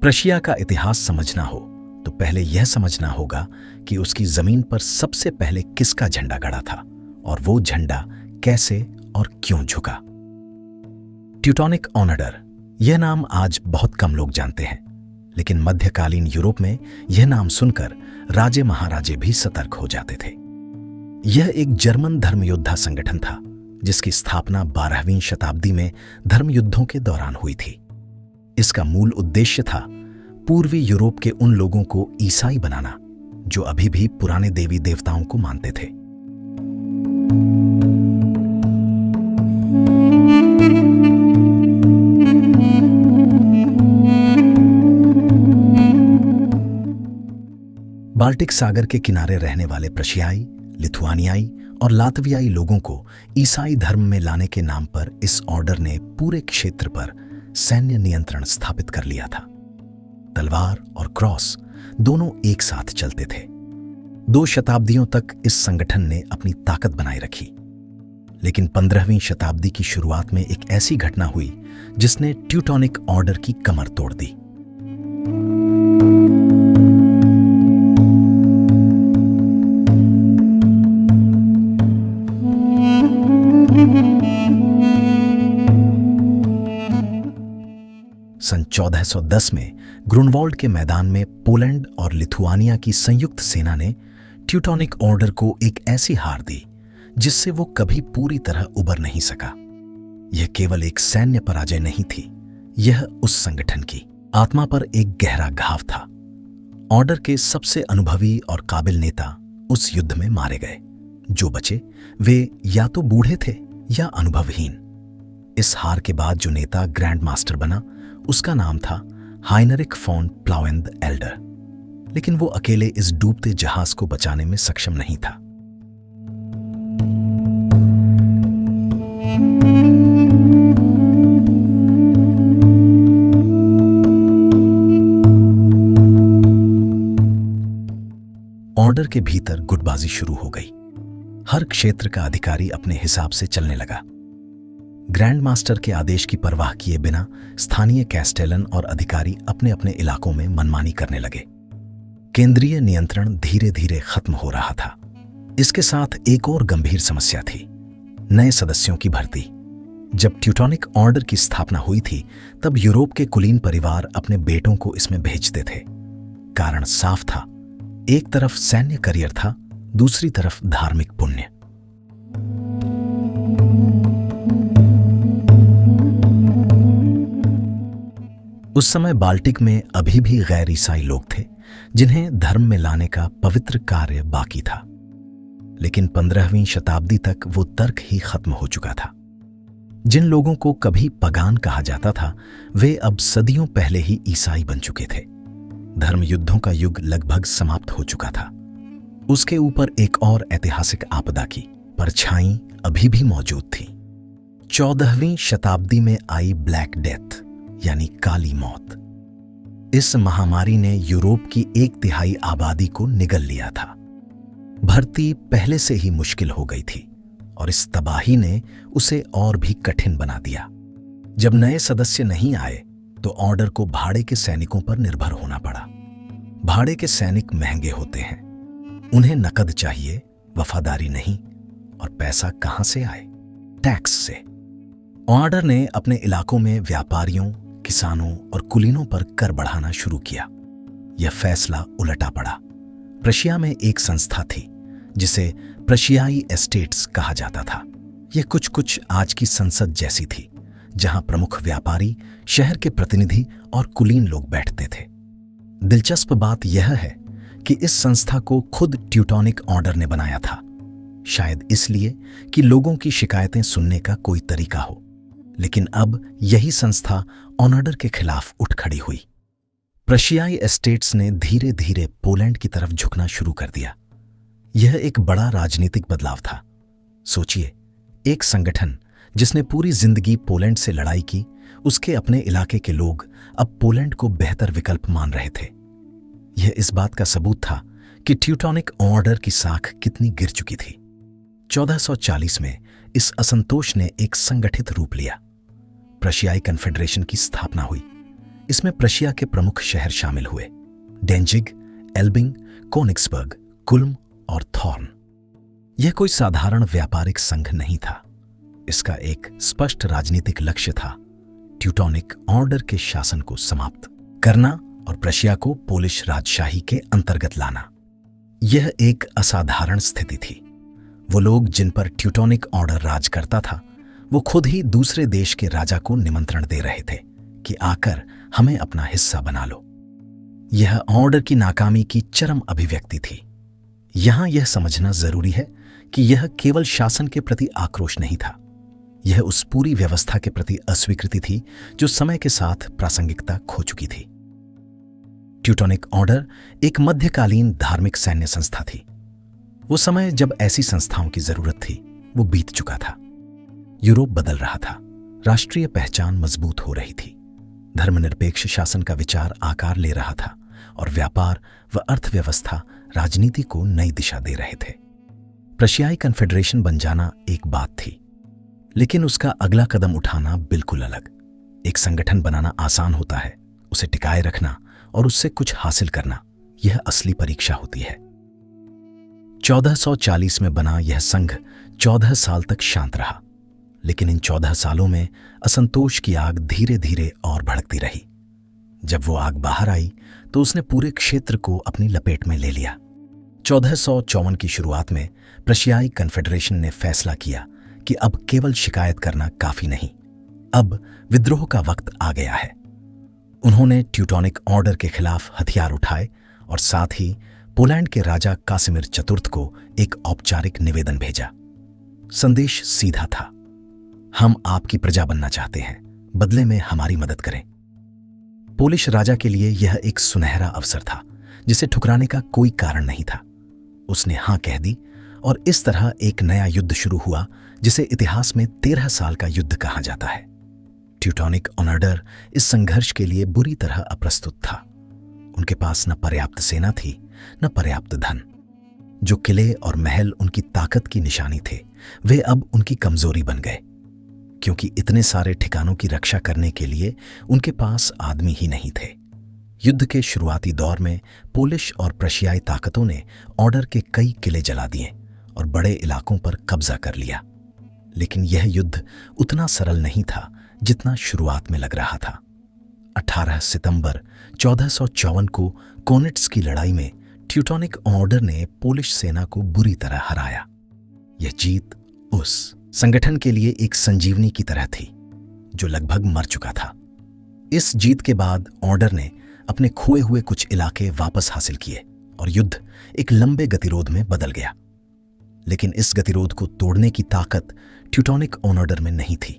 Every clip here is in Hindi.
प्रशिया का इतिहास समझना हो तो पहले यह समझना होगा कि उसकी जमीन पर सबसे पहले किसका झंडा गड़ा था और वो झंडा कैसे और क्यों झुका। ट्यूटोनिक ओनाडर, यह नाम आज बहुत कम लोग जानते हैं, लेकिन मध्यकालीन यूरोप में यह नाम सुनकर राजे महाराजे भी सतर्क हो जाते थे। यह एक जर्मन धर्मयोद्धा संगठन था जिसकी स्थापना 12वीं शताब्दी में धर्मयुद्धों के दौरान हुई थी। इसका मूल उद्देश्य था पूर्वी यूरोप के उन लोगों को ईसाई बनाना जो अभी भी पुराने देवी देवताओं को मानते थे। बाल्टिक सागर के किनारे रहने वाले प्रशियाई, लिथुआनियाई और लातवियाई लोगों को ईसाई धर्म में लाने के नाम पर इस ऑर्डर ने पूरे क्षेत्र पर सैन्य नियंत्रण स्थापित कर लिया था। तलवार और क्रॉस दोनों एक साथ चलते थे। 2 शताब्दियों तक इस संगठन ने अपनी ताकत बनाए रखी, लेकिन 15वीं शताब्दी की शुरुआत में एक ऐसी घटना हुई जिसने ट्यूटोनिक ऑर्डर की कमर तोड़ दी। सन 1410 में ग्रुनवाल्ड के मैदान में पोलैंड और लिथुआनिया की संयुक्त सेना ने ट्यूटोनिक ऑर्डर को एक ऐसी हार दी जिससे वो कभी पूरी तरह उबर नहीं सका। यह केवल एक सैन्य पराजय नहीं थी, यह उस संगठन की आत्मा पर एक गहरा घाव था। ऑर्डर के सबसे अनुभवी और काबिल नेता उस युद्ध में मारे गए। जो बचे वे या तो बूढ़े थे या अनुभवहीन। इस हार के बाद जो नेता ग्रैंड मास्टर बना उसका नाम था हाइनरिक फॉन प्लाउएन द एल्डर, लेकिन वो अकेले इस डूबते जहाज को बचाने में सक्षम नहीं था। ऑर्डर के भीतर गुटबाजी शुरू हो गई। हर क्षेत्र का अधिकारी अपने हिसाब से चलने लगा। ग्रैंड मास्टर के आदेश की परवाह किए बिना स्थानीय कैस्टेलन और अधिकारी अपने अपने इलाकों में मनमानी करने लगे। केंद्रीय नियंत्रण धीरे धीरे खत्म हो रहा था। इसके साथ एक और गंभीर समस्या थी, नए सदस्यों की भर्ती। जब ट्यूटोनिक ऑर्डर की स्थापना हुई थी तब यूरोप के कुलीन परिवार अपने बेटों को इसमें भेजते थे। कारण साफ था, एक तरफ सैन्य करियर था, दूसरी तरफ धार्मिक पुण्य। उस समय बाल्टिक में अभी भी गैर ईसाई लोग थे जिन्हें धर्म में लाने का पवित्र कार्य बाकी था, लेकिन 15वीं शताब्दी तक वो तर्क ही खत्म हो चुका था। जिन लोगों को कभी पगान कहा जाता था वे अब सदियों पहले ही ईसाई बन चुके थे। धर्म युद्धों का युग लगभग समाप्त हो चुका था। उसके ऊपर एक और ऐतिहासिक आपदा की परछाई अभी भी मौजूद थी। 14वीं शताब्दी में आई ब्लैक डेथ यानी काली मौत। इस महामारी ने यूरोप की 1/3 आबादी को निगल लिया था। भर्ती पहले से ही मुश्किल हो गई थी और इस तबाही ने उसे और भी कठिन बना दिया। जब नए सदस्य नहीं आए तो ऑर्डर को भाड़े के सैनिकों पर निर्भर होना पड़ा। भाड़े के सैनिक महंगे होते हैं, उन्हें नकद चाहिए, वफादारी नहीं। और पैसा कहां से आए? टैक्स से। ऑर्डर ने अपने इलाकों में व्यापारियों, किसानों और कुलीनों पर कर बढ़ाना शुरू किया। यह फैसला उलटा पड़ा। प्रशिया में एक संस्था थी जिसे प्रशियाई एस्टेट्स कहा जाता था। यह कुछ आज की संसद जैसी थी, जहां प्रमुख व्यापारी, शहर के प्रतिनिधि और कुलीन लोग बैठते थे। दिलचस्प बात यह है कि इस संस्था को खुद ट्यूटोनिक ऑर्डर ने बनाया था, शायद इसलिए कि लोगों की शिकायतें सुनने का कोई तरीका हो। लेकिन अब यही संस्था ऑर्डर के खिलाफ उठ खड़ी हुई। प्रशियाई एस्टेट्स ने धीरे धीरे पोलैंड की तरफ झुकना शुरू कर दिया। यह एक बड़ा राजनीतिक बदलाव था। सोचिए, एक संगठन जिसने पूरी जिंदगी पोलैंड से लड़ाई की, उसके अपने इलाके के लोग अब पोलैंड को बेहतर विकल्प मान रहे थे। यह इस बात का सबूत था कि ट्यूटोनिक ऑर्डर की साख कितनी गिर चुकी थी। 1440 में इस असंतोष ने एक संगठित रूप लिया। प्रशियाई कन्फेडरेशन की स्थापना हुई। इसमें प्रशिया के प्रमुख शहर शामिल हुए, डेंजिग, एल्बिंग, कोनिग्सबर्ग, कुल्म और थॉर्न। यह कोई साधारण व्यापारिक संघ नहीं था। इसका एक स्पष्ट राजनीतिक लक्ष्य था, ट्यूटोनिक ऑर्डर के शासन को समाप्त करना और प्रशिया को पोलिश राजशाही के अंतर्गत लाना। यह एक असाधारण स्थिति थी। वो लोग जिन पर ट्यूटोनिक ऑर्डर राज करता था, वो खुद ही दूसरे देश के राजा को निमंत्रण दे रहे थे कि आकर हमें अपना हिस्सा बना लो। यह ऑर्डर की नाकामी की चरम अभिव्यक्ति थी। यहां यह समझना जरूरी है कि यह केवल शासन के प्रति आक्रोश नहीं था, यह उस पूरी व्यवस्था के प्रति अस्वीकृति थी जो समय के साथ प्रासंगिकता खो चुकी थी। ट्यूटोनिक ऑर्डर एक मध्यकालीन धार्मिक सैन्य संस्था थी। वो समय जब ऐसी संस्थाओं की जरूरत थी वो बीत चुका था। यूरोप बदल रहा था, राष्ट्रीय पहचान मजबूत हो रही थी, धर्मनिरपेक्ष शासन का विचार आकार ले रहा था और व्यापार व अर्थव्यवस्था राजनीति को नई दिशा दे रहे थे। प्रशियाई कन्फेडरेशन बन जाना एक बात थी, लेकिन उसका अगला कदम उठाना बिल्कुल अलग। एक संगठन बनाना आसान होता है, उसे टिकाए रखना और उससे कुछ हासिल करना यह असली परीक्षा होती है। 1440 में बना यह संघ 14 साल तक शांत रहा, लेकिन इन 14 सालों में असंतोष की आग धीरे धीरे और भड़कती रही। जब वो आग बाहर आई तो उसने पूरे क्षेत्र को अपनी लपेट में ले लिया। 1454 की शुरुआत में प्रशियाई कन्फेडरेशन ने फैसला किया कि अब केवल शिकायत करना काफी नहीं, अब विद्रोह का वक्त आ गया है। उन्होंने ट्यूटोनिक ऑर्डर के खिलाफ हथियार उठाए और साथ ही पोलैंड के राजा कासिमिर चतुर्थ को एक औपचारिक निवेदन भेजा। संदेश सीधा था, हम आपकी प्रजा बनना चाहते हैं, बदले में हमारी मदद करें। पोलिश राजा के लिए यह एक सुनहरा अवसर था जिसे ठुकराने का कोई कारण नहीं था। उसने हां कह दी और इस तरह एक नया युद्ध शुरू हुआ जिसे इतिहास में 13 साल का युद्ध कहा जाता है। ट्यूटोनिक ऑर्डर इस संघर्ष के लिए बुरी तरह अप्रस्तुत था। उनके पास न पर्याप्त सेना थी, न पर्याप्त धन। जो किले और महल उनकी ताकत की निशानी थे, वे अब उनकी कमजोरी बन गए, क्योंकि इतने सारे ठिकानों की रक्षा करने के लिए उनके पास आदमी ही नहीं थे। युद्ध के शुरुआती दौर में पोलिश और प्रशियाई ताकतों ने ऑर्डर के कई किले जला दिए और बड़े इलाकों पर कब्जा कर लिया। लेकिन यह युद्ध उतना सरल नहीं था जितना शुरुआत में लग रहा था। 18 सितंबर 1454 को कोनिट्स की लड़ाई में ट्यूटोनिक ऑर्डर ने पोलिश सेना को बुरी तरह हराया। यह जीत उस संगठन के लिए एक संजीवनी की तरह थी जो लगभग मर चुका था। इस जीत के बाद ऑर्डर ने अपने खोए हुए कुछ इलाके वापस हासिल किए और युद्ध एक लंबे गतिरोध में बदल गया। लेकिन इस गतिरोध को तोड़ने की ताकत ट्यूटोनिक ऑर्डर में नहीं थी।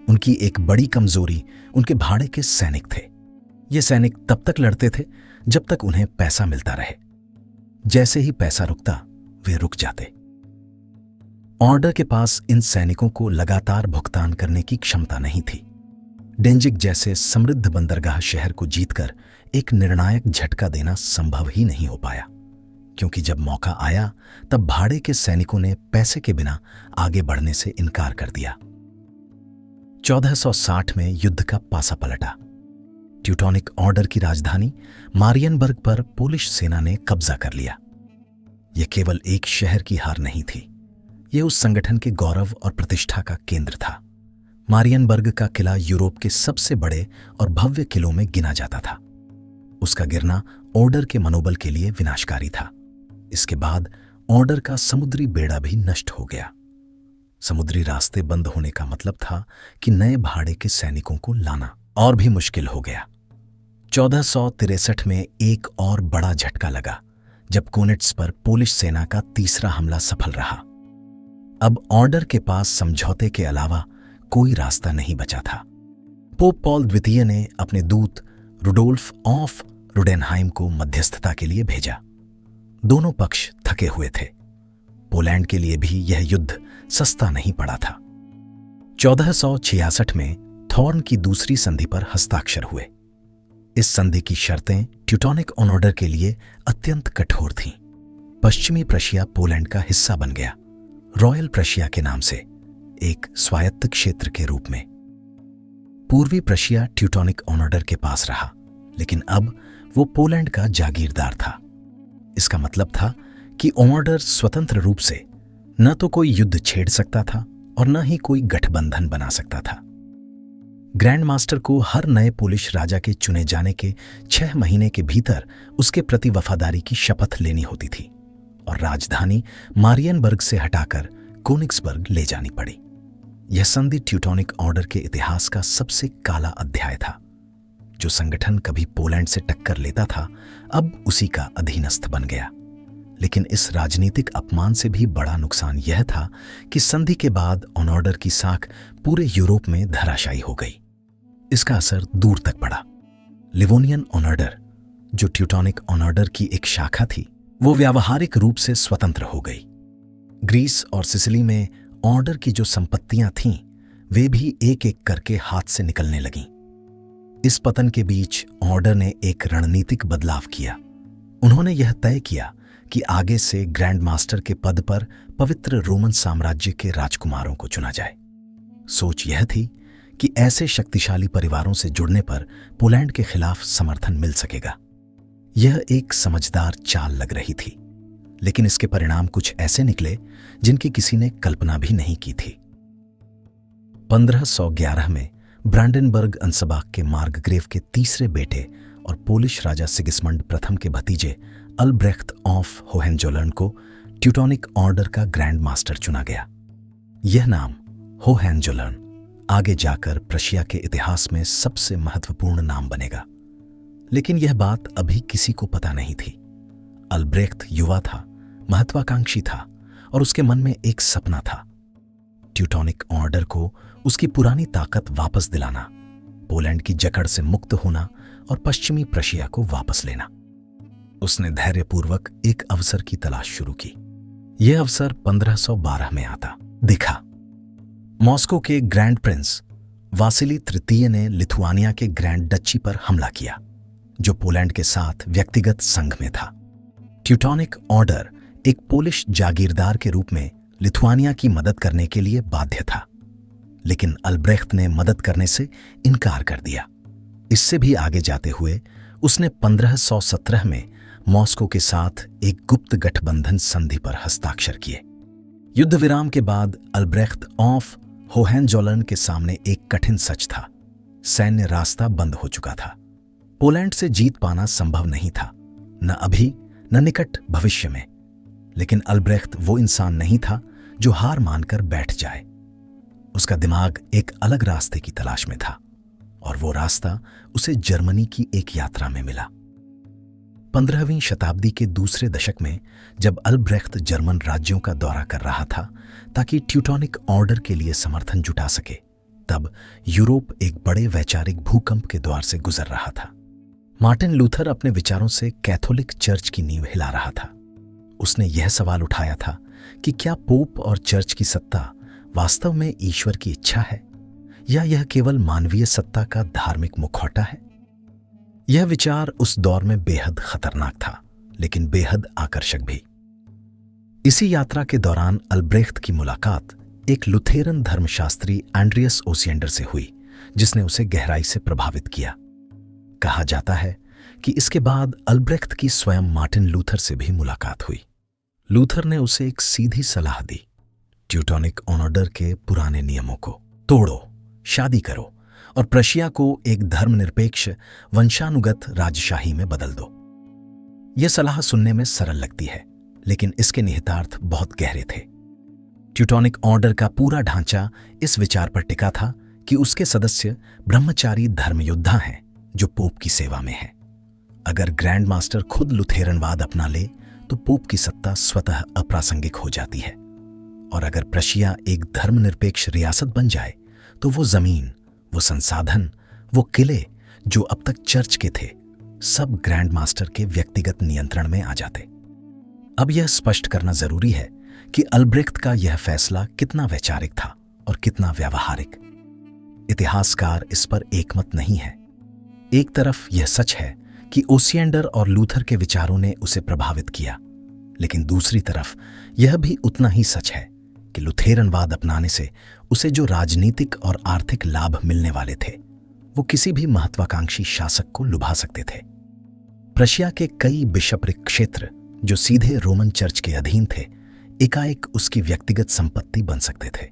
उनकी एक बड़ी कमजोरी उनके भाड़े के सैनिक थे। ये सैनिक तब तक लड़ते थे जब तक उन्हें पैसा मिलता रहे। जैसे ही पैसा रुकता, वे रुक जाते। ऑर्डर के पास इन सैनिकों को लगातार भुगतान करने की क्षमता नहीं थी। डेंजिग जैसे समृद्ध बंदरगाह शहर को जीतकर एक निर्णायक झटका देना संभव ही नहीं हो पाया, क्योंकि जब मौका आया तब भाड़े के सैनिकों ने पैसे के बिना आगे बढ़ने से इनकार कर दिया। 1460 में युद्ध का पासा पलटा। ट्यूटोनिक ऑर्डर की राजधानी मारियनबर्ग पर पोलिश सेना ने कब्जा कर लिया। यह केवल एक शहर की हार नहीं थी, यह उस संगठन के गौरव और प्रतिष्ठा का केंद्र था। मारियनबर्ग का किला यूरोप के सबसे बड़े और भव्य किलों में गिना जाता था। उसका गिरना ऑर्डर के मनोबल के लिए विनाशकारी था। इसके बाद ऑर्डर का समुद्री बेड़ा भी नष्ट हो गया। समुद्री रास्ते बंद होने का मतलब था कि नए भाड़े के सैनिकों को लाना और भी मुश्किल हो गया। 1463 में एक और बड़ा झटका लगा जब कोनिट्स पर पोलिश सेना का तीसरा हमला सफल रहा। अब ऑर्डर के पास समझौते के अलावा कोई रास्ता नहीं बचा था। पोप पॉल द्वितीय ने अपने दूत रुडोल्फ ऑफ रुडेनहाइम को मध्यस्थता के लिए भेजा। दोनों पक्ष थके हुए थे। पोलैंड के लिए भी यह युद्ध सस्ता नहीं पड़ा था। 1466 में थॉर्न की दूसरी संधि पर हस्ताक्षर हुए। इस संधि की शर्तें ट्यूटोनिक ऑर्डर के लिए अत्यंत कठोर थीं। पश्चिमी प्रशिया पोलैंड का हिस्सा बन गया, रॉयल प्रशिया के नाम से, एक स्वायत्त क्षेत्र के रूप में। पूर्वी प्रशिया ट्यूटोनिक ऑर्डर के पास रहा, लेकिन अब वो पोलैंड का जागीरदार था। इसका मतलब था कि ऑर्डर स्वतंत्र रूप से न तो कोई युद्ध छेड़ सकता था और न ही कोई गठबंधन बना सकता था। ग्रैंड मास्टर को हर नए पोलिश राजा के चुने जाने के 6 महीने के भीतर उसके प्रति वफादारी की शपथ लेनी होती थी और राजधानी मारियनबर्ग से हटाकर कोनिग्सबर्ग ले जानी पड़ी। यह संधि ट्यूटोनिक ऑर्डर के इतिहास का सबसे काला अध्याय था। जो संगठन कभी पोलैंड से टक्कर लेता था, अब उसी का अधीनस्थ बन गया। लेकिन इस राजनीतिक अपमान से भी बड़ा नुकसान यह था कि संधि के बाद ऑर्डर की साख पूरे यूरोप में धराशायी हो गई। इसका असर दूर तक पड़ा। लिवोनियन ऑर्डर, जो ट्यूटोनिक ऑर्डर की एक शाखा थी, वो व्यावहारिक रूप से स्वतंत्र हो गई। ग्रीस और सिसिली में ऑर्डर की जो संपत्तियां थीं, वे भी एक एक करके हाथ से निकलने लगीं। इस पतन के बीच ऑर्डर ने एक रणनीतिक बदलाव किया। उन्होंने यह तय किया कि आगे से ग्रैंड मास्टर के पद पर पवित्र रोमन साम्राज्य के राजकुमारों को चुना जाए। सोच यह थी कि ऐसे शक्तिशाली परिवारों से जुड़ने पर पोलैंड के खिलाफ समर्थन मिल सकेगा। यह एक समझदार चाल लग रही थी, लेकिन इसके परिणाम कुछ ऐसे निकले जिनकी किसी ने कल्पना भी नहीं की थी। 1511 में ब्रांडेनबर्ग अंसबाख के मार्गग्रेव के तीसरे बेटे और पोलिश राजा सिगिस्मंड प्रथम के भतीजे अल्ब्रेख्त ऑफ होहेंजोलर्न को ट्यूटोनिक ऑर्डर का ग्रैंड मास्टर चुना गया। यह नाम होहेंजोलर्न आगे जाकर प्रशिया के इतिहास में सबसे महत्वपूर्ण नाम बनेगा। लेकिन यह बात अभी किसी को पता नहीं थी। अल्ब्रेख्त युवा था, महत्वाकांक्षी था और उसके मन में एक सपना था, ट्यूटोनिक ऑर्डर को उसकी पुरानी ताकत वापस दिलाना, पोलैंड की जकड़ से मुक्त होना और पश्चिमी प्रशिया को वापस लेना। उसने धैर्यपूर्वक एक अवसर की तलाश शुरू की। यह अवसर 1512 में आता दिखा। मॉस्को के ग्रैंड प्रिंस वासिली तृतीय ने लिथुआनिया के ग्रैंड डची पर हमला किया, जो पोलैंड के साथ व्यक्तिगत संघ में था। ट्यूटोनिक ऑर्डर एक पोलिश जागीरदार के रूप में लिथुआनिया की मदद करने के लिए बाध्य था, लेकिन अल्ब्रेख्त ने मदद करने से इनकार कर दिया। इससे भी आगे जाते हुए उसने 1517 में मॉस्को के साथ एक गुप्त गठबंधन संधि पर हस्ताक्षर किए। युद्ध विराम के बाद अल्ब्रेख्त ऑफ होहेंजोलर्न के सामने एक कठिन सच था। सैन्य रास्ता बंद हो चुका था। पोलैंड से जीत पाना संभव नहीं था, न अभी न निकट भविष्य में। लेकिन अल्ब्रेख्त वो इंसान नहीं था जो हार मानकर बैठ जाए। उसका दिमाग एक अलग रास्ते की तलाश में था और वो रास्ता उसे जर्मनी की एक यात्रा में मिला। 15वीं शताब्दी के दूसरे दशक में जब अल्ब्रेख्त जर्मन राज्यों का दौरा कर रहा था ताकि ट्यूटोनिक ऑर्डर के लिए समर्थन जुटा सके, तब यूरोप एक बड़े वैचारिक भूकंप के द्वार से गुजर रहा था। मार्टिन लूथर अपने विचारों से कैथोलिक चर्च की नींव हिला रहा था। उसने यह सवाल उठाया था कि क्या पोप और चर्च की सत्ता वास्तव में ईश्वर की इच्छा है या यह केवल मानवीय सत्ता का धार्मिक मुखौटा है। यह विचार उस दौर में बेहद खतरनाक था, लेकिन बेहद आकर्षक भी। इसी यात्रा के दौरान अल्ब्रेख्त की मुलाकात एक लुथेरन धर्मशास्त्री एंड्रियस ओसिएंडर से हुई, जिसने उसे गहराई से प्रभावित किया। कहा जाता है कि इसके बाद अल्ब्रेख्त की स्वयं मार्टिन लूथर से भी मुलाकात हुई। लूथर ने उसे एक सीधी सलाह दी, ट्यूटोनिक ऑर्डर के पुराने नियमों को तोड़ो, शादी करो और प्रशिया को एक धर्मनिरपेक्ष वंशानुगत राजशाही में बदल दो। यह सलाह सुनने में सरल लगती है, लेकिन इसके निहितार्थ बहुत गहरे थे। ट्यूटोनिक ऑर्डर का पूरा ढांचा इस विचार पर टिका था कि उसके सदस्य ब्रह्मचारी धर्मयोद्धा हैं जो पोप की सेवा में हैं। अगर ग्रैंड मास्टर खुद लुथेरनवाद अपना ले तो पोप की सत्ता स्वतः अप्रासंगिक हो जाती है, और अगर प्रशिया एक धर्मनिरपेक्ष रियासत बन जाए तो वो जमीन, वो संसाधन, वो किले जो अब तक चर्च के थे, सब ग्रैंड मास्टर के व्यक्तिगत नियंत्रण में आ जाते। अब यह स्पष्ट करना जरूरी है कि अल्ब्रेख्त का यह फैसला कितना वैचारिक था और कितना व्यावहारिक। इतिहासकार इस पर एकमत नहीं है। एक तरफ यह सच है कि ओसिएंडर और लूथर के विचारों ने उसे प्रभावित किया, लेकिन दूसरी तरफ यह भी उतना ही सच है कि लुथेरनवाद अपनाने से उसे जो राजनीतिक और आर्थिक लाभ मिलने वाले थे, वो किसी भी महत्वाकांक्षी शासक को लुभा सकते थे। प्रशिया के कई बिशपरिक क्षेत्र जो सीधे रोमन चर्च के अधीन थे, एकाएक उसकी व्यक्तिगत संपत्ति बन सकते थे।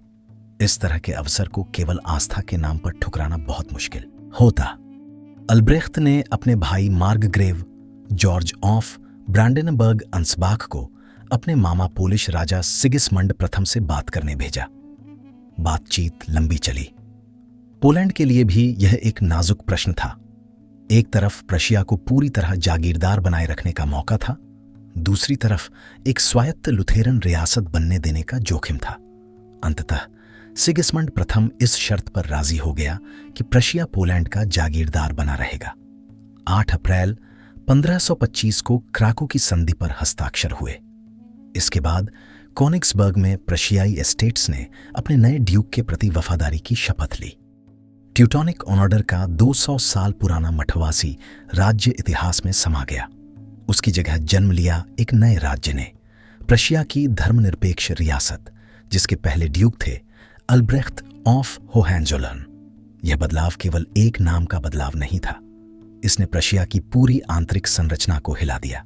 इस तरह के अवसर को केवल आस्था के नाम पर ठुकराना बहुत मुश्किल होता। अल्ब्रेख्त ने अपने भाई मार्गग्रेव जॉर्ज ऑफ ब्रांडेनबर्ग अंसबाख को अपने मामा पोलिश राजा सिगिस्मंड प्रथम से बात करने भेजा। बातचीत लंबी चली। पोलैंड के लिए भी यह एक नाजुक प्रश्न था। एक तरफ प्रशिया को पूरी तरह जागीरदार बनाए रखने का मौका था, दूसरी तरफ एक स्वायत्त लुथेरन रियासत बनने देने का जोखिम था। अंततः सिगिस्मंड प्रथम इस शर्त पर राजी हो गया कि प्रशिया पोलैंड का जागीरदार बना रहेगा। 8 अप्रैल 1525 को क्राको की संधि पर हस्ताक्षर हुए। इसके बाद कोनिग्सबर्ग में प्रशियाई एस्टेट्स ने अपने नए ड्यूक के प्रति वफादारी की शपथ ली। ट्यूटोनिक ऑर्डर का 200 साल पुराना मठवासी राज्य इतिहास में समा गया। उसकी जगह जन्म लिया एक नए राज्य ने, प्रशिया की धर्मनिरपेक्ष रियासत, जिसके पहले ड्यूक थे अल्ब्रेख्त ऑफ होहेंजोलर्न। यह बदलाव केवल एक नाम का बदलाव नहीं था, इसने प्रशिया की पूरी आंतरिक संरचना को हिला दिया।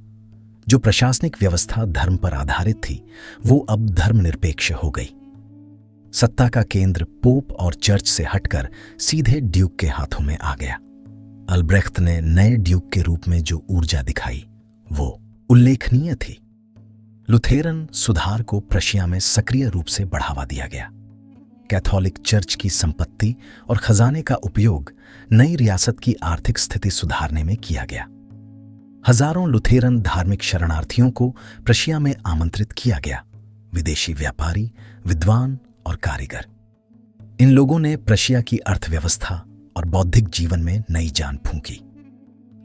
जो प्रशासनिक व्यवस्था धर्म पर आधारित थी, वो अब धर्मनिरपेक्ष हो गई। सत्ता का केंद्र पोप और चर्च से हटकर सीधे ड्यूक के हाथों में आ गया। अल्ब्रेख्त ने नए ड्यूक के रूप में जो ऊर्जा दिखाई, वो उल्लेखनीय थी। लुथेरन सुधार को प्रशिया में सक्रिय रूप से बढ़ावा दिया गया। कैथोलिक चर्च की संपत्ति और खजाने का उपयोग नई रियासत की आर्थिक स्थिति सुधारने में किया गया। हजारों लुथेरन धार्मिक शरणार्थियों को प्रशिया में आमंत्रित किया गया, विदेशी व्यापारी, विद्वान और कारीगर। इन लोगों ने प्रशिया की अर्थव्यवस्था और बौद्धिक जीवन में नई जान फूंकी।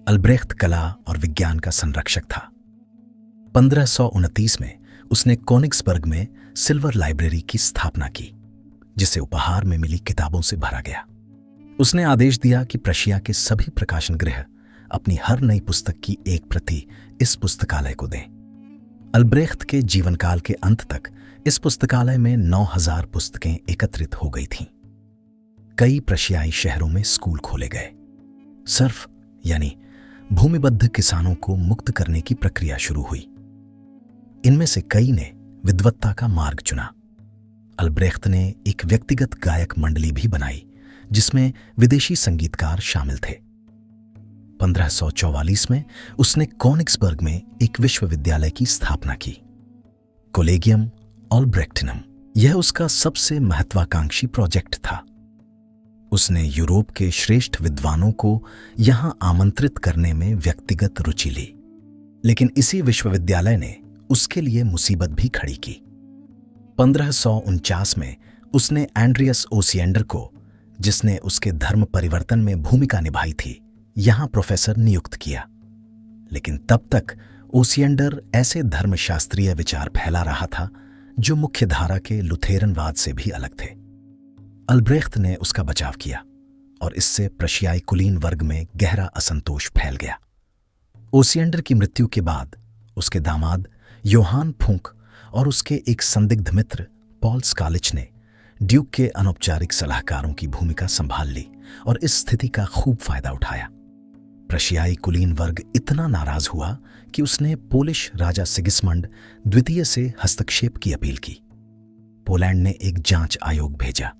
अल्ब्रेख्त कला और विज्ञान का संरक्षक था। 1529 में उसने कोनिग्सबर्ग में सिल्वर लाइब्रेरी की स्थापना की, जिसे उपहार में मिली किताबों से भरा गया। उसने आदेश दिया कि प्रशिया के सभी प्रकाशन गृह अपनी हर नई पुस्तक की एक प्रति इस पुस्तकालय को दें। अल्ब्रेख्त के जीवनकाल के अंत तक इस पुस्तकालय में 9000 पुस्तकें एकत्रित हो गई थीं। कई प्रशियाई शहरों में स्कूल खोले गए। सर्फ यानी भूमिबद्ध किसानों को मुक्त करने की प्रक्रिया शुरू हुई। इनमें से कई ने विद्वत्ता का मार्ग चुना। अल्ब्रेख्त ने एक व्यक्तिगत गायक मंडली भी बनाई, जिसमें विदेशी संगीतकार शामिल थे। 1544 में उसने कोनिग्सबर्ग में एक विश्वविद्यालय की स्थापना की, कोलेगियम अल्ब्रेक्टिनम। यह उसका सबसे महत्वाकांक्षी प्रोजेक्ट था। उसने यूरोप के श्रेष्ठ विद्वानों को यहां आमंत्रित करने में व्यक्तिगत रुचि ली, लेकिन इसी विश्वविद्यालय ने उसके लिए मुसीबत भी खड़ी की। 1549 में उसने एंड्रियस ओसिएंडर को, जिसने उसके धर्म परिवर्तन में भूमिका निभाई थी, यहां प्रोफेसर नियुक्त किया। लेकिन तब तक ओसिएंडर ऐसे धर्मशास्त्रीय विचार फैला रहा था जो मुख्य धारा के लुथेरनवाद से भी अलग थे। अल्ब्रेख्त ने उसका बचाव किया और इससे प्रशियाई कुलीन वर्ग में गहरा असंतोष फैल गया। ओसिएंडर की मृत्यु के बाद उसके दामाद योहान फुंक और उसके एक संदिग्ध मित्र पॉल स्कालिच ने ड्यूक के अनौपचारिक सलाहकारों की भूमिका संभाल ली और इस स्थिति का खूब फायदा उठाया। प्रशियाई कुलीन वर्ग इतना नाराज हुआ कि उसने पोलिश राजा सिगिस्मंड द्वितीय से हस्तक्षेप की अपील की। पोलैंड ने एक जांच आयोग भेजा।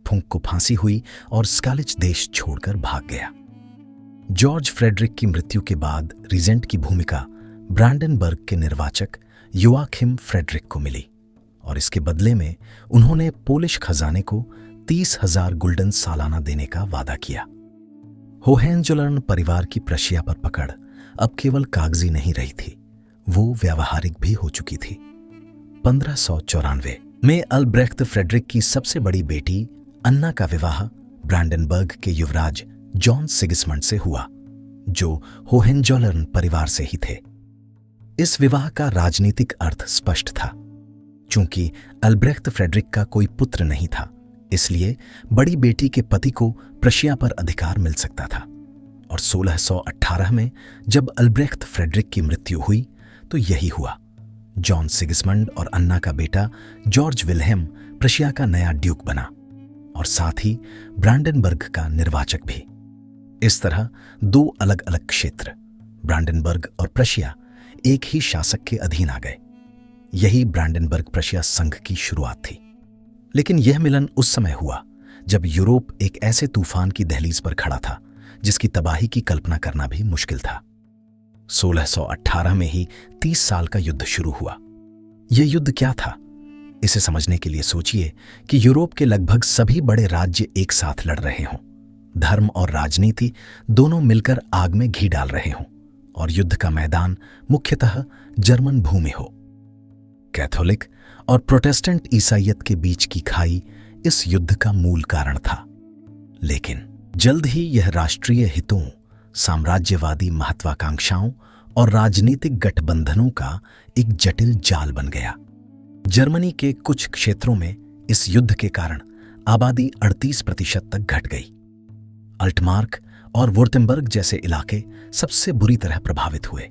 फुंक को फांसी हुई और स्कालिच देश छोड़कर भाग गया। जॉर्ज फ्रेडरिक की मृत्यु के बाद रीजेंट की भूमिका ब्रांडेनबर्ग के निर्वाचक योआखिम फ्रेडरिक को मिली और इसके बदले में उन्होंने पोलिश खजाने को 30,000 गुल्डन सालाना देने का वादा किया। होहेंजोलर्न परिवार की प्रशिया पर पकड़ अब केवल कागजी नहीं रही थी, वो व्यावहारिक भी हो चुकी थी। 1594 में अल्ब्रेख्त फ्रेडरिक की सबसे बड़ी बेटी अन्ना का विवाह ब्रांडेनबर्ग के युवराज जॉन सिगिस्मंड से हुआ, जो होहेंजोलर्न परिवार से ही थे। इस विवाह का राजनीतिक अर्थ स्पष्ट था। चूंकि अल्ब्रेख्त फ्रेडरिक का कोई पुत्र नहीं था, इसलिए बड़ी बेटी के पति को प्रशिया पर अधिकार मिल सकता था। और 1618 में जब अल्ब्रेख्त फ्रेडरिक की मृत्यु हुई तो यही हुआ। जॉन सिगिस्मंड और अन्ना का बेटा जॉर्ज विल्हेम प्रशिया का नया ड्यूक बना और साथ ही ब्रांडेनबर्ग का निर्वाचक भी। इस तरह दो अलग अलग क्षेत्र, ब्रांडेनबर्ग और प्रशिया, एक ही शासक के अधीन आ गए। यही ब्रांडेनबर्ग प्रशिया संघ की शुरुआत थी। लेकिन यह मिलन उस समय हुआ जब यूरोप एक ऐसे तूफान की दहलीज पर खड़ा था जिसकी तबाही की कल्पना करना भी मुश्किल था। 1618 में ही 30 साल का युद्ध शुरू हुआ। यह युद्ध क्या था? इसे समझने के लिए सोचिए कि यूरोप के लगभग सभी बड़े राज्य एक साथ लड़ रहे हों, धर्म और राजनीति दोनों मिलकर आग में घी डाल रहे हों, और युद्ध का मैदान मुख्यतः जर्मन भूमि हो। कैथोलिक और प्रोटेस्टेंट ईसाईयत के बीच की खाई इस युद्ध का मूल कारण था। लेकिन जल्द ही यह राष्ट्रीय हितों, साम्राज्यवादी महत्वाकांक्षाओं और राजनीतिक गठबंधनों का एक जटिल जाल बन गया। जर्मनी के कुछ क्षेत्रों में इस युद्ध के कारण आबादी 38% तक घट गई। अल्टमार्क और वुर्टेम्बर्ग जैसे इलाके सबसे बुरी तरह प्रभावित हुए।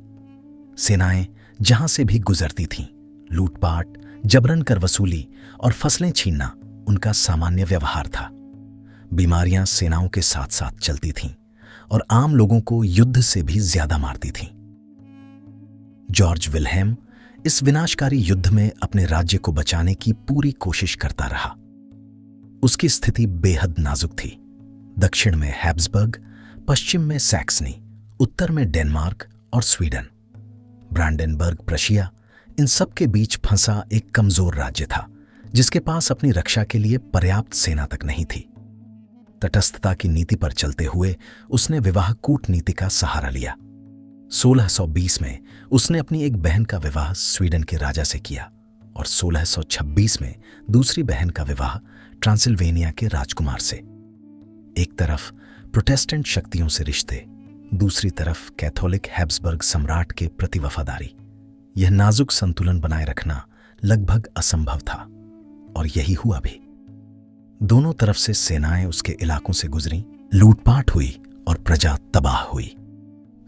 सेनाएं जहां से भी गुजरती थीं, लूटपाट, जबरन कर वसूली और फसलें छीनना उनका सामान्य व्यवहार था। बीमारियां सेनाओं के साथ साथ चलती थीं और आम लोगों को युद्ध से भी ज्यादा मारती थीं। जॉर्ज विल्हेम इस विनाशकारी युद्ध में अपने राज्य को बचाने की पूरी कोशिश करता रहा। उसकी स्थिति बेहद नाजुक थी। दक्षिण में हैब्सबर्ग, पश्चिम में सैक्सनी, उत्तर में डेनमार्क और स्वीडन। ब्रांडेनबर्ग प्रशिया इन सब के बीच फंसा एक कमजोर राज्य था जिसके पास अपनी रक्षा के लिए पर्याप्त सेना तक नहीं थी। तटस्थता की नीति पर चलते हुए उसने विवाह कूटनीति का सहारा लिया। 1620 में उसने अपनी एक बहन का विवाह स्वीडन के राजा से किया और 1626 में दूसरी बहन का विवाह ट्रांसिल्वेनिया के राजकुमार से। एक तरफ प्रोटेस्टेंट शक्तियों से रिश्ते, दूसरी तरफ कैथोलिक हैब्सबर्ग सम्राट के प्रति वफादारी। यह नाजुक संतुलन बनाए रखना लगभग असंभव था, और यही हुआ भी। दोनों तरफ से सेनाएं उसके इलाकों से गुजरीं, लूटपाट हुई और प्रजा तबाह हुई।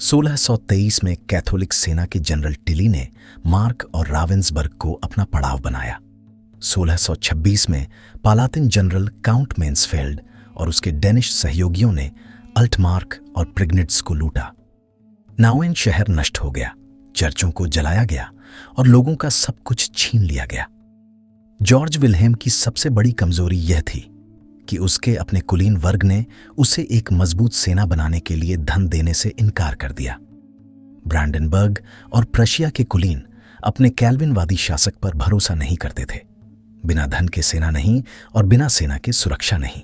1623 में कैथोलिक सेना के जनरल टिली ने मार्क और रावेंसबर्ग को अपना पड़ाव बनाया। 1626 में पालातिन जनरल काउंट मेन्सफेल्ड और उसके डेनिश सहयोगियों ने अल्टमार्क और प्रिग्निट्स को लूटा। नाउएन शहर नष्ट हो गया, चर्चों को जलाया गया और लोगों का सब कुछ छीन लिया गया। जॉर्ज विल्हेम की सबसे बड़ी कमजोरी यह थी कि उसके अपने कुलीन वर्ग ने उसे एक मजबूत सेना बनाने के लिए धन देने से इनकार कर दिया। ब्रांडेनबर्ग और प्रशिया के कुलीन अपने कैल्विनवादी शासक पर भरोसा नहीं करते थे। बिना धन के सेना नहीं और बिना सेना के सुरक्षा नहीं।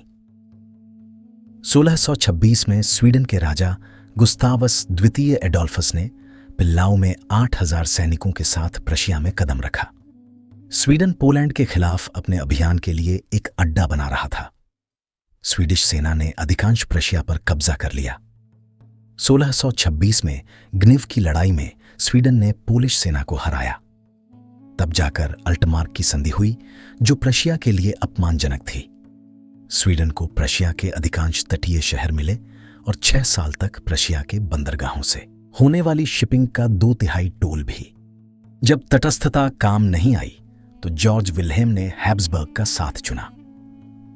1626 में स्वीडन के राजा गुस्तावस द्वितीय एडोल्फस ने पिल्लाओ में 8000 सैनिकों के साथ प्रशिया में कदम रखा। स्वीडन पोलैंड के खिलाफ अपने अभियान के लिए एक अड्डा बना रहा था। स्वीडिश सेना ने अधिकांश प्रशिया पर कब्जा कर लिया। 1626 में ग्निव की लड़ाई में स्वीडन ने पोलिश सेना को हराया। तब जाकर अल्टमार्क की संधि हुई, जो प्रशिया के लिए अपमानजनक थी। स्वीडन को प्रशिया के अधिकांश तटीय शहर मिले और 6 साल तक प्रशिया के बंदरगाहों से होने वाली शिपिंग का 2/3 टोल भी। जब तटस्थता काम नहीं आई तो जॉर्ज विल्हेम ने हैब्सबर्ग का साथ चुना।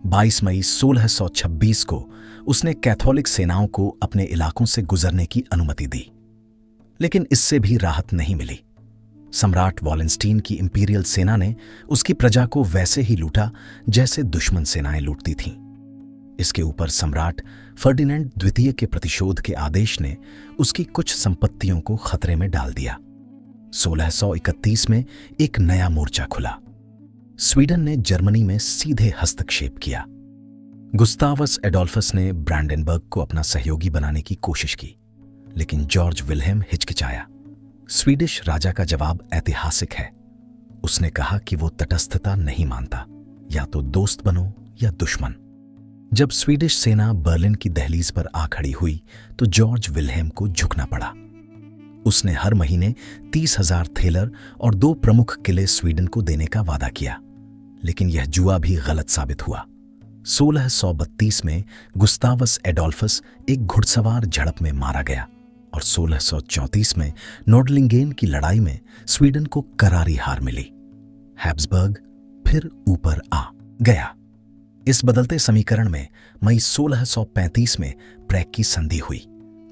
22 मई 1626 को उसने कैथोलिक सेनाओं को अपने इलाकों से गुजरने की अनुमति दी, लेकिन इससे भी राहत नहीं मिली। सम्राट वॉलेंस्टीन की इंपीरियल सेना ने उसकी प्रजा को वैसे ही लूटा जैसे दुश्मन सेनाएं लूटती थीं। इसके ऊपर सम्राट फर्डिनेंड द्वितीय के प्रतिशोध के आदेश ने उसकी कुछ संपत्तियों को खतरे में डाल दिया। 1631 में एक नया मोर्चा खुला। स्वीडन ने जर्मनी में सीधे हस्तक्षेप किया। गुस्तावस एडोल्फस ने ब्रांडेनबर्ग को अपना सहयोगी बनाने की कोशिश की, लेकिन जॉर्ज विल्हेम हिचकिचाया। स्वीडिश राजा का जवाब ऐतिहासिक है। उसने कहा कि वो तटस्थता नहीं मानता, या तो दोस्त बनो या दुश्मन। जब स्वीडिश सेना बर्लिन की दहलीज पर आ खड़ी हुई तो जॉर्ज विल्हेम को झुकना पड़ा। उसने हर महीने 30,000 थेलर और 2 प्रमुख किले स्वीडन को देने का वादा किया, लेकिन यह जुआ भी गलत साबित हुआ। 1632 में गुस्तावस एडोल्फस एक घुड़सवार झड़प में मारा गया और 1634 में नोर्डलिंगेन की लड़ाई में स्वीडन को करारी हार मिली। हैब्सबर्ग फिर ऊपर आ गया। इस बदलते समीकरण में मई 1635 में प्रेग की संधि हुई,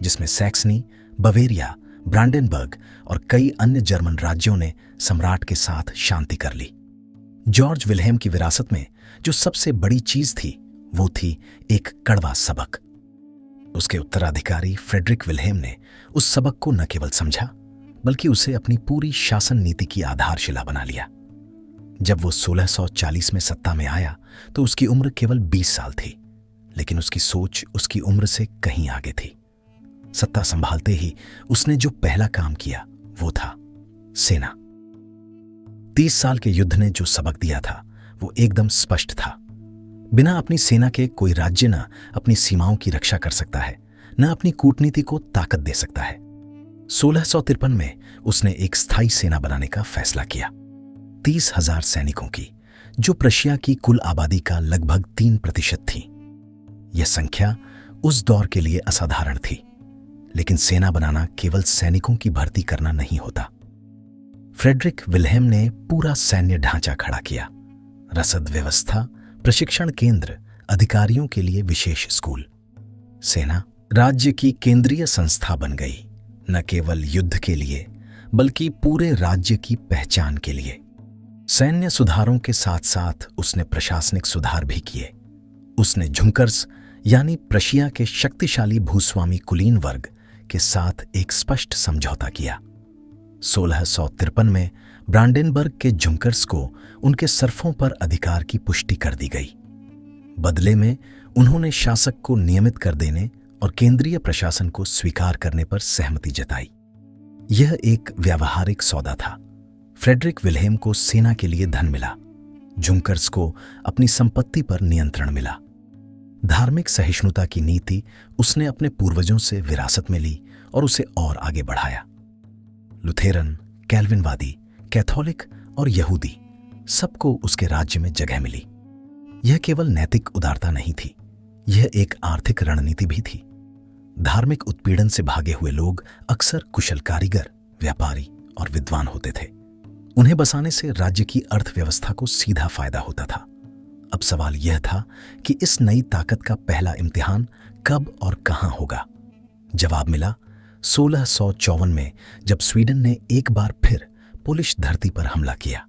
जिसमें सैक्सनी, बवेरिया, ब्रांडेनबर्ग और कई अन्य जर्मन राज्यों ने सम्राट के साथ शांति कर ली। जॉर्ज विल्हेम की विरासत में जो सबसे बड़ी चीज थी वो थी एक कड़वा सबक। उसके उत्तराधिकारी फ्रेडरिक विल्हेम ने उस सबक को न केवल समझा बल्कि उसे अपनी पूरी शासन नीति की आधारशिला बना लिया। जब वो 1640 में सत्ता में आया तो उसकी उम्र केवल 20 साल थी, लेकिन उसकी सोच उसकी उम्र से कहीं आगे थी। सत्ता संभालते ही उसने जो पहला काम किया वो था सेना। 30 साल के युद्ध ने जो सबक दिया था वो एकदम स्पष्ट था। बिना अपनी सेना के कोई राज्य न अपनी सीमाओं की रक्षा कर सकता है, न अपनी कूटनीति को ताकत दे सकता है। 1653 में उसने एक स्थायी सेना बनाने का फैसला किया, 30,000 सैनिकों की, जो प्रशिया की कुल आबादी का लगभग 3% थी। यह संख्या उस दौर के लिए असाधारण थी, लेकिन सेना बनाना केवल सैनिकों की भर्ती करना नहीं होता। फ्रेडरिक विल्हेम ने पूरा सैन्य ढांचा खड़ा किया, रसद व्यवस्था, प्रशिक्षण केंद्र, अधिकारियों के लिए विशेष स्कूल। सेना राज्य की केंद्रीय संस्था बन गई, न केवल युद्ध के लिए बल्कि पूरे राज्य की पहचान के लिए। सैन्य सुधारों के साथ साथ उसने प्रशासनिक सुधार भी किए। उसने झुंकर्स यानी प्रशिया के शक्तिशाली भूस्वामी कुलीन वर्ग के साथ एक स्पष्ट समझौता किया। 1653 में ब्रांडेनबर्ग के झुंकर्स को उनके सरफों पर अधिकार की पुष्टि कर दी गई। बदले में उन्होंने शासक को नियमित कर देने और केंद्रीय प्रशासन को स्वीकार करने पर सहमति जताई। यह एक व्यावहारिक सौदा था। फ्रेडरिक विल्हेम को सेना के लिए धन मिला, झुंकर्स को अपनी संपत्ति पर नियंत्रण मिला। धार्मिक सहिष्णुता की नीति उसने अपने पूर्वजों से विरासत में ली और उसे और आगे बढ़ाया। लुथेरन, कैल्विनवादी, कैथोलिक और यहूदी सबको उसके राज्य में जगह मिली। यह केवल नैतिक उदारता नहीं थी, यह एक आर्थिक रणनीति भी थी। धार्मिक उत्पीड़न से भागे हुए लोग अक्सर कुशल कारीगर, व्यापारी और विद्वान होते थे। उन्हें बसाने से राज्य की अर्थव्यवस्था को सीधा फायदा होता था। अब सवाल यह था कि इस नई ताकत का पहला इम्तिहान कब और कहां होगा। जवाब मिला 1654 में, जब स्वीडन ने एक बार फिर पोलिश धरती पर हमला किया।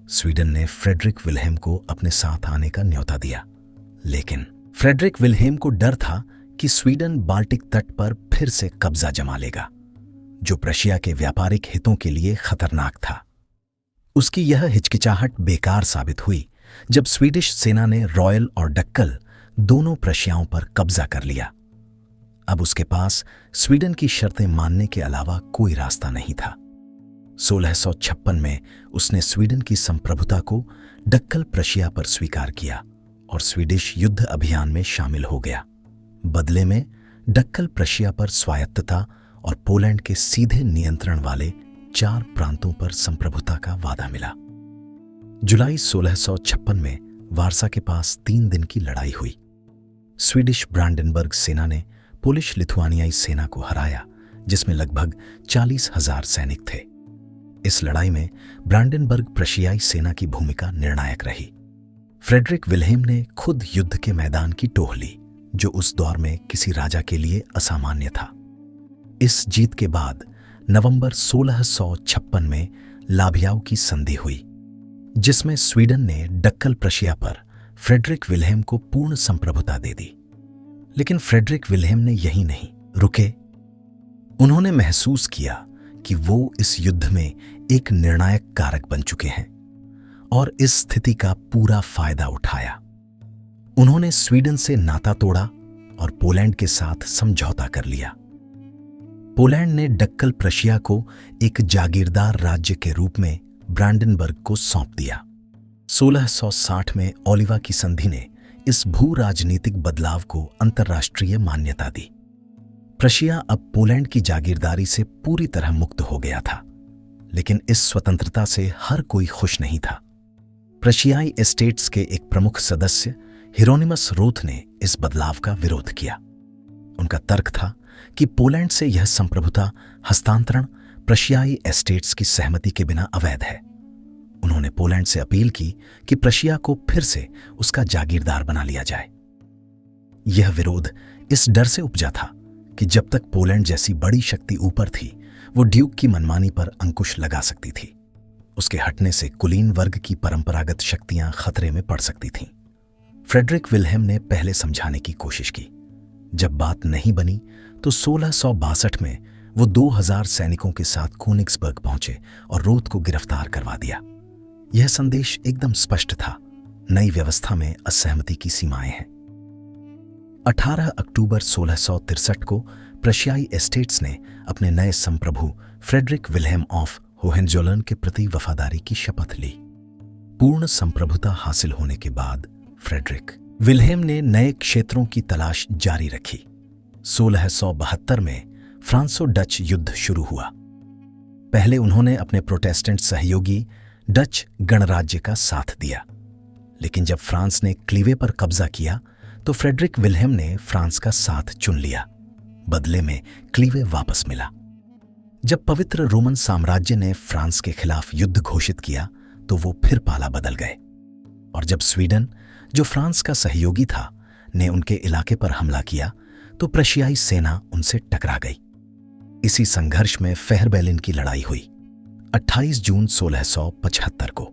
स्वीडन ने फ्रेडरिक विल्हेम को अपने साथ आने का न्योता दिया, लेकिन फ्रेडरिक विल्हेम को डर था कि स्वीडन बाल्टिक तट पर फिर से कब्जा जमा लेगा, जो प्रशिया के व्यापारिक हितों के लिए खतरनाक था। उसकी यह हिचकिचाहट बेकार साबित हुई जब स्वीडिश सेना ने रॉयल और डक्कल दोनों प्रशियाओं पर कब्जा कर लिया। अब उसके पास स्वीडन की शर्तें मानने के अलावा कोई रास्ता नहीं था। 1656 में उसने स्वीडन की संप्रभुता को डक्कल प्रशिया पर स्वीकार किया और स्वीडिश युद्ध अभियान में शामिल हो गया। बदले में डक्कल प्रशिया पर स्वायत्तता और पोलैंड के सीधे नियंत्रण वाले 4 प्रांतों पर संप्रभुता का वादा मिला। जुलाई 1656 में वारसा के पास 3 दिन की लड़ाई हुई। स्वीडिश ब्रांडेनबर्ग सेना ने पोलिश लिथुआनियाई सेना को हराया, जिसमें लगभग 40,000 सैनिक थे। इस लड़ाई में ब्रांडेनबर्ग प्रशियाई सेना की भूमिका निर्णायक रही। फ्रेडरिक विल्हेम ने खुद युद्ध के मैदान की टोह ली, जो उस दौर में किसी राजा के लिए असामान्य था। इस जीत के बाद नवंबर 1656 में लाभियाउ की संधि हुई, जिसमें स्वीडन ने डक्कल प्रशिया पर फ्रेडरिक विल्हेम को पूर्ण संप्रभुता दे दी। लेकिन फ्रेडरिक विल्हेम ने यही नहीं रुके। उन्होंने महसूस किया कि वो इस युद्ध में एक निर्णायक कारक बन चुके हैं और इस स्थिति का पूरा फायदा उठाया। उन्होंने स्वीडन से नाता तोड़ा और पोलैंड के साथ समझौता कर लिया। पोलैंड ने डक्कल प्रशिया को एक जागीरदार राज्य के रूप में ब्रांडेनबर्ग को सौंप दिया। 1660 में ओलिवा की संधि ने इस भू राजनीतिक बदलाव को अंतर्राष्ट्रीय मान्यता दी। प्रशिया अब पोलैंड की जागीरदारी से पूरी तरह मुक्त हो गया था, लेकिन इस स्वतंत्रता से हर कोई खुश नहीं था। प्रशियाई एस्टेट्स के एक प्रमुख सदस्य हिरोनिमस रोथ ने इस बदलाव का विरोध किया। उनका तर्क था कि पोलैंड से यह संप्रभुता हस्तांतरण प्रशियाई एस्टेट्स की सहमति के बिना अवैध है। उन्होंने पोलैंड से अपील की कि प्रशिया को फिर से उसका जागीरदार बना लिया जाए। यह विरोध इस डर से उपजा था कि जब तक पोलैंड जैसी बड़ी शक्ति ऊपर थी, वो ड्यूक की मनमानी पर अंकुश लगा सकती थी। उसके हटने से कुलीन वर्ग की परंपरागत शक्तियां खतरे में पड़ सकती थीं। फ्रेडरिक विल्हेम ने पहले समझाने की कोशिश की। जब बात नहीं बनी तो 1662 में वो 2000 सैनिकों के साथ कोनिग्सबर्ग पहुंचे और रोथ को गिरफ्तार करवा दिया। यह संदेश एकदम स्पष्ट था, नई व्यवस्था में असहमति की सीमाएं हैं। 18 अक्टूबर 1663 को प्रशियाई एस्टेट्स ने अपने नए संप्रभु फ्रेडरिक विल्हेम ऑफ होहेंजोलन के प्रति वफादारी की शपथ ली। पूर्ण संप्रभुता हासिल होने के बाद फ्रेडरिक विल्हेम ने नए क्षेत्रों की तलाश जारी रखी। 1672 में फ्रांसो डच युद्ध शुरू हुआ। पहले उन्होंने अपने प्रोटेस्टेंट सहयोगी डच गणराज्य का साथ दिया, लेकिन जब फ्रांस ने क्लीवे पर कब्जा किया तो फ्रेडरिक विल्हेम ने फ्रांस का साथ चुन लिया। बदले में क्लीवे वापस मिला। जब पवित्र रोमन साम्राज्य ने फ्रांस के खिलाफ युद्ध घोषित किया तो वो फिर पाला बदल गए, और जब स्वीडन, जो फ्रांस का सहयोगी था, ने उनके इलाके पर हमला किया तो प्रशियाई सेना उनसे टकरा गई। इसी संघर्ष में फेहरबेलिन की लड़ाई हुई 28 जून 1675 को।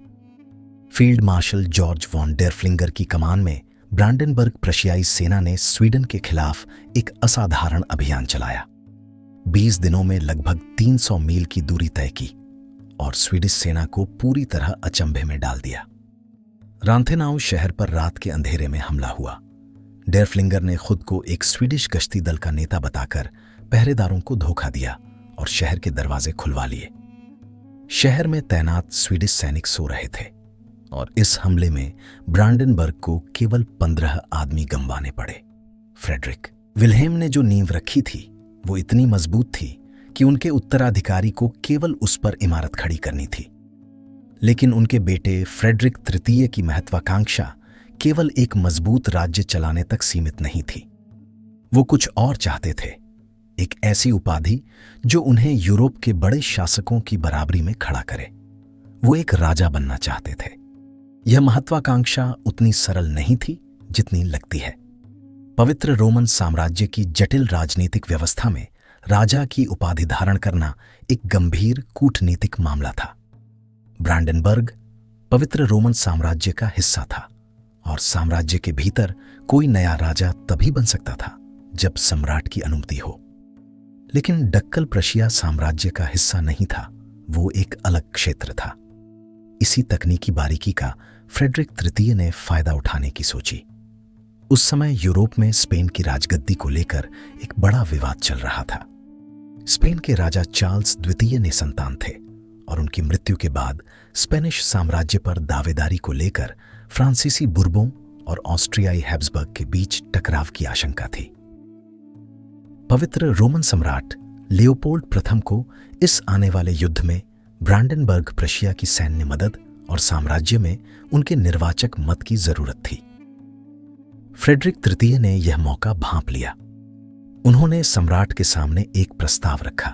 फील्ड मार्शल जॉर्ज वॉन डेरफ्लिंगर की कमान में ब्रांडेनबर्ग प्रशियाई सेना ने स्वीडन के खिलाफ एक असाधारण अभियान चलाया। 20 दिनों में लगभग 300 मील की दूरी तय की और स्वीडिश सेना को पूरी तरह अचंभे में डाल दिया। रांथेनाउ शहर पर रात के अंधेरे में हमला हुआ। डेरफ्लिंगर ने खुद को एक स्वीडिश गश्ती दल का नेता बताकर पहरेदारों को धोखा दिया और शहर के दरवाजे खुलवा लिए। शहर में तैनात स्वीडिश सैनिक सो रहे थे और इस हमले में ब्रांडेनबर्ग को केवल 15 आदमी गंवाने पड़े। फ्रेडरिक विल्हेम ने जो नींव रखी थी वो इतनी मजबूत थी कि उनके उत्तराधिकारी को केवल उस पर इमारत खड़ी करनी थी। लेकिन उनके बेटे फ्रेडरिक तृतीय की महत्वाकांक्षा केवल एक मजबूत राज्य चलाने तक सीमित नहीं थी। वो कुछ और चाहते थे, एक ऐसी उपाधि जो उन्हें यूरोप के बड़े शासकों की बराबरी में खड़ा करे। वो एक राजा बनना चाहते थे। यह महत्वाकांक्षा उतनी सरल नहीं थी जितनी लगती है। पवित्र रोमन साम्राज्य की जटिल राजनीतिक व्यवस्था में राजा की उपाधि धारण करना एक गंभीर कूटनीतिक मामला था। ब्रांडेनबर्ग पवित्र रोमन साम्राज्य का हिस्सा था और साम्राज्य के भीतर कोई नया राजा तभी बन सकता था जब सम्राट की अनुमति हो। लेकिन डक्कल प्रशिया साम्राज्य का हिस्सा नहीं था, वो एक अलग क्षेत्र था। इसी तकनीकी बारीकी का फ्रेडरिक तृतीय ने फायदा उठाने की सोची। उस समय यूरोप में स्पेन की राजगद्दी को लेकर एक बड़ा विवाद चल रहा था। स्पेन के राजा चार्ल्स द्वितीय निसंतान थे और उनकी मृत्यु के बाद स्पेनिश साम्राज्य पर दावेदारी को लेकर फ्रांसीसी बुर्बों और ऑस्ट्रियाई हैब्सबर्ग के बीच टकराव की आशंका थी। पवित्र रोमन सम्राट लियोपोल्ड प्रथम को इस आने वाले युद्ध में ब्रांडेनबर्ग प्रशिया की सैन्य मदद और साम्राज्य में उनके निर्वाचक मत की जरूरत थी। फ्रेडरिक तृतीय ने यह मौका भांप लिया। उन्होंने सम्राट के सामने एक प्रस्ताव रखा।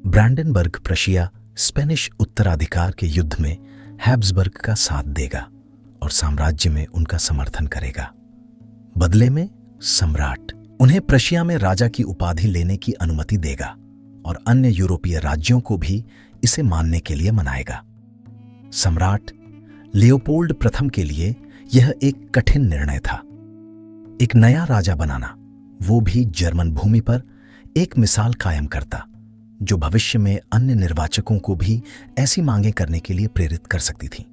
ब्रांडेनबर्ग प्रशिया स्पेनिश उत्तराधिकार के युद्ध में हैब्सबर्ग का साथ देगा और साम्राज्य में उनका समर्थन करेगा। बदले में सम्राट उन्हें प्रशिया में राजा की उपाधि लेने की अनुमति देगा और अन्य यूरोपीय राज्यों को भी इसे मानने के लिए मनाएगा। सम्राट लियोपोल्ड प्रथम के लिए यह एक कठिन निर्णय था। एक नया राजा बनाना, वो भी जर्मन भूमि पर, एक मिसाल कायम करता जो भविष्य में अन्य निर्वाचकों को भी ऐसी मांगें करने के लिए प्रेरित कर सकती थी।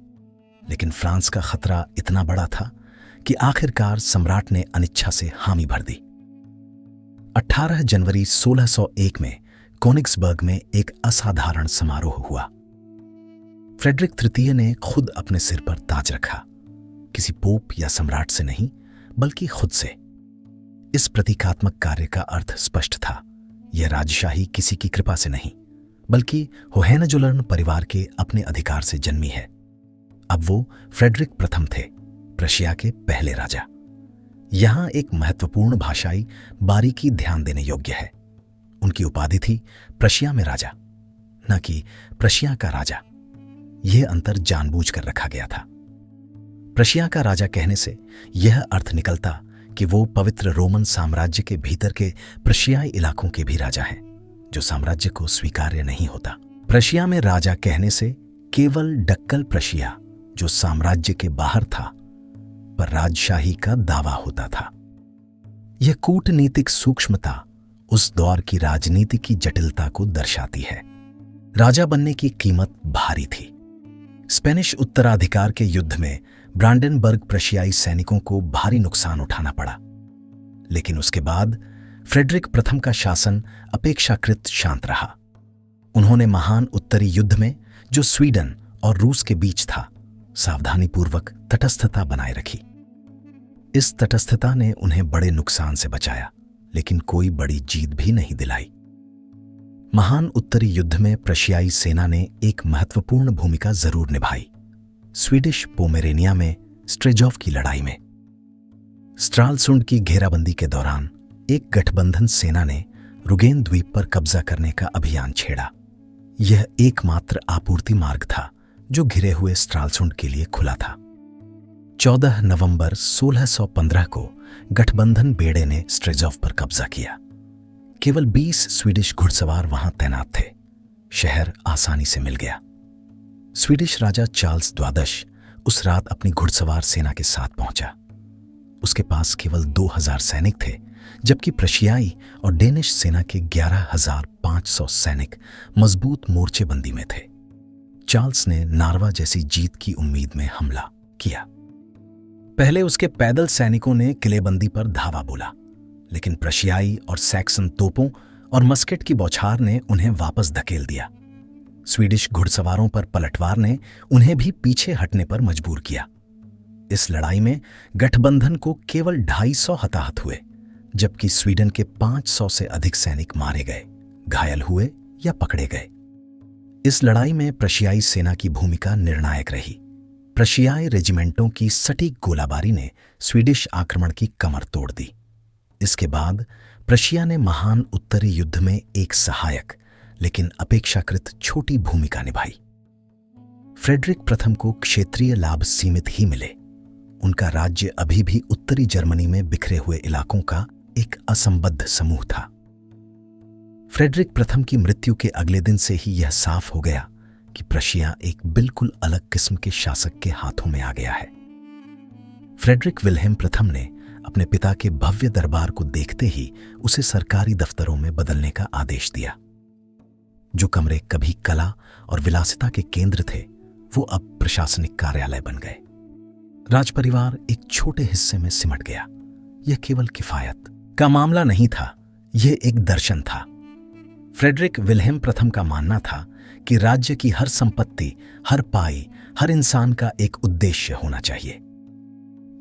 लेकिन फ्रांस का खतरा इतना बड़ा था कि आखिरकार सम्राट ने अनिच्छा से हामी भर दी। 18 जनवरी 1601 में कोनिग्सबर्ग में एक असाधारण समारोह हुआ। फ्रेडरिक तृतीय ने खुद अपने सिर पर ताज रखा, किसी पोप या सम्राट से नहीं बल्कि खुद से। इस प्रतीकात्मक कार्य का अर्थ स्पष्ट था, यह राजशाही किसी की कृपा से नहीं बल्कि होहेनजोलर्न परिवार के अपने अधिकार से जन्मी है। अब वो फ्रेडरिक प्रथम थे, प्रशिया के पहले राजा। यहां एक महत्वपूर्ण भाषाई बारीकी ध्यान देने योग्य है। उनकी उपाधि थी प्रशिया में राजा, न कि प्रशिया का राजा। यह अंतर जानबूझकर रखा गया था। प्रशिया का राजा कहने से यह अर्थ निकलता कि वो पवित्र रोमन साम्राज्य के भीतर के प्रशियाई इलाकों के भी राजा हैं, जो साम्राज्य को स्वीकार्य नहीं होता। प्रशिया में राजा कहने से केवल डक्कल प्रशिया, जो साम्राज्य के बाहर था, पर राजशाही का दावा होता था। यह कूटनीतिक सूक्ष्मता उस दौर की राजनीति की जटिलता को दर्शाती है। राजा बनने की कीमत भारी थी। स्पेनिश उत्तराधिकार के युद्ध में ब्रांडेनबर्ग प्रशियाई सैनिकों को भारी नुकसान उठाना पड़ा, लेकिन उसके बाद फ्रेडरिक प्रथम का शासन अपेक्षाकृत शांत रहा। उन्होंने महान उत्तरी युद्ध में, जो स्वीडन और रूस के बीच था, सावधानीपूर्वक तटस्थता बनाए रखी। इस तटस्थता ने उन्हें बड़े नुकसान से बचाया, लेकिन कोई बड़ी जीत भी नहीं दिलाई। महान उत्तरी युद्ध में प्रशियाई सेना ने एक महत्वपूर्ण भूमिका जरूर निभाई। स्वीडिश पोमेरेनिया में स्ट्रेजॉव की लड़ाई में स्ट्रालसुंड की घेराबंदी के दौरान एक गठबंधन सेना ने रुगेन द्वीप पर कब्जा करने का अभियान छेड़ा। यह एकमात्र आपूर्ति मार्ग था जो घिरे हुए स्ट्रालसुंड के लिए खुला था। 14 नवंबर 1615 को गठबंधन बेड़े ने स्ट्रेजॉव पर कब्जा किया। केवल 20 स्वीडिश घुड़सवार वहां तैनात थे। शहर आसानी से मिल गया। स्वीडिश राजा चार्ल्स द्वादश उस रात अपनी घुड़सवार सेना के साथ पहुंचा। उसके पास केवल 2000 सैनिक थे, जबकि प्रशियाई और डेनिश सेना के 11,500 सैनिक मजबूत मोर्चेबंदी में थे। चार्ल्स ने नार्वा जैसी जीत की उम्मीद में हमला किया। पहले उसके पैदल सैनिकों ने किलेबंदी पर धावा बोला, लेकिन प्रशियाई और सैक्सन तोपों और मस्केट की बौछार ने उन्हें वापस धकेल दिया। स्वीडिश घुड़सवारों पर पलटवार ने उन्हें भी पीछे हटने पर मजबूर किया। इस लड़ाई में गठबंधन को केवल 250 हताहत हुए, जबकि स्वीडन के 500 से अधिक सैनिक मारे गए, घायल हुए या पकड़े गए। इस लड़ाई में प्रशियाई सेना की भूमिका निर्णायक रही। प्रशियाई रेजिमेंटों की सटीक गोलाबारी ने स्वीडिश आक्रमण की कमर तोड़ दी। इसके बाद प्रशिया ने महान उत्तरी युद्ध में एक सहायक लेकिन अपेक्षाकृत छोटी भूमिका निभाई। फ्रेडरिक प्रथम को क्षेत्रीय लाभ सीमित ही मिले। उनका राज्य अभी भी उत्तरी जर्मनी में बिखरे हुए इलाकों का एक असंबद्ध समूह था। फ्रेडरिक प्रथम की मृत्यु के अगले दिन से ही यह साफ हो गया कि प्रशिया एक बिल्कुल अलग किस्म के शासक के हाथों में आ गया है। फ्रेडरिक विल्हेम प्रथम ने अपने पिता के भव्य दरबार को देखते ही उसे सरकारी दफ्तरों में बदलने का आदेश दिया। जो कमरे कभी कला और विलासिता के केंद्र थे, वो अब प्रशासनिक कार्यालय बन गए। राजपरिवार एक छोटे हिस्से में सिमट गया। यह केवल किफायत का मामला नहीं था, यह एक दर्शन था। फ्रेडरिक विल्हेम प्रथम का मानना था कि राज्य की हर संपत्ति, हर पाई, हर इंसान का एक उद्देश्य होना चाहिए।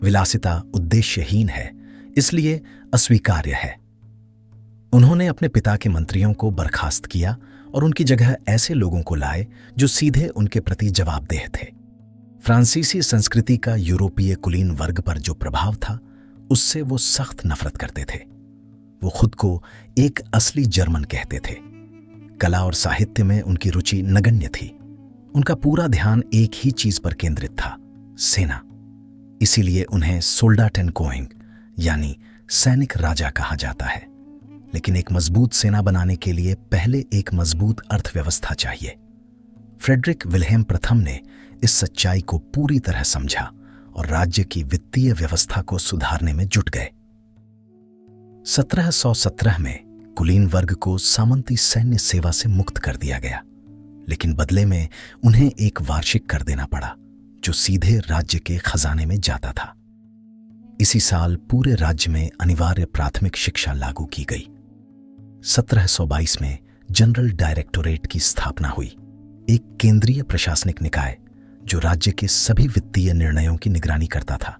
विलासिता उद्देश्यहीन है, इसलिए अस्वीकार्य है। उन्होंने अपने पिता के मंत्रियों को बर्खास्त किया और उनकी जगह ऐसे लोगों को लाए जो सीधे उनके प्रति जवाबदेह थे। फ्रांसीसी संस्कृति का यूरोपीय कुलीन वर्ग पर जो प्रभाव था, उससे वो सख्त नफरत करते थे। वो खुद को एक असली जर्मन कहते थे। कला और साहित्य में उनकी रुचि नगण्य थी। उनका पूरा ध्यान एक ही चीज पर केंद्रित था, सेना। इसीलिए उन्हें सोल्डाटेनकोइंग यानी सैनिक राजा कहा जाता है। लेकिन एक मजबूत सेना बनाने के लिए पहले एक मजबूत अर्थव्यवस्था चाहिए। फ्रेडरिक विल्हेम प्रथम ने इस सच्चाई को पूरी तरह समझा और राज्य की वित्तीय व्यवस्था को सुधारने में जुट गए। 1717 में कुलीन वर्ग को सामंती सैन्य सेवा से मुक्त कर दिया गया, लेकिन बदले में उन्हें एक वार्षिक कर देना पड़ा जो सीधे राज्य के खजाने में जाता था। इसी साल पूरे राज्य में अनिवार्य प्राथमिक शिक्षा लागू की गई। 1722 में जनरल डायरेक्टोरेट की स्थापना हुई, एक केंद्रीय प्रशासनिक निकाय जो राज्य के सभी वित्तीय निर्णयों की निगरानी करता था।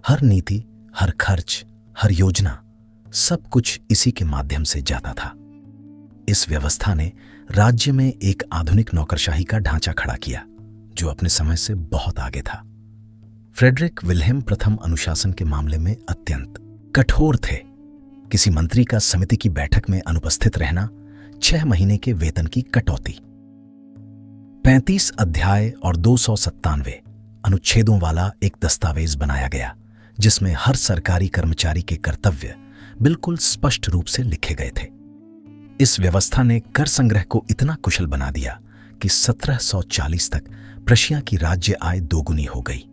हर नीति, हर खर्च, हर योजना, सब कुछ इसी के माध्यम से जाता था। इस व्यवस्था ने राज्य में एक आधुनिक नौकरशाही का ढांचा खड़ा किया जो अपने समय से बहुत आगे था। फ्रेडरिक विल्हेम प्रथम अनुशासन के मामले में अत्यंत कठोर थे। किसी मंत्री का समिति की बैठक में अनुपस्थित रहना, 6 महीने के वेतन की कटौती, 35 अध्याय और 297 अनुच्छेदों वाला एक दस्तावेज बनाया गया, जिसमें हर सरकारी कर्मचारी के कर्तव्य बिल्कुल स्पष्ट रूप से लिखे गए थे। इस व्यवस्था ने कर संग्रह को इतना कुशल बना दिया कि 1740 तक प्रशिया की राज्य आय दोगुनी हो गई।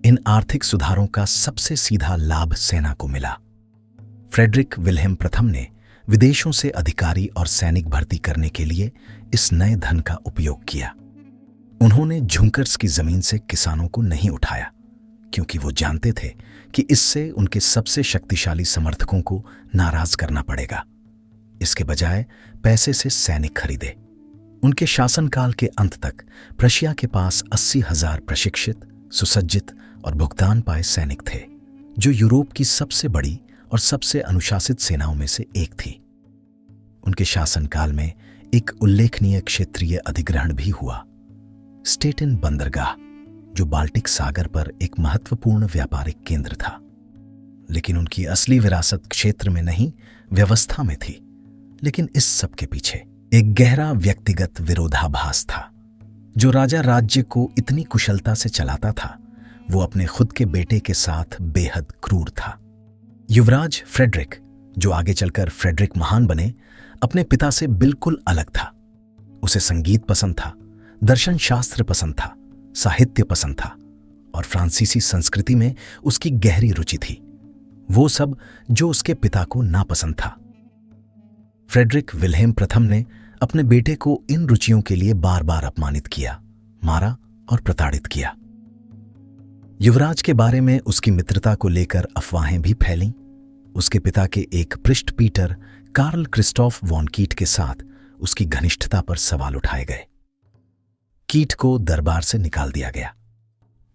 इन आर्थिक सुधारों का सबसे सीधा लाभ सेना को मिला। फ्रेडरिक विल्हेम प्रथम ने विदेशों से अधिकारी और सैनिक भर्ती करने के लिए इस नए धन का उपयोग किया। उन्होंने झुंकर्स की जमीन से किसानों को नहीं उठाया, क्योंकि वो जानते थे कि इससे उनके सबसे शक्तिशाली समर्थकों को नाराज करना पड़ेगा। इसके बजाय पैसे से सैनिक खरीदे। उनके शासनकाल के अंत तक प्रशिया के पास 80,000 प्रशिक्षित, सुसज्जित और भुगतान पाए सैनिक थे, जो यूरोप की सबसे बड़ी और सबसे अनुशासित सेनाओं में से एक थी। उनके शासनकाल में एक उल्लेखनीय क्षेत्रीय अधिग्रहण भी हुआ, स्टेटिन बंदरगाह, जो बाल्टिक सागर पर एक महत्वपूर्ण व्यापारिक केंद्र था। लेकिन उनकी असली विरासत क्षेत्र में नहीं, व्यवस्था में थी। लेकिन इस सब के पीछे एक गहरा व्यक्तिगत विरोधाभास था। जो राजा राज्य को इतनी कुशलता से चलाता था, वो अपने खुद के बेटे के साथ बेहद क्रूर था। युवराज फ्रेडरिक, जो आगे चलकर फ्रेडरिक महान बने, अपने पिता से बिल्कुल अलग था। उसे संगीत पसंद था, दर्शन शास्त्र पसंद था, साहित्य पसंद था और फ्रांसीसी संस्कृति में उसकी गहरी रुचि थी। वो सब जो उसके पिता को नापसंद था। फ्रेडरिक विल्हेम प्रथम ने अपने बेटे को इन रुचियों के लिए बार बार अपमानित किया, मारा और प्रताड़ित किया। युवराज के बारे में उसकी मित्रता को लेकर अफवाहें भी फैलीं। उसके पिता के एक पृष्ठ पीटर कार्ल क्रिस्टोफ वॉन कीट के साथ उसकी घनिष्ठता पर सवाल उठाए गए। कीट को दरबार से निकाल दिया गया।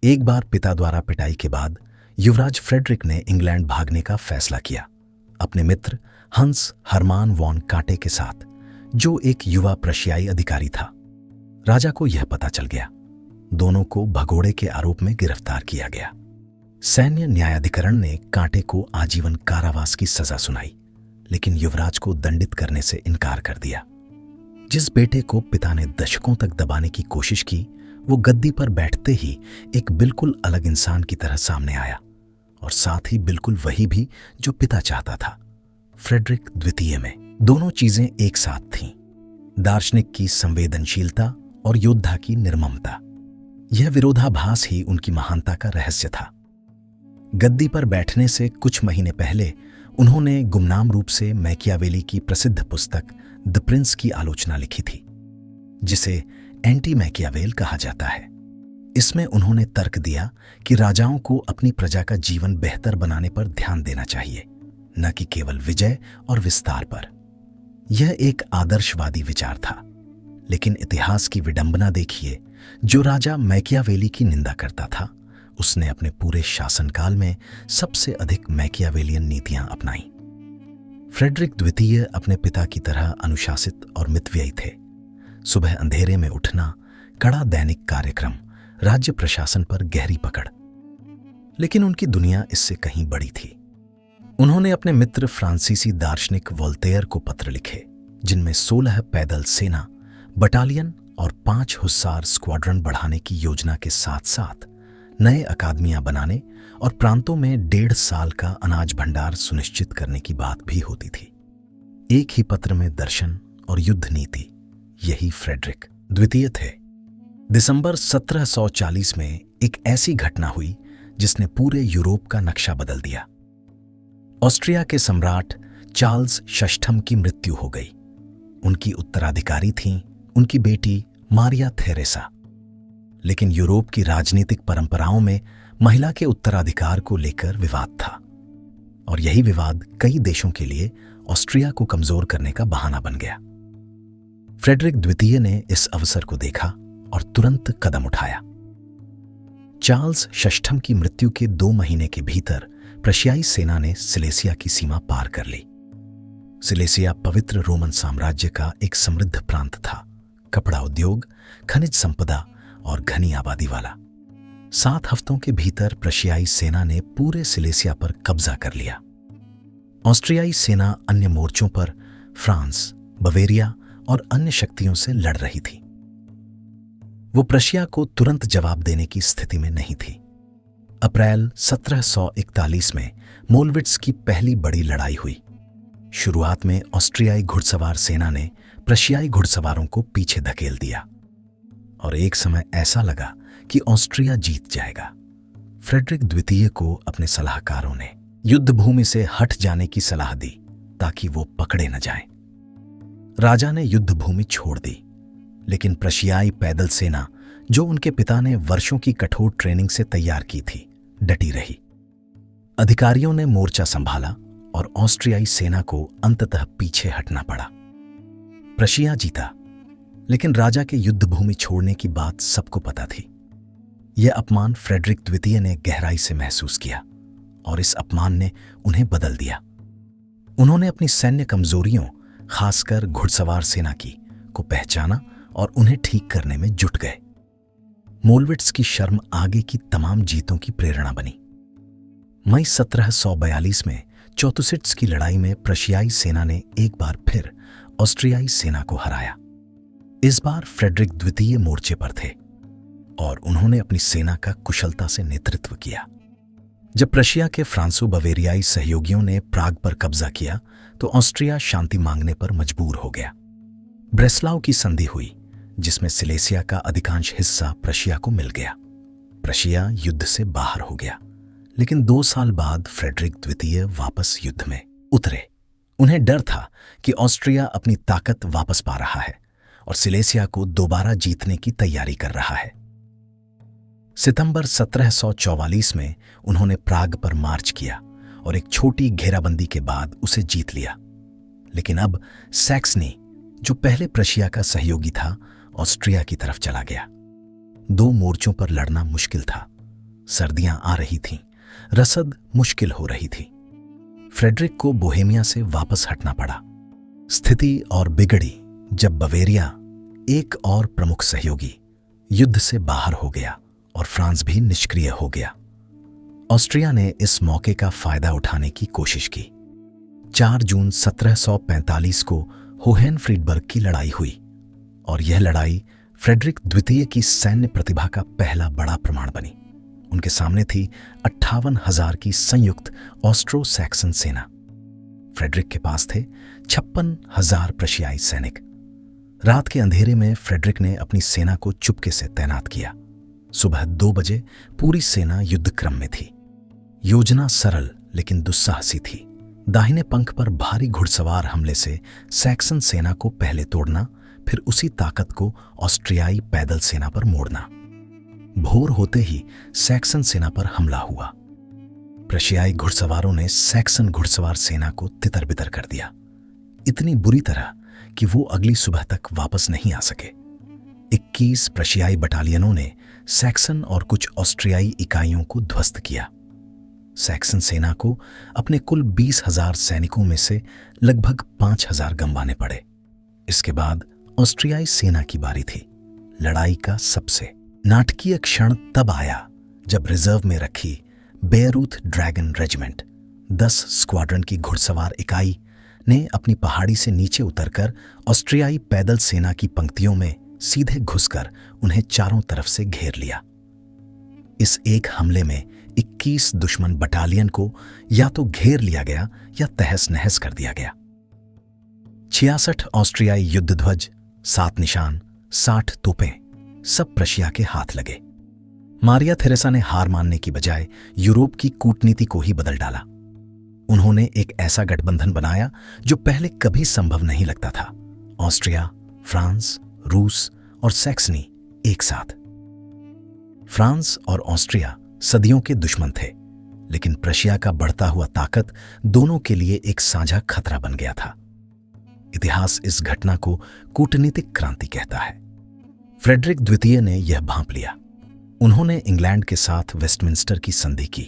एक बार पिता द्वारा पिटाई के बाद युवराज फ्रेडरिक ने इंग्लैंड भागने का फैसला किया, अपने मित्र हंस हरमान वॉन कांटे के साथ, जो एक युवा प्रशियाई अधिकारी था। राजा को यह पता चल गया। दोनों को भगोड़े के आरोप में गिरफ्तार किया गया। सैन्य न्यायाधिकरण ने कांटे को आजीवन कारावास की सजा सुनाई, लेकिन युवराज को दंडित करने से इनकार कर दिया। जिस बेटे को पिता ने दशकों तक दबाने की कोशिश की, वो गद्दी पर बैठते ही एक बिल्कुल अलग इंसान की तरह सामने आया, और साथ ही बिल्कुल वही भी जो पिता चाहता था। फ्रेडरिक द्वितीय में दोनों चीजें एक साथ थीं, दार्शनिक की संवेदनशीलता और योद्धा की निर्ममता। यह विरोधाभास ही उनकी महानता का रहस्य था। गद्दी पर बैठने से कुछ महीने पहले उन्होंने गुमनाम रूप से मैकियावेली की प्रसिद्ध पुस्तक द प्रिंस की आलोचना लिखी थी, जिसे एंटी मैकियावेल कहा जाता है। इसमें उन्होंने तर्क दिया कि राजाओं को अपनी प्रजा का जीवन बेहतर बनाने पर ध्यान देना चाहिए, न कि केवल विजय और विस्तार पर। यह एक आदर्शवादी विचार था, लेकिन इतिहास की विडंबना देखिए। जो राजा मैकियावेली की निंदा करता था, उसने अपने पूरे शासनकाल में सबसे अधिक मैकियावेलियन नीतियां अपनाई। फ्रेडरिक द्वितीय अपने पिता की तरह अनुशासित और मितव्ययी थे। सुबह अंधेरे में उठना, कड़ा दैनिक कार्यक्रम, राज्य प्रशासन पर गहरी पकड़। लेकिन उनकी दुनिया इससे कहीं बड़ी थी। उन्होंने अपने मित्र फ्रांसीसी दार्शनिक वोल्टेयर को पत्र लिखे, जिनमें 16 पैदल सेना, बटालियन और 5 हुस्सार स्क्वाड्रन बढ़ाने की योजना के साथ साथ नए अकादमियां बनाने और प्रांतों में 1.5 साल का अनाज भंडार सुनिश्चित करने की बात भी होती थी। एक ही पत्र में दर्शन और युद्ध नीति। यही फ्रेडरिक द्वितीय थे। दिसंबर 1740 में एक ऐसी घटना हुई जिसने पूरे यूरोप का नक्शा बदल दिया। ऑस्ट्रिया के सम्राट चार्ल्स षष्ठम की मृत्यु हो गई। उनकी उत्तराधिकारी थीं उनकी बेटी मारिया थेरेसा। लेकिन यूरोप की राजनीतिक परंपराओं में महिला के उत्तराधिकार को लेकर विवाद था, और यही विवाद कई देशों के लिए ऑस्ट्रिया को कमजोर करने का बहाना बन गया। फ्रेडरिक द्वितीय ने इस अवसर को देखा और तुरंत कदम उठाया। चार्ल्स षष्ठम की मृत्यु के 2 महीने के भीतर प्रशियाई सेना ने सिलेसिया की सीमा पार कर ली। सिलेसिया पवित्र रोमन साम्राज्य का एक समृद्ध प्रांत था, कपड़ा उद्योग, खनिज संपदा और घनी आबादी वाला। 7 हफ्तों के भीतर प्रशियाई सेना ने पूरे सिलेसिया पर कब्जा कर लिया। ऑस्ट्रियाई सेना अन्य मोर्चों पर फ्रांस, बवेरिया और अन्य शक्तियों से लड़ रही थी। वो प्रशिया को तुरंत जवाब देने की स्थिति में नहीं थी। अप्रैल 1741 में मोलविट्स की पहली बड़ी लड़ाई हुई। शुरुआत में ऑस्ट्रियाई घुड़सवार सेना ने प्रशियाई घुड़सवारों को पीछे धकेल दिया और एक समय ऐसा लगा कि ऑस्ट्रिया जीत जाएगा। फ्रेडरिक द्वितीय को अपने सलाहकारों ने युद्ध भूमि से हट जाने की सलाह दी ताकि वो पकड़े न जाएं। राजा ने युद्ध भूमि छोड़ दी, लेकिन प्रशियाई पैदल सेना, जो उनके पिता ने वर्षों की कठोर ट्रेनिंग से तैयार की थी, डटी रही। अधिकारियों ने मोर्चा संभाला और ऑस्ट्रियाई सेना को अंततः पीछे हटना पड़ा। प्रशिया जीता, लेकिन राजा के युद्ध भूमि छोड़ने की बात सबको पता थी। यह अपमान फ्रेडरिक द्वितीय ने गहराई से महसूस किया और इस अपमान ने उन्हें बदल दिया। उन्होंने अपनी सैन्य कमजोरियों, खासकर घुड़सवार सेना की, को पहचाना और उन्हें ठीक करने में जुट गए। मोलविट्स की शर्म आगे की तमाम जीतों की प्रेरणा बनी। मई 1742 में चौतुसिट्स की लड़ाई में प्रशियाई सेना ने एक बार फिर ऑस्ट्रियाई सेना को हराया। इस बार फ्रेडरिक द्वितीय मोर्चे पर थे और उन्होंने अपनी सेना का कुशलता से नेतृत्व किया। जब प्रशिया के फ्रांसो बवेरियाई सहयोगियों ने प्राग पर कब्जा किया तो ऑस्ट्रिया शांति मांगने पर मजबूर हो गया। ब्रेस्लाव की संधि हुई, जिसमें सिलेसिया का अधिकांश हिस्सा प्रशिया को मिल गया। प्रशिया युद्ध से बाहर हो गया, लेकिन 2 साल बाद फ्रेडरिक द्वितीय वापस युद्ध में उतरे। उन्हें डर था कि ऑस्ट्रिया अपनी ताकत वापस पा रहा है और सिलेसिया को दोबारा जीतने की तैयारी कर रहा है। सितंबर 1744 में उन्होंने प्राग पर मार्च किया और एक छोटी घेराबंदी के बाद उसे जीत लिया। लेकिन अब सैक्सनी, जो पहले प्रशिया का सहयोगी था, ऑस्ट्रिया की तरफ चला गया। 2 मोर्चों पर लड़ना मुश्किल था। सर्दियां आ रही थीं, रसद मुश्किल हो रही थी। फ्रेडरिक को बोहेमिया से वापस हटना पड़ा। स्थिति और बिगड़ी जब बवेरिया, एक और प्रमुख सहयोगी, युद्ध से बाहर हो गया और फ्रांस भी निष्क्रिय हो गया। ऑस्ट्रिया ने इस मौके का फायदा उठाने की कोशिश की। 4 जून 1745 को होहेन-फ्रीडबर्ग की लड़ाई हुई और यह लड़ाई फ्रेडरिक द्वितीय की सैन्य प्रतिभा का पहला बड़ा प्रमाण बनी। उनके सामने थी 58,000 की संयुक्त ऑस्ट्रो सैक्सन सेना। फ्रेडरिक के पास थे 56,000 प्रशियाई सैनिक। रात के अंधेरे में फ्रेडरिक ने अपनी सेना को चुपके से तैनात किया। सुबह 2 बजे पूरी सेना युद्ध क्रम में थी। योजना सरल लेकिन दुस्साहसी थी। दाहिने पंख पर भारी घुड़सवार हमले से सैक्सन सेना को पहले तोड़ना, फिर उसी ताकत को ऑस्ट्रियाई पैदल सेना पर मोड़ना। भोर होते ही सैक्सन सेना पर हमला हुआ। प्रशियाई घुड़सवारों ने सैक्सन घुड़सवार सेना को तितर-बितर कर दिया, इतनी बुरी तरह कि वो अगली सुबह तक वापस नहीं आ सके। 21 प्रशियाई बटालियनों ने सैक्सन और कुछ ऑस्ट्रियाई इकाइयों को ध्वस्त किया। सैक्सन सेना को अपने कुल 20,000 सैनिकों में से लगभग 5,000 गंवाने पड़े। इसके बाद ऑस्ट्रियाई सेना की बारी थी। लड़ाई का सबसे नाटकीय क्षण तब आया जब रिजर्व में रखी बेयरूथ ड्रैगन रेजिमेंट 10 स्क्वाड्रन की घुड़सवार इकाई ने अपनी पहाड़ी से नीचे उतरकर ऑस्ट्रियाई पैदल सेना की पंक्तियों में सीधे घुसकर उन्हें चारों तरफ से घेर लिया। इस एक हमले में 21 दुश्मन बटालियन को या तो घेर लिया गया या तहस नहस कर दिया गया। 66 ऑस्ट्रियाई युद्ध ध्वज, 7 निशान, 60 तोपें, सब प्रशिया के हाथ लगे। मारिया थेरेसा ने हार मानने की बजाय यूरोप की कूटनीति को ही बदल डाला। उन्होंने एक ऐसा गठबंधन बनाया जो पहले कभी संभव नहीं लगता था। ऑस्ट्रिया, फ्रांस, रूस और सैक्सनी एक साथ। फ्रांस और ऑस्ट्रिया सदियों के दुश्मन थे, लेकिन प्रशिया का बढ़ता हुआ ताकत दोनों के लिए एक साझा खतरा बन गया था। इतिहास इस घटना को कूटनीतिक क्रांति कहता है। फ्रेडरिक द्वितीय ने यह भांप लिया। उन्होंने इंग्लैंड के साथ वेस्टमिंस्टर की संधि की।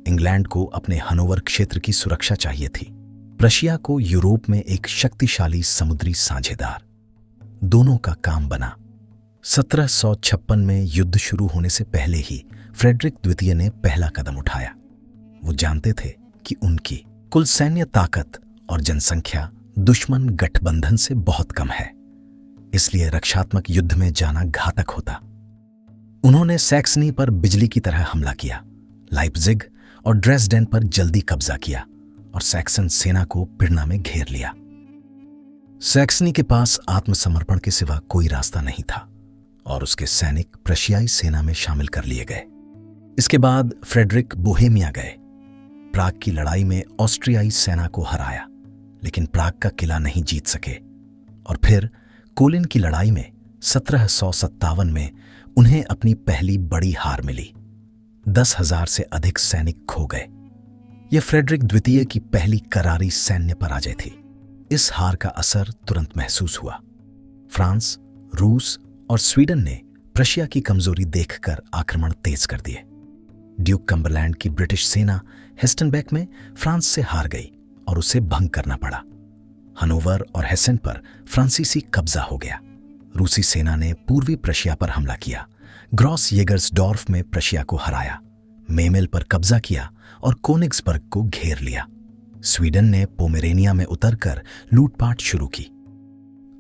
इंग्लैंड को अपने हनोवर क्षेत्र की सुरक्षा चाहिए थी, प्रशिया को यूरोप में एक शक्तिशाली समुद्री साझेदार। दोनों का काम बना। 1756 में युद्ध शुरू होने से पहले ही फ्रेडरिक द्वितीय ने पहला कदम उठाया। वो जानते थे कि उनकी कुल सैन्य ताकत और जनसंख्या दुश्मन गठबंधन से बहुत कम है, इसलिए रक्षात्मक युद्ध में जाना घातक होता। उन्होंने सैक्सनी पर बिजली की तरह हमला किया, लाइप्जिग और ड्रेसडेन पर जल्दी कब्जा किया और सैक्सन सेना को पिड़ना में घेर लिया। सैक्सनी के पास आत्मसमर्पण के सिवा कोई रास्ता नहीं था और उसके सैनिक प्रशियाई सेना में शामिल कर लिए गए। इसके बाद फ्रेडरिक बोहेमिया गए। प्राग की लड़ाई में ऑस्ट्रियाई सेना को हराया, लेकिन प्राग का किला नहीं जीत सके और फिर कोलिन की लड़ाई में 1757 में उन्हें अपनी पहली बड़ी हार मिली। 10,000 से अधिक सैनिक खो गए। यह फ्रेडरिक द्वितीय की पहली करारी सैन्य पराजय थी। इस हार का असर तुरंत महसूस हुआ। फ्रांस, रूस और स्वीडन ने प्रशिया की कमजोरी देखकर आक्रमण तेज कर दिए। ड्यूक कम्बरलैंड की ब्रिटिश सेना हेस्टनबेक में फ्रांस से हार गई और उसे भंग करना पड़ा। हनोवर और हेसेन पर फ्रांसीसी कब्जा हो गया। रूसी सेना ने पूर्वी प्रशिया पर हमला किया, ग्रॉस येगर्सडॉर्फ में प्रशिया को हराया, मेमेल पर कब्जा किया और कोनिग्सबर्ग को घेर लिया। स्वीडन ने पोमेरेनिया में उतरकर लूटपाट शुरू की।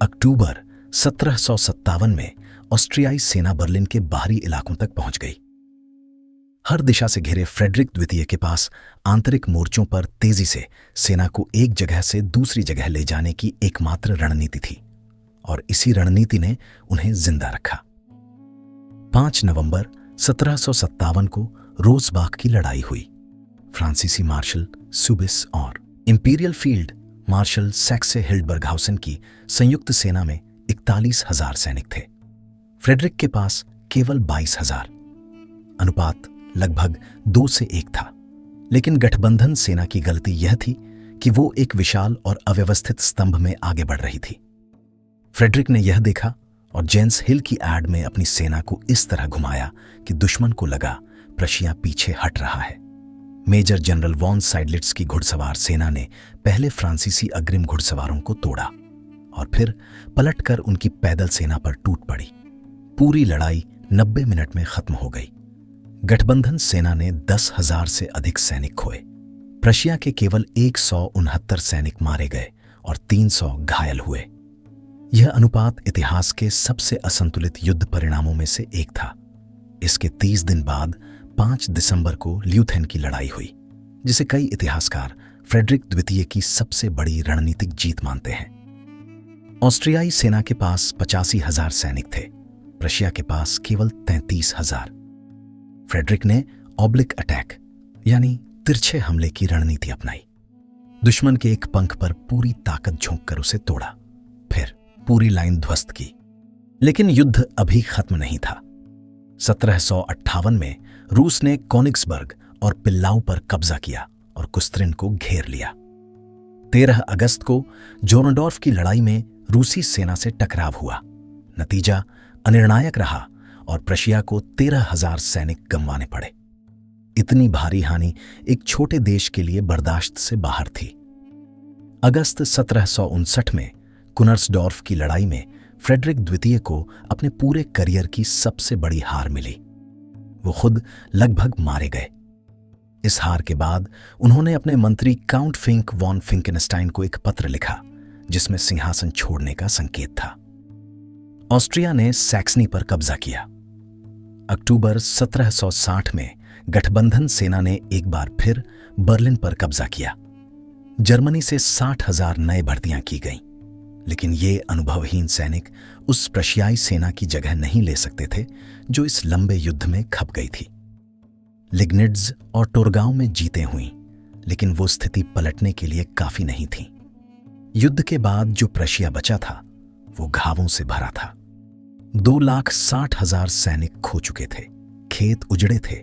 अक्टूबर 1757 में ऑस्ट्रियाई सेना बर्लिन के बाहरी इलाकों तक पहुंच गई। हर दिशा से घिरे फ्रेडरिक द्वितीय के पास आंतरिक मोर्चों पर तेजी से सेना को एक जगह से दूसरी जगह ले जाने की एकमात्र रणनीति थी और इसी रणनीति ने उन्हें जिंदा रखा। 5 नवंबर 1757 को रोजबाग की लड़ाई हुई। फ्रांसीसी मार्शल सुबिस और इंपीरियल फील्ड मार्शल सैक्से हिल्डबर्गहाउसन की संयुक्त सेना में 41,000 सैनिक थे। फ्रेडरिक के पास केवल 22,000। अनुपात लगभग 2 से 1 था। लेकिन गठबंधन सेना की गलती यह थी कि वो एक विशाल और अव्यवस्थित स्तंभ में आगे बढ़ रही थी। फ्रेडरिक ने यह देखा और जेम्स हिल की एड में अपनी सेना को इस तरह घुमाया कि दुश्मन को लगा प्रशिया पीछे हट रहा है। मेजर जनरल वॉन साइडलिट्स की घुड़सवार सेना ने पहले फ्रांसीसी अग्रिम घुड़सवारों को तोड़ा और फिर पलटकर उनकी पैदल सेना पर टूट पड़ी। पूरी लड़ाई 90 मिनट में खत्म हो गई। गठबंधन सेना ने 10,000 से अधिक सैनिक खोए। प्रशिया के केवल 169 सैनिक मारे गए और 300 घायल हुए। यह अनुपात इतिहास के सबसे असंतुलित युद्ध परिणामों में से एक था। इसके 30 दिन बाद 5 दिसंबर को ल्यूथेन की लड़ाई हुई, जिसे कई इतिहासकार फ्रेडरिक द्वितीय की सबसे बड़ी रणनीतिक जीत मानते हैं। ऑस्ट्रियाई सेना के पास 85,000 सैनिक थे, प्रशिया के पास केवल 33,000। फ्रेडरिक ने ऑब्लिक अटैक यानी तिरछे हमले की रणनीति अपनाई। दुश्मन के एक पंख पर पूरी ताकत झोंककर उसे तोड़ा, फिर पूरी लाइन ध्वस्त की। लेकिन युद्ध अभी खत्म नहीं था। 1758 में रूस ने कोनिग्सबर्ग और पिल्लाऊ पर कब्जा किया और कुस्त्रिन को घेर लिया। 13 अगस्त को जोरनडॉर्फ की लड़ाई में रूसी सेना से टकराव हुआ। नतीजा अनिर्णायक रहा और प्रशिया को 13,000 सैनिक गंवाने पड़े। इतनी भारी हानि एक छोटे देश के लिए बर्दाश्त से बाहर थी। अगस्त 1759 में कुनर्सडॉर्फ की लड़ाई में फ्रेडरिक द्वितीय को अपने पूरे करियर की सबसे बड़ी हार मिली। वो खुद लगभग मारे गए। इस हार के बाद उन्होंने अपने मंत्री काउंट फिंक वॉन फिंकेनस्टाइन को एक पत्र लिखा, जिसमें सिंहासन छोड़ने का संकेत था। ऑस्ट्रिया ने सैक्सनी पर कब्जा किया। अक्टूबर 1760 में गठबंधन सेना ने एक बार फिर बर्लिन पर कब्जा किया। जर्मनी से 60,000 नए भर्तियां की गईं, लेकिन ये अनुभवहीन सैनिक उस प्रशियाई सेना की जगह नहीं ले सकते थे जो इस लंबे युद्ध में खप गई थी। लिग्निड्स और टोरगांव में जीतें हुई, लेकिन वो स्थिति पलटने के लिए काफी नहीं थी। युद्ध के बाद जो प्रशिया बचा था वो घावों से भरा था। 2,60,000 सैनिक खो चुके थे, खेत उजड़े थे,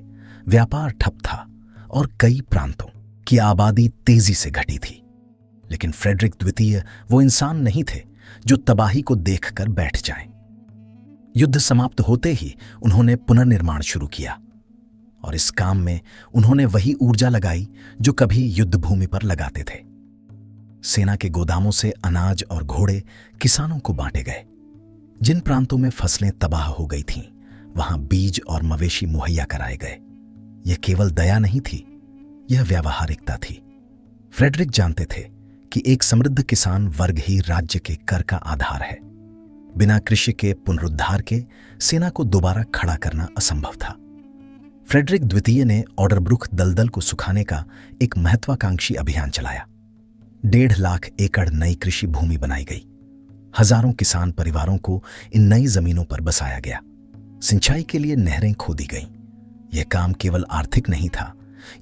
व्यापार ठप था और कई प्रांतों की आबादी तेजी से घटी थी। लेकिन फ्रेडरिक द्वितीय वो इंसान नहीं थे जो तबाही को देखकर बैठ जाएं। युद्ध समाप्त होते ही उन्होंने पुनर्निर्माण शुरू किया और इस काम में उन्होंने वही ऊर्जा लगाई जो कभी युद्ध भूमि पर लगाते थे। सेना के गोदामों से अनाज और घोड़े किसानों को बांटे गए। जिन प्रांतों में फसलें तबाह हो गई थीं, वहां बीज और मवेशी मुहैया कराए गए। यह केवल दया नहीं थी, यह व्यावहारिकता थी। फ्रेडरिक जानते थे कि एक समृद्ध किसान वर्ग ही राज्य के कर का आधार है। बिना कृषि के पुनरुद्धार के सेना को दोबारा खड़ा करना असंभव था। फ्रेडरिक द्वितीय ने ऑडरब्रुक दलदल को सुखाने का एक महत्वाकांक्षी अभियान चलाया। 1.5 लाख एकड़ नई कृषि भूमि बनाई गई। हजारों किसान परिवारों को इन नई जमीनों पर बसाया गया। सिंचाई के लिए नहरें खोदी गईं। यह काम केवल आर्थिक नहीं था,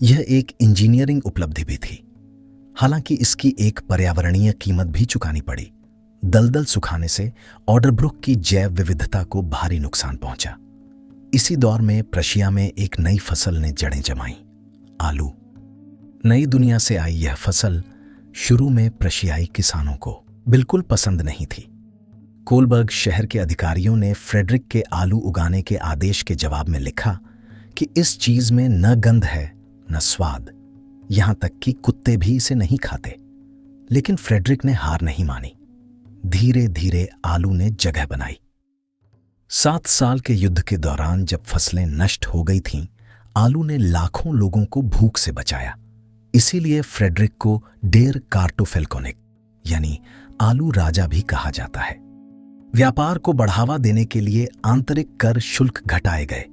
यह एक इंजीनियरिंग उपलब्धि भी थी। हालांकि इसकी एक पर्यावरणीय कीमत भी चुकानी पड़ी। दलदल सुखाने से ऑडरब्रुक की जैव विविधता को भारी नुकसान पहुंचा। इसी दौर में प्रशिया में एक नई फसल ने जड़ें जमाईं, आलू। नई दुनिया से आई यह फसल शुरू में प्रशियाई किसानों को बिल्कुल पसंद नहीं थी। कोलबर्ग शहर के अधिकारियों ने फ्रेडरिक के आलू उगाने के आदेश के जवाब में लिखा कि इस चीज में न गंध है न स्वाद, यहां तक कि कुत्ते भी इसे नहीं खाते। लेकिन फ्रेडरिक ने हार नहीं मानी। धीरे धीरे आलू ने जगह बनाई। 7 साल के युद्ध के दौरान जब फसलें नष्ट हो गई थीं, आलू ने लाखों लोगों को भूख से बचाया। इसीलिए फ्रेडरिक को डेर कार्टोफेल्कोनिक यानी आलू राजा भी कहा जाता है। व्यापार को बढ़ावा देने के लिए आंतरिक कर शुल्क घटाए गए।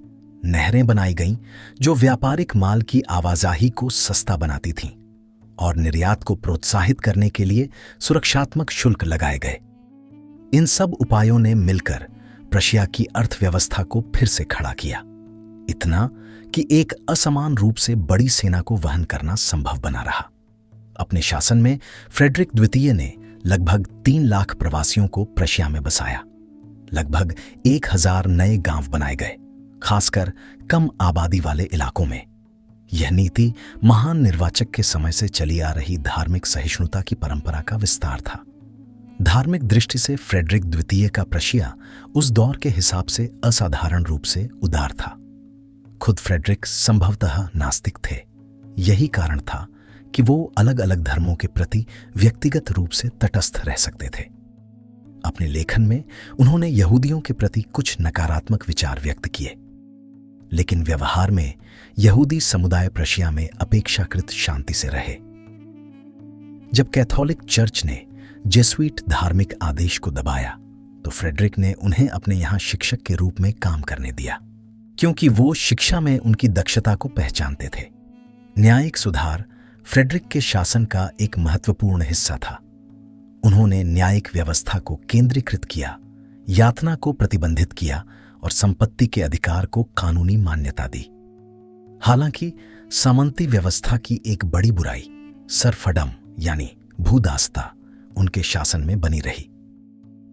नहरें बनाई गईं जो व्यापारिक माल की आवाजाही को सस्ता बनाती थीं, और निर्यात को प्रोत्साहित करने के लिए सुरक्षात्मक शुल्क लगाए गए। इन सब उपायों ने मिलकर प्रशिया की अर्थव्यवस्था को फिर से खड़ा किया, इतना कि एक असमान रूप से बड़ी सेना को वहन करना संभव बना रहा। अपने शासन में फ्रेडरिक द्वितीय ने लगभग 3 लाख प्रवासियों को प्रशिया में बसाया। लगभग 1000 नए गांव बनाए गए, खासकर कम आबादी वाले इलाकों में। यह नीति महान निर्वाचक के समय से चली आ रही धार्मिक सहिष्णुता की परंपरा का विस्तार था। धार्मिक दृष्टि से फ्रेडरिक द्वितीय का प्रशिया उस दौर के हिसाब से असाधारण रूप से उदार था। खुद फ्रेडरिक संभवतः नास्तिक थे। यही कारण था कि वो अलग अलग धर्मों के प्रति व्यक्तिगत रूप से तटस्थ रह सकते थे। अपने लेखन में उन्होंने यहूदियों के प्रति कुछ नकारात्मक विचार व्यक्त किए, लेकिन व्यवहार में यहूदी समुदाय प्रशिया में अपेक्षाकृत शांति से रहे। जब कैथोलिक चर्च ने जेसुइट धार्मिक आदेश को दबाया, तो फ्रेडरिक ने उन्हें अपने यहां शिक्षक के रूप में काम करने दिया, क्योंकि वो शिक्षा में उनकी दक्षता को पहचानते थे। न्यायिक सुधार फ्रेडरिक के शासन का एक महत्वपूर्ण हिस्सा था। उन्होंने न्यायिक व्यवस्था को केंद्रीकृत किया, यातना को प्रतिबंधित किया और संपत्ति के अधिकार को कानूनी मान्यता दी। हालांकि सामंती व्यवस्था की एक बड़ी बुराई सरफडम यानी भूदासता उनके शासन में बनी रही।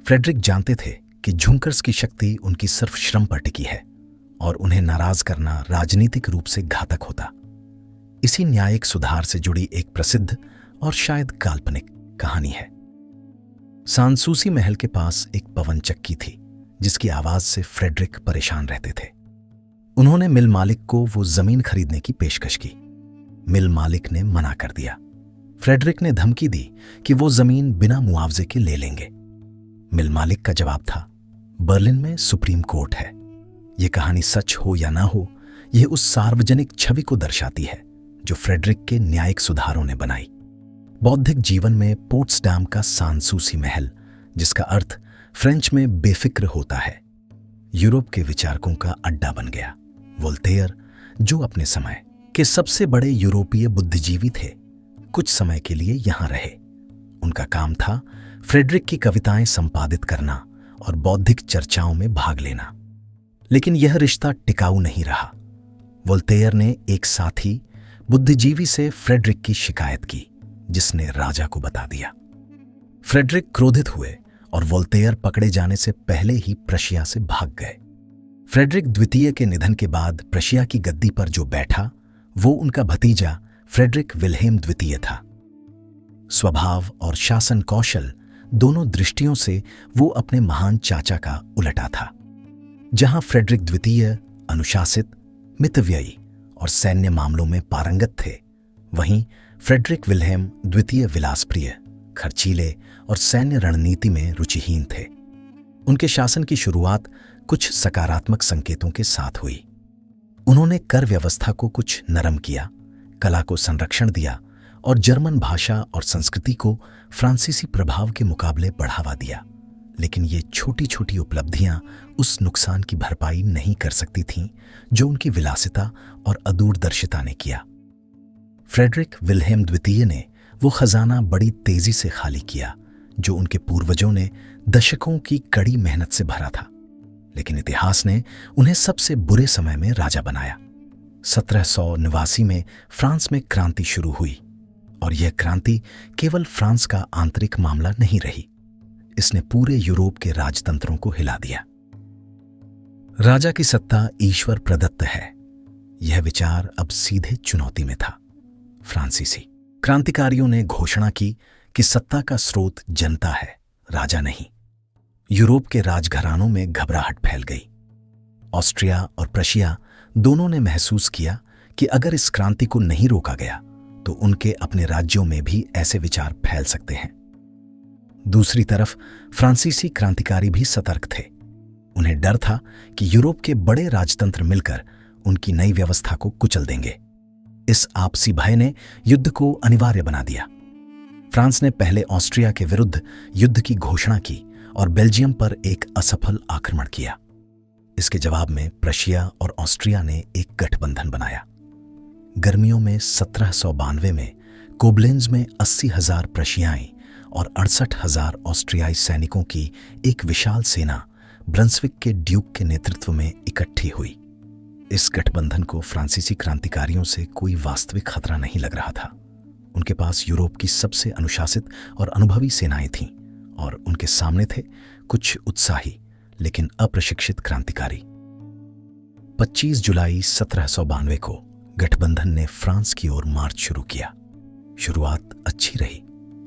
फ्रेडरिक जानते थे कि झुंकर्स की शक्ति उनकी सिर्फ श्रम पर टिकी है और उन्हें नाराज करना राजनीतिक रूप से घातक होता। इसी न्यायिक सुधार से जुड़ी एक प्रसिद्ध और शायद काल्पनिक कहानी है। सांसूसी महल के पास एक पवन चक्की थी जिसकी आवाज से फ्रेडरिक परेशान रहते थे। उन्होंने मिल मालिक को वो जमीन खरीदने की पेशकश की। मिल मालिक ने मना कर दिया। फ्रेडरिक ने धमकी दी कि वो जमीन बिना मुआवजे के ले लेंगे। मिल मालिक का जवाब था, बर्लिन में सुप्रीम कोर्ट है। यह कहानी सच हो या ना हो, यह उस सार्वजनिक छवि को दर्शाती है जो फ्रेडरिक के न्यायिक सुधारों ने बनाई। बौद्धिक जीवन में पोट्सडाम का सांसूसी महल, जिसका अर्थ फ्रेंच में बेफिक्र होता है, यूरोप के विचारकों का अड्डा बन गया। वोल्टेयर, जो अपने समय के सबसे बड़े यूरोपीय बुद्धिजीवी थे, कुछ समय के लिए यहां रहे। उनका काम था फ्रेडरिक की कविताएं संपादित करना और बौद्धिक चर्चाओं में भाग लेना। लेकिन यह रिश्ता टिकाऊ नहीं रहा। वोल्टेयर ने एक साथी बुद्धिजीवी से फ्रेडरिक की शिकायत की, जिसने राजा को बता दिया। फ्रेडरिक क्रोधित हुए और वोल्टेयर पकड़े जाने से पहले ही प्रशिया से भाग गए। फ्रेडरिक द्वितीय के निधन के बाद प्रशिया की गद्दी पर जो बैठा वो उनका भतीजा फ्रेडरिक विल्हेम द्वितीय था। स्वभाव और शासन कौशल दोनों दृष्टियों से वो अपने महान चाचा का उलटा था। जहां फ्रेडरिक द्वितीय अनुशासित, मितव्ययी और सैन्य मामलों में पारंगत थे, वहीं फ्रेडरिक विल्हेम द्वितीय विलासप्रिय, खर्चीले और सैन्य रणनीति में रुचिहीन थे। उनके शासन की शुरुआत कुछ सकारात्मक संकेतों के साथ हुई। उन्होंने कर व्यवस्था को कुछ नरम किया, कला को संरक्षण दिया और जर्मन भाषा और संस्कृति को फ्रांसीसी प्रभाव के मुकाबले बढ़ावा दिया। लेकिन ये छोटी छोटी उपलब्धियां उस नुकसान की भरपाई नहीं कर सकती थीं जो उनकी विलासिता और अदूरदर्शिता ने किया। फ्रेडरिक विल्हेम द्वितीय ने वो खजाना बड़ी तेजी से खाली किया जो उनके पूर्वजों ने दशकों की कड़ी मेहनत से भरा था, लेकिन इतिहास ने उन्हें सबसे बुरे समय में राजा बनाया। 1789 में फ्रांस में क्रांति शुरू हुई और यह क्रांति केवल फ्रांस का आंतरिक मामला नहीं रही, इसने पूरे यूरोप के राजतंत्रों को हिला दिया। राजा की सत्ता ईश्वर प्रदत्त है, यह विचार अब सीधे चुनौती में था। फ्रांसीसी क्रांतिकारियों ने घोषणा की कि सत्ता का स्रोत जनता है, राजा नहीं। यूरोप के राजघरानों में घबराहट फैल गई। ऑस्ट्रिया और प्रशिया दोनों ने महसूस किया कि अगर इस क्रांति को नहीं रोका गया तो उनके अपने राज्यों में भी ऐसे विचार फैल सकते हैं। दूसरी तरफ फ्रांसीसी क्रांतिकारी भी सतर्क थे। उन्हें डर था कि यूरोप के बड़े राजतंत्र मिलकर उनकी नई व्यवस्था को कुचल देंगे। इस आपसी भय ने युद्ध को अनिवार्य बना दिया। फ्रांस ने पहले ऑस्ट्रिया के विरुद्ध युद्ध की घोषणा की और बेल्जियम पर एक असफल आक्रमण किया। इसके जवाब में प्रशिया और ऑस्ट्रिया ने एक गठबंधन बनाया। गर्मियों में 1792 में कोब्लेंज में 80,000 प्रशियाई और 68,000 ऑस्ट्रियाई सैनिकों की एक विशाल सेना ब्रंसविक के ड्यूक के नेतृत्व में इकट्ठी हुई। इस गठबंधन को फ्रांसीसी क्रांतिकारियों से कोई वास्तविक खतरा नहीं लग रहा था। उनके पास यूरोप की सबसे अनुशासित और अनुभवी सेनाएं थीं और उनके सामने थे कुछ उत्साही लेकिन अप्रशिक्षित क्रांतिकारी। 25 जुलाई 1792 को गठबंधन ने फ्रांस की ओर मार्च शुरू किया। शुरुआत अच्छी रही।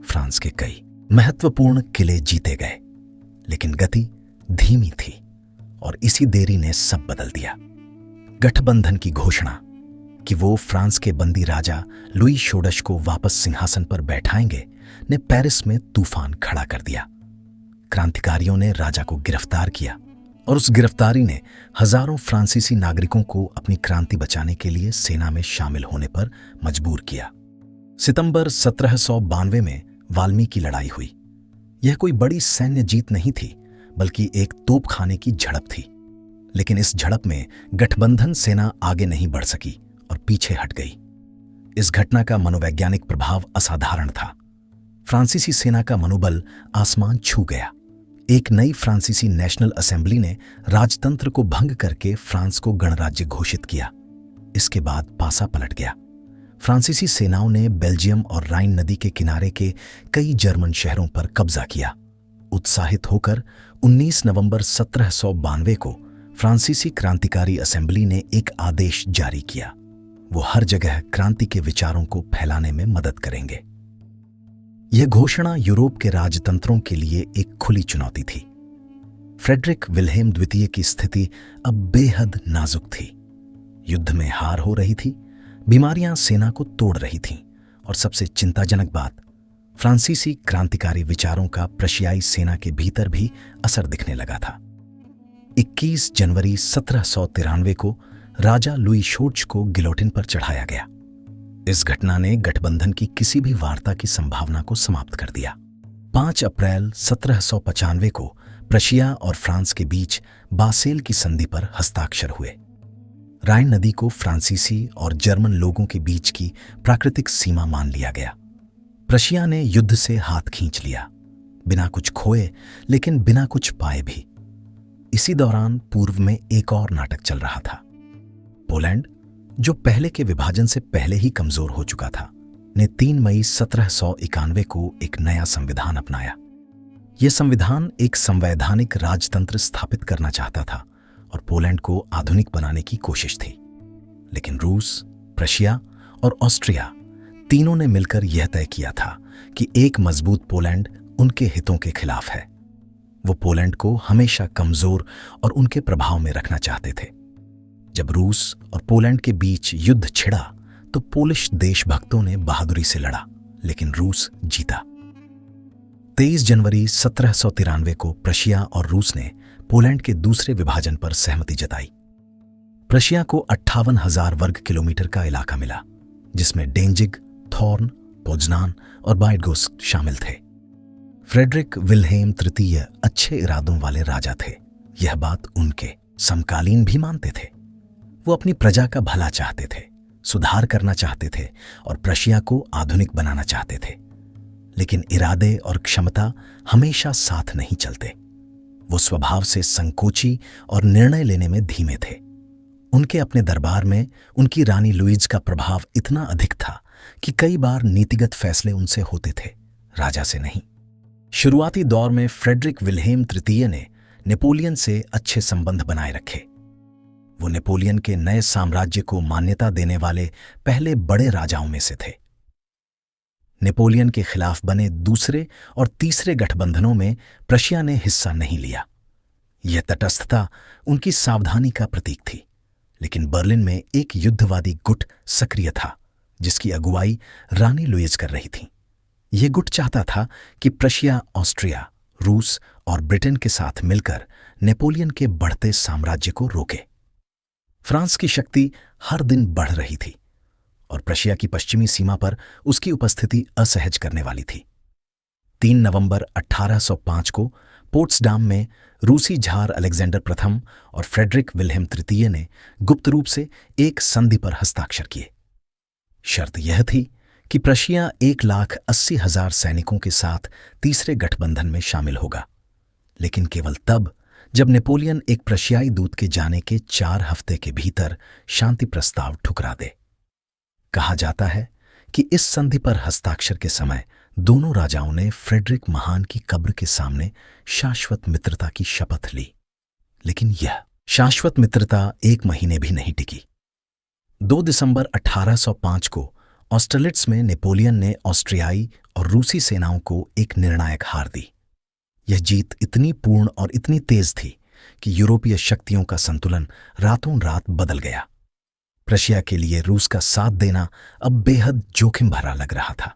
फ्रांस के कई महत्वपूर्ण किले जीते गए, लेकिन गति धीमी थी और इसी देरी ने सब बदल दिया। गठबंधन की घोषणा कि वो फ्रांस के बंदी राजा लुई षोडश को वापस सिंहासन पर बैठाएंगे ने पेरिस में तूफान खड़ा कर दिया। क्रांतिकारियों ने राजा को गिरफ्तार किया और उस गिरफ्तारी ने हजारों फ्रांसीसी नागरिकों को अपनी क्रांति बचाने के लिए सेना में शामिल होने पर मजबूर किया। सितंबर 1792 में वाल्मीकि की लड़ाई हुई। यह कोई बड़ी सैन्य जीत नहीं थी, बल्कि एक तोपखाने की झड़प थी। लेकिन इस झड़प में गठबंधन सेना आगे नहीं बढ़ सकी और पीछे हट गई। इस घटना का मनोवैज्ञानिक प्रभाव असाधारण था। फ्रांसीसी सेना का मनोबल आसमान छू गया। एक नई फ्रांसीसी नेशनल असेंबली ने राजतंत्र को भंग करके फ्रांस को गणराज्य घोषित किया। इसके बाद पासा पलट गया। फ्रांसीसी सेनाओं ने बेल्जियम और राइन नदी के किनारे के कई जर्मन शहरों पर कब्जा किया। उत्साहित होकर 19 नवंबर 1792 को फ्रांसीसी क्रांतिकारी असेंबली ने एक आदेश जारी किया। वो हर जगह क्रांति के विचारों को फैलाने में मदद करेंगे। यह घोषणा यूरोप के राजतंत्रों के लिए एक खुली चुनौती थी। फ्रेडरिक विल्हेम द्वितीय की स्थिति अब बेहद नाजुक थी। युद्ध में हार हो रही थी, बीमारियां सेना को तोड़ रही थीं और सबसे चिंताजनक बात, फ्रांसीसी क्रांतिकारी विचारों का प्रशियाई सेना के भीतर भी असर दिखने लगा था। 21 जनवरी 1793 को राजा लुई षोडश को गिलोटिन पर चढ़ाया गया। इस घटना ने गठबंधन की किसी भी वार्ता की संभावना को समाप्त कर दिया। 5 अप्रैल 1795 को प्रशिया और फ्रांस के बीच बासेल की संधि पर हस्ताक्षर हुए। राइन नदी को फ्रांसीसी और जर्मन लोगों के बीच की प्राकृतिक सीमा मान लिया गया। प्रशिया ने युद्ध से हाथ खींच लिया, बिना कुछ खोए लेकिन बिना कुछ पाए भी। इसी दौरान पूर्व में एक और नाटक चल रहा था। पोलैंड, जो पहले के विभाजन से पहले ही कमजोर हो चुका था, ने 3 मई 1791 को एक नया संविधान अपनाया। यह संविधान एक संवैधानिक राजतंत्र स्थापित करना चाहता था और पोलैंड को आधुनिक बनाने की कोशिश थी। लेकिन रूस, प्रशिया और ऑस्ट्रिया तीनों ने मिलकर यह तय किया था कि एक मजबूत पोलैंड उनके हितों के खिलाफ है। वो पोलैंड को हमेशा कमजोर और उनके प्रभाव में रखना चाहते थे। जब रूस और पोलैंड के बीच युद्ध छिड़ा तो पोलिश देशभक्तों ने बहादुरी से लड़ा, लेकिन रूस जीता। 23 जनवरी 1793 को प्रशिया और रूस ने पोलैंड के दूसरे विभाजन पर सहमति जताई। प्रशिया को 58,000 वर्ग किलोमीटर का इलाका मिला, जिसमें डेंजिग, थॉर्न, पोज्नान और बाइडगोस्क शामिल थे। फ्रेडरिक विल्हेम तृतीय अच्छे इरादों वाले राजा थे। यह बात उनके समकालीन भी मानते थे। वो अपनी प्रजा का भला चाहते थे, सुधार करना चाहते थे और प्रशिया को आधुनिक बनाना चाहते थे। लेकिन इरादे और क्षमता हमेशा साथ नहीं चलते। वो स्वभाव से संकोची और निर्णय लेने में धीमे थे। उनके अपने दरबार में उनकी रानी लुईज का प्रभाव इतना अधिक था कि कई बार नीतिगत फैसले उनसे होते थे, राजा से नहीं। शुरुआती दौर में फ्रेडरिक विल्हेम तृतीय ने नेपोलियन से अच्छे संबंध बनाए रखे। वो नेपोलियन के नए साम्राज्य को मान्यता देने वाले पहले बड़े राजाओं में से थे। नेपोलियन के खिलाफ बने दूसरे और तीसरे गठबंधनों में प्रशिया ने हिस्सा नहीं लिया। यह तटस्थता उनकी सावधानी का प्रतीक थी। लेकिन बर्लिन में एक युद्धवादी गुट सक्रिय था, जिसकी अगुवाई रानी लुईज कर रही थी। यह गुट चाहता था कि प्रशिया, ऑस्ट्रिया, रूस और ब्रिटेन के साथ मिलकर नेपोलियन के बढ़ते साम्राज्य को रोके। फ्रांस की शक्ति हर दिन बढ़ रही थी और प्रशिया की पश्चिमी सीमा पर उसकी उपस्थिति असहज करने वाली थी। 3 नवंबर 1805 को पोट्सडाम में रूसी ज़ार अलेक्जेंडर प्रथम और फ्रेडरिक विल्हेम तृतीय ने गुप्त रूप से एक संधि पर हस्ताक्षर किए। शर्त यह थी कि प्रशिया 1,80,000 सैनिकों के साथ तीसरे गठबंधन में शामिल होगा, लेकिन केवल तब जब नेपोलियन एक प्रशियाई दूत के जाने के 4 हफ्ते के भीतर शांति प्रस्ताव ठुकरा दे। कहा जाता है कि इस संधि पर हस्ताक्षर के समय दोनों राजाओं ने फ्रेडरिक महान की कब्र के सामने शाश्वत मित्रता की शपथ ली। लेकिन यह शाश्वत मित्रता 1 महीने भी नहीं टिकी। 2 दिसंबर 1805 को ऑस्टरलिट्स में नेपोलियन ने ऑस्ट्रियाई और रूसी सेनाओं को एक निर्णायक हार दी। यह जीत इतनी पूर्ण और इतनी तेज थी कि यूरोपीय शक्तियों का संतुलन रातों रात बदल गया। प्रशिया के लिए रूस का साथ देना अब बेहद जोखिम भरा लग रहा था।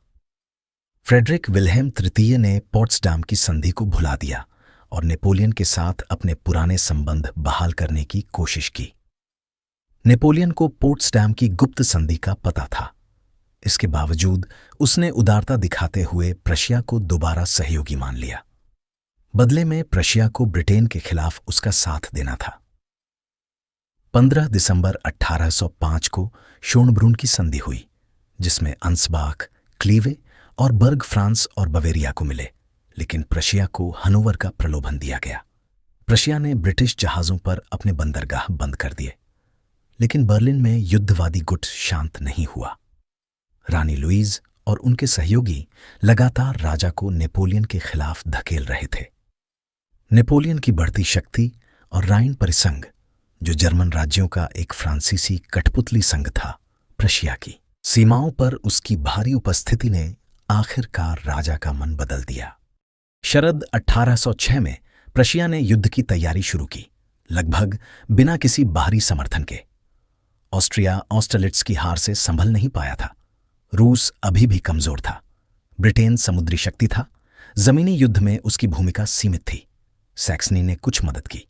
फ्रेडरिक विल्हेम तृतीय ने पोट्सडाम की संधि को भुला दिया और नेपोलियन के साथ अपने पुराने संबंध बहाल करने की कोशिश की। नेपोलियन को पोट्सडाम की गुप्त संधि का पता था। इसके बावजूद उसने उदारता दिखाते हुए प्रशिया को दोबारा सहयोगी मान लिया। बदले में प्रशिया को ब्रिटेन के खिलाफ उसका साथ देना था। 15 दिसंबर 1805 को शोनब्रून की संधि हुई, जिसमें अंसबाख, क्लीवे और बर्ग फ्रांस और बवेरिया को मिले, लेकिन प्रशिया को हनोवर का प्रलोभन दिया गया। प्रशिया ने ब्रिटिश जहाज़ों पर अपने बंदरगाह बंद कर दिए, लेकिन बर्लिन में युद्धवादी गुट शांत नहीं हुआ। रानी लुईज और उनके सहयोगी लगातार राजा को नेपोलियन के खिलाफ धकेल रहे थे। नेपोलियन की बढ़ती शक्ति और राइन परिसंघ, जो जर्मन राज्यों का एक फ्रांसीसी कठपुतली संघ था, प्रशिया की सीमाओं पर उसकी भारी उपस्थिति ने आखिरकार राजा का मन बदल दिया। शरद 1806 में प्रशिया ने युद्ध की तैयारी शुरू की, लगभग बिना किसी बाहरी समर्थन के। ऑस्ट्रिया ऑस्टरलिट्स की हार से संभल नहीं पाया था। रूस अभी भी कमजोर था। ब्रिटेन समुद्री शक्ति था। जमीनी युद्ध में उसकी भूमिका सीमित थी। सैक्सनी ने कुछ मदद की।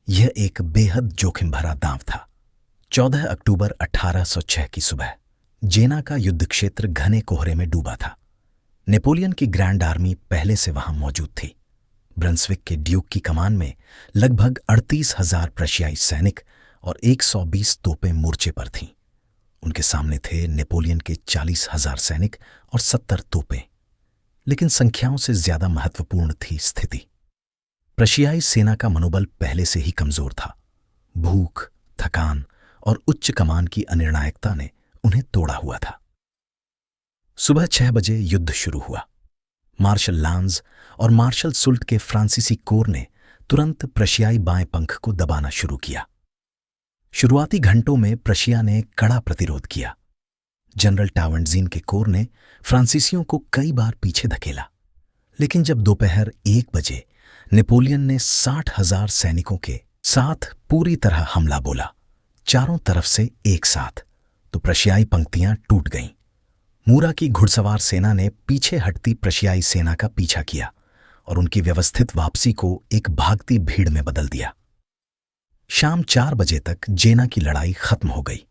यह एक बेहद जोखिम भरा दांव था। 14 अक्टूबर 1806 की सुबह जेना का युद्ध क्षेत्र घने कोहरे में डूबा था। नेपोलियन की ग्रैंड आर्मी पहले से वहां मौजूद थी। ब्रंसविक के ड्यूक की कमान में लगभग 38,000 प्रशियाई सैनिक और 120 तोपें मोर्चे पर थीं। उनके सामने थे नेपोलियन के 40,000 सैनिक और 70 तोपें। लेकिन संख्याओं से ज्यादा महत्वपूर्ण थी स्थिति। प्रशियाई सेना का मनोबल पहले से ही कमजोर था। भूख, थकान और उच्च कमान की अनिर्णायकता ने उन्हें तोड़ा हुआ था। सुबह 6 बजे युद्ध शुरू हुआ। मार्शल लांज और मार्शल सुल्ट के फ्रांसीसी कोर ने तुरंत प्रशियाई बाएं पंख को दबाना शुरू किया। शुरुआती घंटों में प्रशिया ने कड़ा प्रतिरोध किया। जनरल टावर्नजीन के कोर ने फ्रांसीसियों को कई बार पीछे धकेला, लेकिन जब दोपहर 1 बजे नेपोलियन ने 60,000 सैनिकों के साथ पूरी तरह हमला बोला, चारों तरफ से एक साथ, तो प्रशियाई पंक्तियां टूट गईं। मूरा की घुड़सवार सेना ने पीछे हटती प्रशियाई सेना का पीछा किया और उनकी व्यवस्थित वापसी को एक भागती भीड़ में बदल दिया। शाम 4 बजे तक जेना की लड़ाई खत्म हो गई।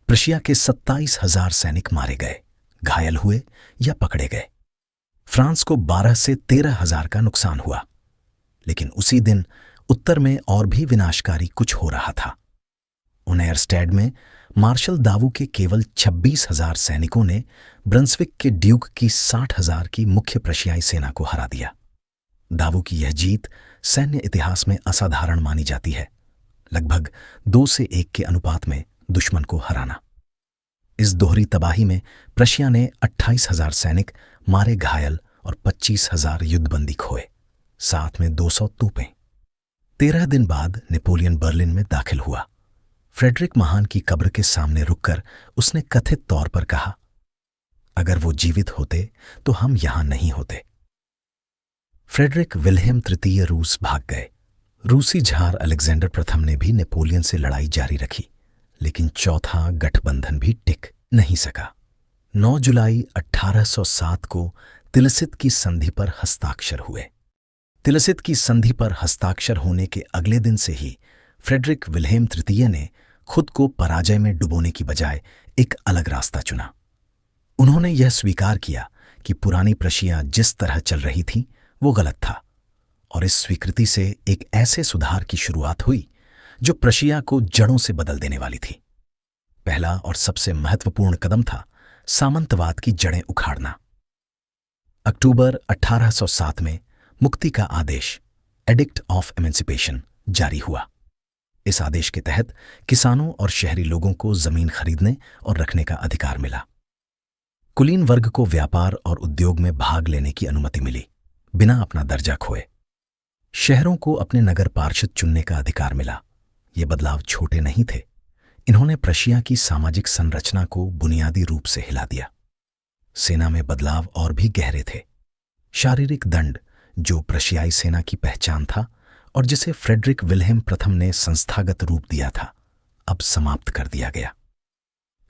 प्रशिया के 27,000 सैनिक मारे गए, घायल हुए या पकड़े गए। फ्रांस को 12 से 13,000 का नुकसान हुआ। लेकिन उसी दिन उत्तर में और भी विनाशकारी कुछ हो रहा था। ओनेयरस्टेड में मार्शल दावू के केवल 26,000 सैनिकों ने ब्रंसविक के ड्यूक की 60,000 की मुख्य प्रशियाई सेना को हरा दिया। दावू की यह जीत सैन्य इतिहास में असाधारण मानी जाती है, लगभग 2 से 1 के अनुपात में दुश्मन को हराना। इस दोहरी तबाही में प्रशिया ने 28,000 सैनिक मारे घायल और 25,000 युद्धबंदी खोए, साथ में 200 तोपें। 13 दिन बाद नेपोलियन बर्लिन में दाखिल हुआ। फ्रेडरिक महान की कब्र के सामने रुककर उसने कथित तौर पर कहा, अगर वो जीवित होते तो हम यहां नहीं होते। फ्रेडरिक विल्हेम तृतीय रूस भाग गए। रूसी झार अलेक्जेंडर प्रथम ने भी नेपोलियन से लड़ाई जारी रखी, लेकिन चौथा गठबंधन भी टिक नहीं सका। 9 जुलाई 1807 को तिलसित की संधि पर हस्ताक्षर हुए। तिलसित की संधि पर हस्ताक्षर होने के अगले दिन से ही फ्रेडरिक विल्हेम तृतीय ने खुद को पराजय में डुबोने की बजाय एक अलग रास्ता चुना। उन्होंने यह स्वीकार किया कि पुरानी प्रशिया जिस तरह चल रही थी वो गलत था, और इस स्वीकृति से एक ऐसे सुधार की शुरुआत हुई जो प्रशिया को जड़ों से बदल देने वाली थी। पहला और सबसे महत्वपूर्ण कदम था सामंतवाद की जड़ें उखाड़ना। अक्टूबर 1807 में मुक्ति का आदेश, एडिक्ट ऑफ एमेंसिपेशन, जारी हुआ। इस आदेश के तहत किसानों और शहरी लोगों को जमीन खरीदने और रखने का अधिकार मिला। कुलीन वर्ग को व्यापार और उद्योग में भाग लेने की अनुमति मिली, बिना अपना दर्जा खोए। शहरों को अपने नगर पार्षद चुनने का अधिकार मिला। ये बदलाव छोटे नहीं थे, इन्होंने प्रशिया की सामाजिक संरचना को बुनियादी रूप से हिला दिया। सेना में बदलाव और भी गहरे थे। शारीरिक दंड, जो प्रशियाई सेना की पहचान था और जिसे फ्रेडरिक विल्हेम प्रथम ने संस्थागत रूप दिया था, अब समाप्त कर दिया गया।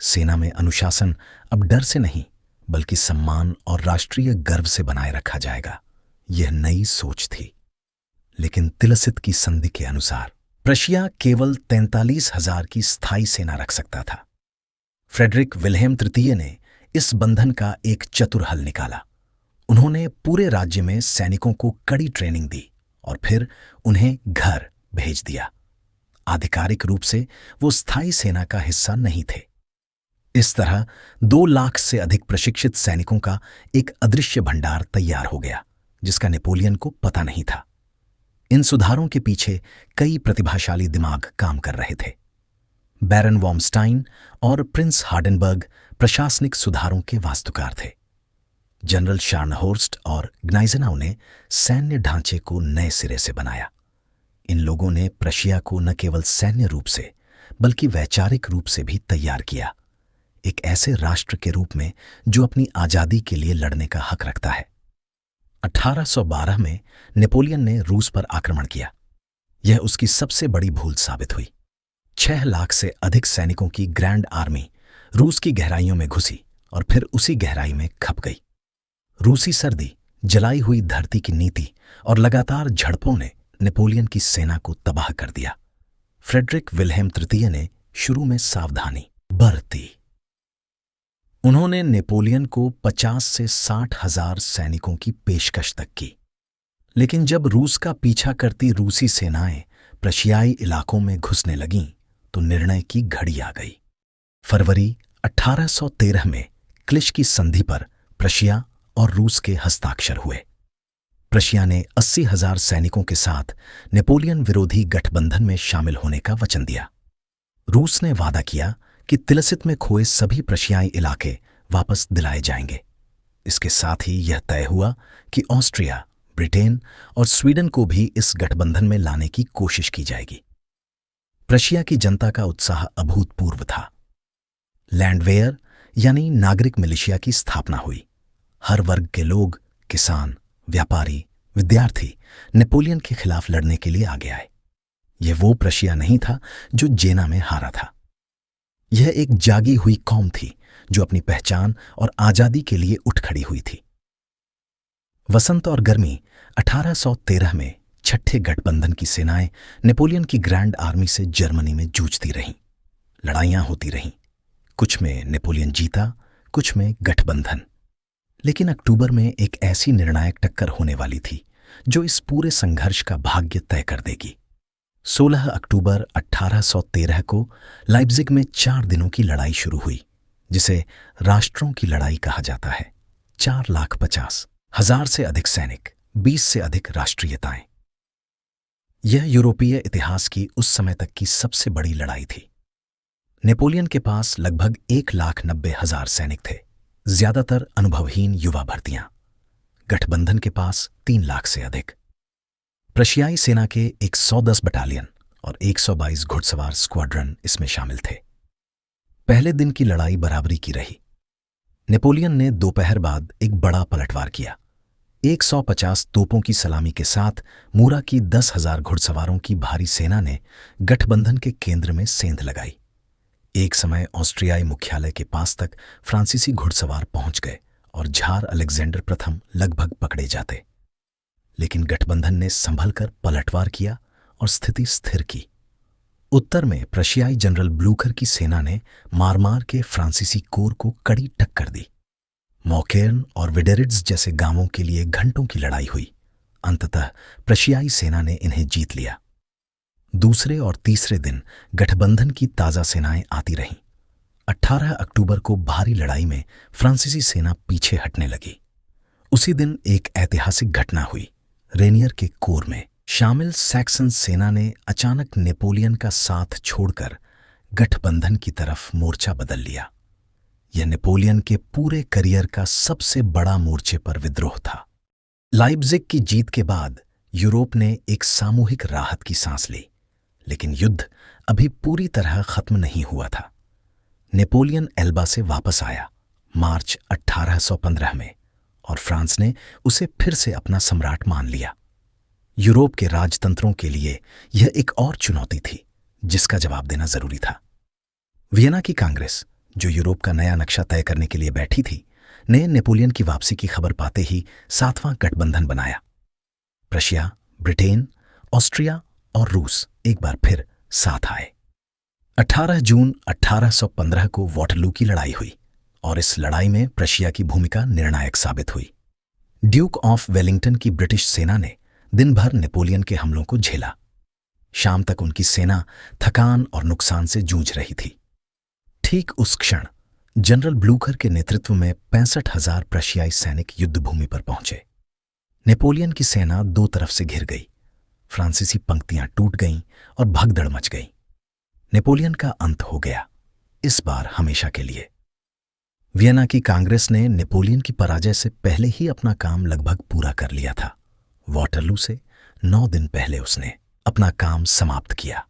सेना में अनुशासन अब डर से नहीं, बल्कि सम्मान और राष्ट्रीय गर्व से बनाए रखा जाएगा। यह नई सोच थी। लेकिन तिलसित की संधि के अनुसार प्रशिया केवल 43,000 की स्थायी सेना रख सकता था। फ्रेडरिक विल्हेम तृतीय ने इस बंधन का एक चतुर हल निकाला। उन्होंने पूरे राज्य में सैनिकों को कड़ी ट्रेनिंग दी और फिर उन्हें घर भेज दिया। आधिकारिक रूप से वो स्थायी सेना का हिस्सा नहीं थे। इस तरह 2 लाख से अधिक प्रशिक्षित सैनिकों का एक अदृश्य भंडार तैयार हो गया, जिसका नेपोलियन को पता नहीं था। इन सुधारों के पीछे कई प्रतिभाशाली दिमाग काम कर रहे थे। बैरन वॉर्मस्टाइन और प्रिंस हार्डेनबर्ग प्रशासनिक सुधारों के वास्तुकार थे। जनरल शार्नहोर्स्ट और ग्नाइजेनाउ ने सैन्य ढांचे को नए सिरे से बनाया। इन लोगों ने प्रशिया को न केवल सैन्य रूप से बल्कि वैचारिक रूप से भी तैयार किया, एक ऐसे राष्ट्र के रूप में जो अपनी आजादी के लिए लड़ने का हक रखता है। 1812 में नेपोलियन ने रूस पर आक्रमण किया। यह उसकी सबसे बड़ी भूल साबित हुई। 6 लाख से अधिक सैनिकों की ग्रैंड आर्मी रूस की गहराइयों में घुसी और फिर उसी गहराई में खप गई। रूसी सर्दी, जलाई हुई धरती की नीति और लगातार झड़पों ने नेपोलियन की सेना को तबाह कर दिया। फ्रेडरिक विल्हेम तृतीय ने शुरू में सावधानी बरती। उन्होंने नेपोलियन को 50 से 60,000 सैनिकों की पेशकश तक की, लेकिन जब रूस का पीछा करती रूसी सेनाएं प्रशियाई इलाकों में घुसने लगीं तो निर्णय की घड़ी आ गई। फरवरी 1813 में क्लिश की संधि पर प्रशिया और रूस के हस्ताक्षर हुए। प्रशिया ने 80,000 सैनिकों के साथ नेपोलियन विरोधी गठबंधन में शामिल होने का वचन दिया। रूस ने वादा किया कि तिलसित में खोए सभी प्रशियाई इलाके वापस दिलाए जाएंगे। इसके साथ ही यह तय हुआ कि ऑस्ट्रिया, ब्रिटेन और स्वीडन को भी इस गठबंधन में लाने की कोशिश की जाएगी। प्रशिया की जनता का उत्साह अभूतपूर्व था। लैंडवेयर यानी नागरिक मिलिशिया की स्थापना हुई। हर वर्ग के लोग, किसान, व्यापारी, विद्यार्थी नेपोलियन के खिलाफ लड़ने के लिए आगे आए। यह वो प्रशिया नहीं था जो जेना में हारा था। यह एक जागी हुई कौम थी जो अपनी पहचान और आजादी के लिए उठ खड़ी हुई थी। वसंत और गर्मी 1813 में छठे गठबंधन की सेनाएं नेपोलियन की ग्रैंड आर्मी से जर्मनी में जूझती रहीं। लड़ाइयां होती रहीं। कुछ में नेपोलियन जीता, कुछ में गठबंधन। लेकिन अक्टूबर में एक ऐसी निर्णायक टक्कर होने वाली थी जो इस पूरे संघर्ष का भाग्य तय कर देगी। 16 अक्टूबर 1813 को लाइप्जिग में 4 दिनों की लड़ाई शुरू हुई, जिसे राष्ट्रों की लड़ाई कहा जाता है। 4,50,000 से अधिक सैनिक, 20 से अधिक राष्ट्रीयताएं। यह यूरोपीय इतिहास की उस समय तक की सबसे बड़ी लड़ाई थी। नेपोलियन के पास लगभग 1,90,000 सैनिक थे, ज्यादातर अनुभवहीन युवा भर्तियां। गठबंधन के पास 3 लाख से अधिक। प्रशियाई सेना के 110 बटालियन और 122 घुड़सवार स्क्वाड्रन इसमें शामिल थे। पहले दिन की लड़ाई बराबरी की रही। नेपोलियन ने दोपहर बाद एक बड़ा पलटवार किया। 150 तोपों की सलामी के साथ मूरा की 10,000 घुड़सवारों की भारी सेना ने गठबंधन के केंद्र में सेंध लगाई। एक समय ऑस्ट्रियाई मुख्यालय के पास तक फ्रांसीसी घुड़सवार पहुंच गए और झार अलेक्जेंडर प्रथम लगभग पकड़े जाते, लेकिन गठबंधन ने संभल कर पलटवार किया और स्थिति स्थिर की। उत्तर में प्रशियाई जनरल ब्लूखर की सेना ने मार मार के फ्रांसीसी कोर को कड़ी टक्कर दी। मॉकेर्न और विडेरिड्स जैसे गांवों के लिए घंटों की लड़ाई हुई। अंततः प्रशियाई सेना ने इन्हें जीत लिया। दूसरे और तीसरे दिन गठबंधन की ताजा सेनाएं आती रहीं। 18 अक्टूबर को भारी लड़ाई में फ्रांसीसी सेना पीछे हटने लगी। उसी दिन एक ऐतिहासिक घटना हुई। रेनियर के कोर में शामिल सैक्सन सेना ने अचानक नेपोलियन का साथ छोड़कर गठबंधन की तरफ मोर्चा बदल लिया। यह नेपोलियन के पूरे करियर का सबसे बड़ा मोर्चे पर विद्रोह था। लाइप्जिग की जीत के बाद यूरोप ने एक सामूहिक राहत की सांस ली, लेकिन युद्ध अभी पूरी तरह खत्म नहीं हुआ था। नेपोलियन एल्बा से वापस आया मार्च 1815 में, और फ्रांस ने उसे फिर से अपना सम्राट मान लिया। यूरोप के राजतंत्रों के लिए यह एक और चुनौती थी जिसका जवाब देना जरूरी था। वियना की कांग्रेस, जो यूरोप का नया नक्शा तय करने के लिए बैठी थी, ने नेपोलियन की वापसी की खबर पाते ही 7वां गठबंधन बनाया। प्रशिया, ब्रिटेन, ऑस्ट्रिया और रूस एक बार फिर साथ आए। 18 जून 1815 को वाटरलू की लड़ाई हुई और इस लड़ाई में प्रशिया की भूमिका निर्णायक साबित हुई। ड्यूक ऑफ वेलिंगटन की ब्रिटिश सेना ने दिन भर नेपोलियन के हमलों को झेला। शाम तक उनकी सेना थकान और नुकसान से जूझ रही थी। ठीक उस क्षण जनरल ब्लूखर के नेतृत्व में 65,000 प्रशियाई सैनिक युद्धभूमि पर पहुंचे। नेपोलियन की सेना दो तरफ से घिर गई। फ्रांसीसी पंक्तियां टूट गईं और भगदड़ मच गई। नेपोलियन का अंत हो गया, इस बार हमेशा के लिए। वियना की कांग्रेस ने नेपोलियन की पराजय से पहले ही अपना काम लगभग पूरा कर लिया था। वाटरलू से 9 दिन पहले उसने अपना काम समाप्त किया।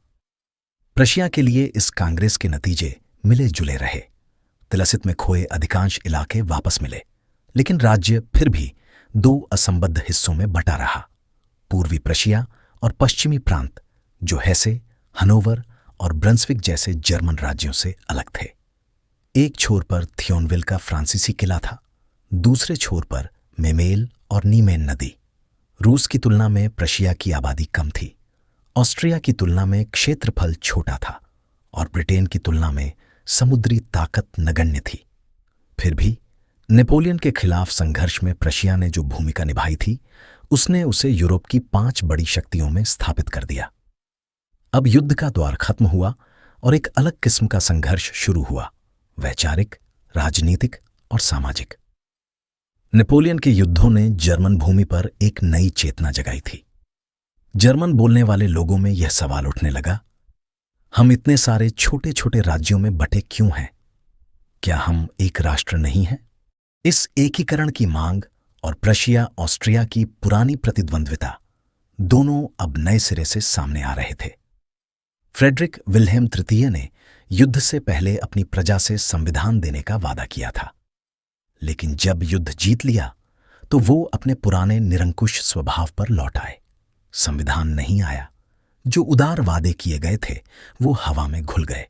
प्रशिया के लिए इस कांग्रेस के नतीजे मिले जुले रहे। तिलसित में खोए अधिकांश इलाके वापस मिले, लेकिन राज्य फिर भी 2 असंबद्ध हिस्सों में बटा रहा। पूर्वी प्रशिया और पश्चिमी प्रांत, जो हेसे, हनोवर और ब्रंसविक जैसे जर्मन राज्यों से अलग थे। एक छोर पर थियोनविल का फ्रांसीसी किला था, दूसरे छोर पर मेमेल और नीमेन नदी। रूस की तुलना में प्रशिया की आबादी कम थी, ऑस्ट्रिया की तुलना में क्षेत्रफल छोटा था और ब्रिटेन की तुलना में समुद्री ताकत नगण्य थी। फिर भी नेपोलियन के खिलाफ संघर्ष में प्रशिया ने जो भूमिका निभाई थी, उसने उसे यूरोप की 5 बड़ी शक्तियों में स्थापित कर दिया। अब युद्ध का द्वार खत्म हुआ और एक अलग किस्म का संघर्ष शुरू हुआ, वैचारिक, राजनीतिक और सामाजिक। नेपोलियन के युद्धों ने जर्मन भूमि पर एक नई चेतना जगाई थी। जर्मन बोलने वाले लोगों में यह सवाल उठने लगा, हम इतने सारे छोटे छोटे राज्यों में बटे क्यों हैं? क्या हम एक राष्ट्र नहीं हैं? इस एकीकरण की मांग और प्रशिया ऑस्ट्रिया की पुरानी प्रतिद्वंद्विता दोनों अब नए सिरे से सामने आ रहे थे। फ्रेडरिक विल्हेम तृतीय ने युद्ध से पहले अपनी प्रजा से संविधान देने का वादा किया था, लेकिन जब युद्ध जीत लिया तो वो अपने पुराने निरंकुश स्वभाव पर लौट आए। संविधान नहीं आया, जो उदार वादे किए गए थे वो हवा में घुल गए।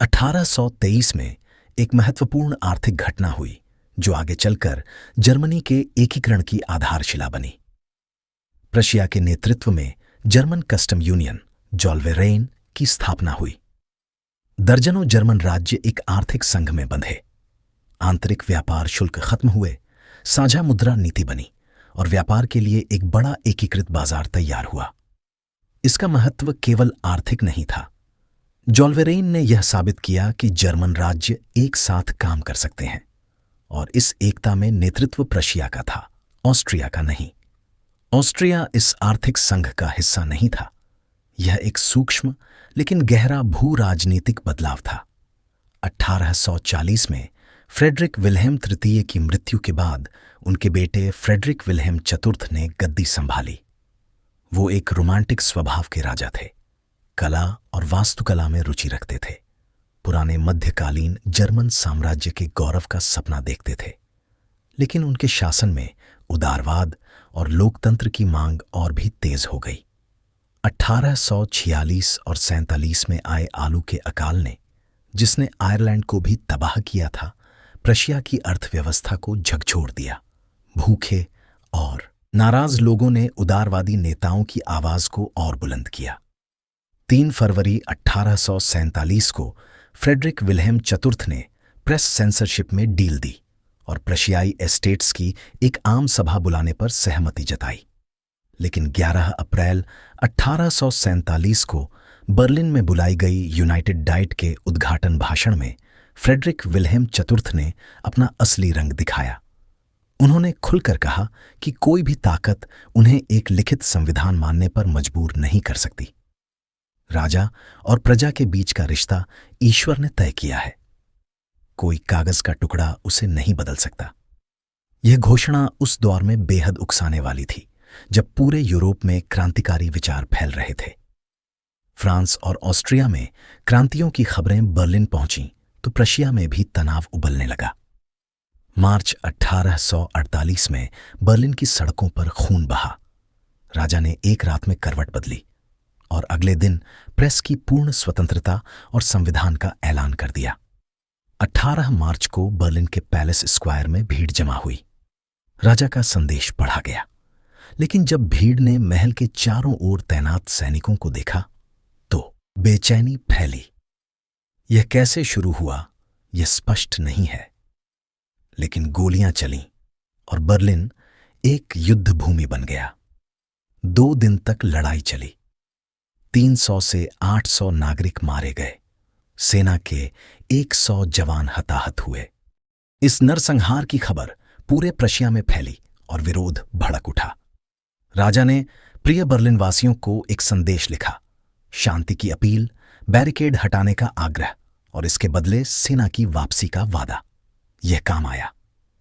1823 में एक महत्वपूर्ण आर्थिक घटना हुई जो आगे चलकर जर्मनी के एकीकरण की आधारशिला बनी। प्रशिया के नेतृत्व में जर्मन कस्टम यूनियन जॉल्वेरेन की स्थापना हुई। दर्जनों जर्मन राज्य एक आर्थिक संघ में बंधे। आंतरिक व्यापार शुल्क खत्म हुए, साझा मुद्रा नीति बनी और व्यापार के लिए एक बड़ा एकीकृत बाजार तैयार हुआ। इसका महत्व केवल आर्थिक नहीं था। जॉल्वेरेन ने यह साबित किया कि जर्मन राज्य एक साथ काम कर सकते हैं, और इस एकता में नेतृत्व प्रशिया का था, ऑस्ट्रिया का नहीं। ऑस्ट्रिया इस आर्थिक संघ का हिस्सा नहीं था। यह एक सूक्ष्म लेकिन गहरा भू राजनीतिक बदलाव था। 1840 में फ्रेडरिक विल्हेम तृतीय की मृत्यु के बाद उनके बेटे फ्रेडरिक विल्हेम चतुर्थ ने गद्दी संभाली। वो एक रोमांटिक स्वभाव के राजा थे, कला और वास्तुकला में रुचि रखते थे, पुराने मध्यकालीन जर्मन साम्राज्य के गौरव का सपना देखते थे। लेकिन उनके शासन में उदारवाद और लोकतंत्र की मांग और भी तेज हो गई। 1846 और 47 में आए आलू के अकाल ने, जिसने आयरलैंड को भी तबाह किया था, प्रशिया की अर्थव्यवस्था को झकझोर दिया। भूखे और नाराज लोगों ने उदारवादी नेताओं की आवाज को और बुलंद किया। 3 फरवरी 1847 को फ्रेडरिक विल्हेम चतुर्थ ने प्रेस सेंसरशिप में डील दी और प्रशियाई एस्टेट्स की एक आम सभा बुलाने पर सहमति जताई। लेकिन 11 अप्रैल 1847 को बर्लिन में बुलाई गई यूनाइटेड डाइट के उद्घाटन भाषण में फ्रेडरिक विल्हेम चतुर्थ ने अपना असली रंग दिखाया। उन्होंने खुलकर कहा कि कोई भी ताकत उन्हें एक लिखित संविधान मानने पर मजबूर नहीं कर सकती। राजा और प्रजा के बीच का रिश्ता ईश्वर ने तय किया है, कोई कागज का टुकड़ा उसे नहीं बदल सकता। यह घोषणा उस दौर में बेहद उकसाने वाली थी जब पूरे यूरोप में क्रांतिकारी विचार फैल रहे थे। फ्रांस और ऑस्ट्रिया में क्रांतियों की खबरें बर्लिन पहुंची तो प्रशिया में भी तनाव उबलने लगा। मार्च 1848 में बर्लिन की सड़कों पर खून बहा। राजा ने एक रात में करवट बदली और अगले दिन प्रेस की पूर्ण स्वतंत्रता और संविधान का ऐलान कर दिया। 18 मार्च को बर्लिन के पैलेस स्क्वायर में भीड़ जमा हुई। राजा का संदेश पढ़ा गया, लेकिन जब भीड़ ने महल के चारों ओर तैनात सैनिकों को देखा तो बेचैनी फैली। यह कैसे शुरू हुआ यह स्पष्ट नहीं है, लेकिन गोलियां चलीं और बर्लिन एक युद्ध भूमि बन गया। 2 दिन तक लड़ाई चली। 300 से 800 नागरिक मारे गए। सेना के 100 जवान हताहत हुए। इस नरसंहार की खबर पूरे प्रशिया में फैली और विरोध भड़क उठा। राजा ने प्रिय बर्लिन वासियों को एक संदेश लिखा, शांति की अपील, बैरिकेड हटाने का आग्रह और इसके बदले सेना की वापसी का वादा। यह काम आया।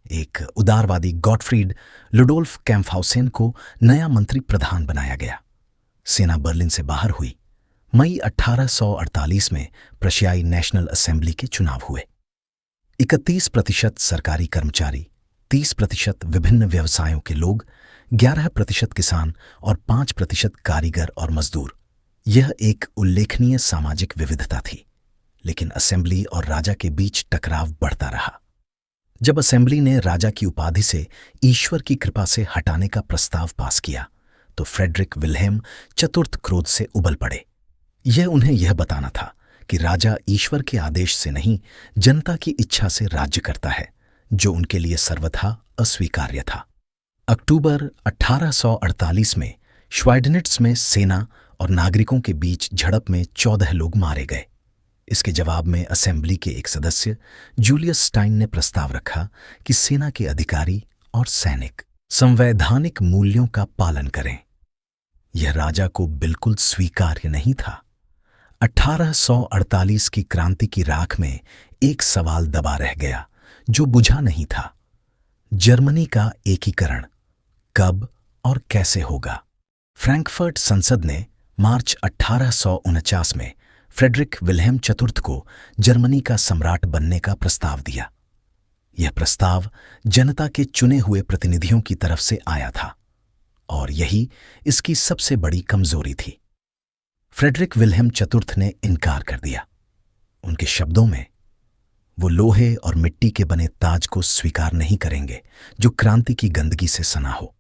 एक उदारवादी गॉटफ्रीड लुडोल्फ कैम्पहाउसेन को नया मंत्री प्रधान बनाया गया। सेना बर्लिन से बाहर हुई। मई 1848 में प्रशियाई नेशनल असेंबली के चुनाव हुए। 31% सरकारी कर्मचारी, 30% विभिन्न व्यवसायों के लोग, 11% किसान और 5% कारीगर और मजदूर। यह एक उल्लेखनीय सामाजिक विविधता थी, लेकिन असेंबली और राजा के बीच टकराव बढ़ता रहा। जब असेंबली ने राजा की उपाधि से ईश्वर की कृपा से हटाने का प्रस्ताव पास किया तो फ्रेडरिक विल्हेम चतुर्थ क्रोध से उबल पड़े। यह उन्हें यह बताना था कि राजा ईश्वर के आदेश से नहीं, जनता की इच्छा से राज्य करता है, जो उनके लिए सर्वथा अस्वीकार्य था। अक्टूबर 1848 में श्वाइडनिट्स में सेना और नागरिकों के बीच झड़प में 14 लोग मारे गए। इसके जवाब में असेंबली के एक सदस्य जूलियस स्टाइन ने प्रस्ताव रखा कि सेना के अधिकारी और सैनिक संवैधानिक मूल्यों का पालन करें। यह राजा को बिल्कुल स्वीकार्य नहीं था। 1848 की क्रांति की राख में एक सवाल दबा रह गया जो बुझा नहीं था। जर्मनी का एकीकरण कब और कैसे होगा? फ्रैंकफर्ट संसद ने मार्च 1849 में फ्रेडरिक विल्हेम चतुर्थ को जर्मनी का सम्राट बनने का प्रस्ताव दिया। यह प्रस्ताव जनता के चुने हुए प्रतिनिधियों की तरफ से आया था और यही इसकी सबसे बड़ी कमजोरी थी। फ्रेडरिक विल्हेम चतुर्थ ने इनकार कर दिया। उनके शब्दों में, वो लोहे और मिट्टी के बने ताज को स्वीकार नहीं करेंगे जो क्रांति की गंदगी से सना हो।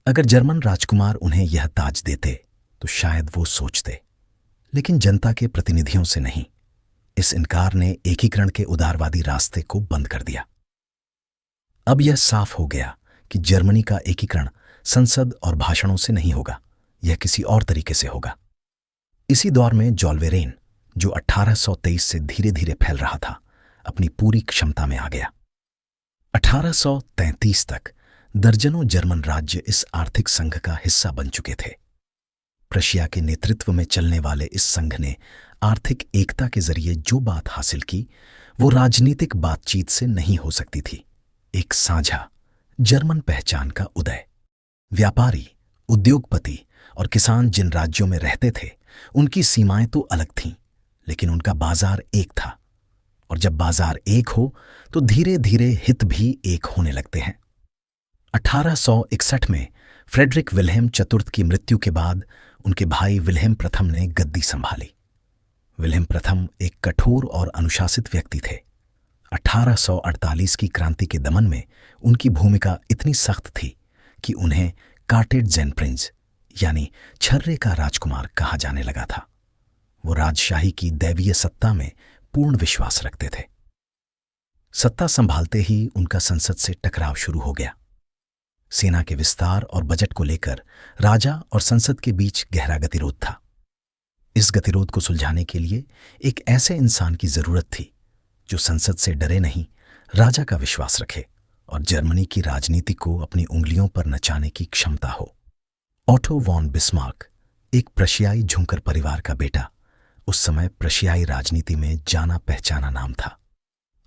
अगर जर्मन राजकुमार उन्हें यह ताज देते तो शायद वो सोचते, लेकिन जनता के प्रतिनिधियों से नहीं। इस इनकार ने एकीकरण के उदारवादी रास्ते को बंद कर दिया। अब यह साफ हो गया कि जर्मनी का एकीकरण संसद और भाषणों से नहीं होगा, यह किसी और तरीके से होगा। इसी दौर में जॉल्वेरेन, जो 1823 से धीरे धीरे फैल रहा था, अपनी पूरी क्षमता में आ गया। 1833 तक दर्जनों जर्मन राज्य इस आर्थिक संघ का हिस्सा बन चुके थे। प्रशिया के नेतृत्व में चलने वाले इस संघ ने आर्थिक एकता के जरिए जो बात हासिल की, वो राजनीतिक बातचीत से नहीं हो सकती थी। एक साझा जर्मन पहचान का उदय। व्यापारी, उद्योगपति और किसान जिन राज्यों में रहते थे, उनकी सीमाएं तो अलग थीं, लेकिन उनका बाजार एक था। और जब बाजार एक हो तो धीरे धीरे हित भी एक होने लगते हैं। 1861 में फ्रेडरिक विल्हेम चतुर्थ की मृत्यु के बाद उनके भाई विल्हेम प्रथम ने गद्दी संभाली। विल्हेम प्रथम एक कठोर और अनुशासित व्यक्ति थे। 1848 की क्रांति के दमन में उनकी भूमिका इतनी सख्त थी कि उन्हें कार्टेडजेन प्रिंस यानी छर्रे का राजकुमार कहा जाने लगा था। वो राजशाही की दैवीय सत्ता में पूर्ण विश्वास रखते थे। सत्ता संभालते ही उनका संसद से टकराव शुरू हो गया। सेना के विस्तार और बजट को लेकर राजा और संसद के बीच गहरा गतिरोध था। इस गतिरोध को सुलझाने के लिए एक ऐसे इंसान की जरूरत थी जो संसद से डरे नहीं, राजा का विश्वास रखे और जर्मनी की राजनीति को अपनी उंगलियों पर नचाने की क्षमता हो। ऑटो वॉन बिस्मार्क, एक प्रशियाई झुंकर परिवार का बेटा, उस समय प्रशियाई राजनीति में जाना पहचाना नाम था।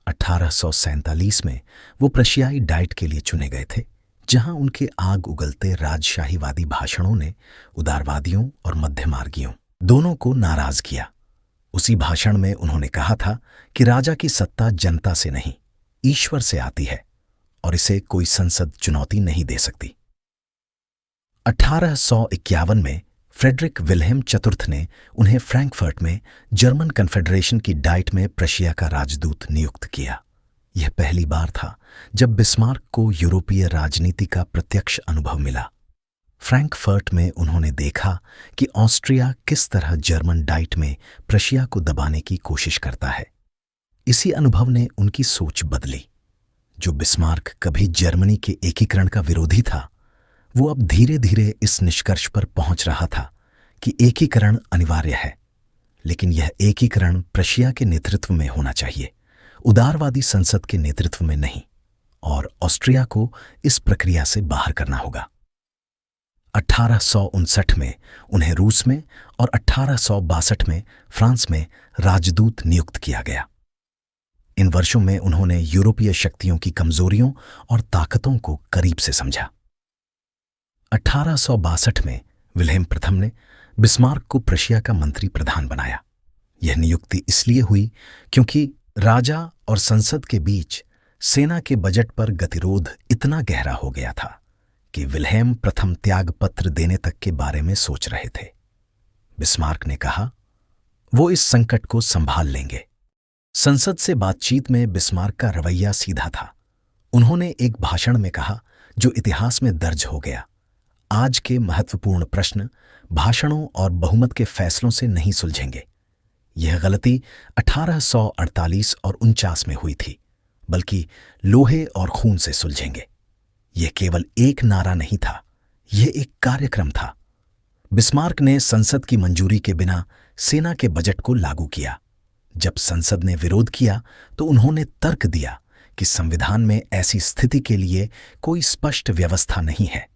1847 में वो प्रशियाई डाइट के लिए चुने गए थे, जहां उनके आग उगलते राजशाहीवादी भाषणों ने उदारवादियों और मध्यमार्गियों दोनों को नाराज किया। उसी भाषण में उन्होंने कहा था कि राजा की सत्ता जनता से नहीं, ईश्वर से आती है और इसे कोई संसद चुनौती नहीं दे सकती। 1851 में फ्रेडरिक विल्हेम चतुर्थ ने उन्हें फ्रैंकफर्ट में जर्मन कन्फेडरेशन की डाइट में प्रशिया का राजदूत नियुक्त किया। यह पहली बार था जब बिस्मार्क को यूरोपीय राजनीति का प्रत्यक्ष अनुभव मिला। फ्रैंकफर्ट में उन्होंने देखा कि ऑस्ट्रिया किस तरह जर्मन डाइट में प्रशिया को दबाने की कोशिश करता है। इसी अनुभव ने उनकी सोच बदली। जो बिस्मार्क कभी जर्मनी के एकीकरण का विरोधी था, वो अब धीरे धीरे इस निष्कर्ष पर पहुंच रहा था कि एकीकरण अनिवार्य है, लेकिन यह एकीकरण प्रशिया के नेतृत्व में होना चाहिए, उदारवादी संसद के नेतृत्व में नहीं, और ऑस्ट्रिया को इस प्रक्रिया से बाहर करना होगा। 1859 में उन्हें रूस में और 1862 में फ्रांस में राजदूत नियुक्त किया गया। इन वर्षों में उन्होंने यूरोपीय शक्तियों की कमजोरियों और ताकतों को करीब से समझा। 1862 में विल्हेम प्रथम ने बिस्मार्क को प्रशिया का मंत्री प्रधान बनाया। यह नियुक्ति इसलिए हुई क्योंकि राजा और संसद के बीच सेना के बजट पर गतिरोध इतना गहरा हो गया था कि विल्हेम प्रथम त्याग पत्र देने तक के बारे में सोच रहे थे। बिस्मार्क ने कहा, वो इस संकट को संभाल लेंगे। संसद से बातचीत में बिस्मार्क का रवैया सीधा था। उन्होंने एक भाषण में कहा, जो इतिहास में दर्ज हो गया, आज के महत्वपूर्ण प्रश्न भाषणों और बहुमत के फैसलों से नहीं सुलझेंगे। यह गलती 1848 और 49 में हुई थी, बल्कि लोहे और खून से सुलझेंगे। यह केवल एक नारा नहीं था, यह एक कार्यक्रम था। बिस्मार्क ने संसद की मंजूरी के बिना सेना के बजट को लागू किया। जब संसद ने विरोध किया तो उन्होंने तर्क दिया कि संविधान में ऐसी स्थिति के लिए कोई स्पष्ट व्यवस्था नहीं है,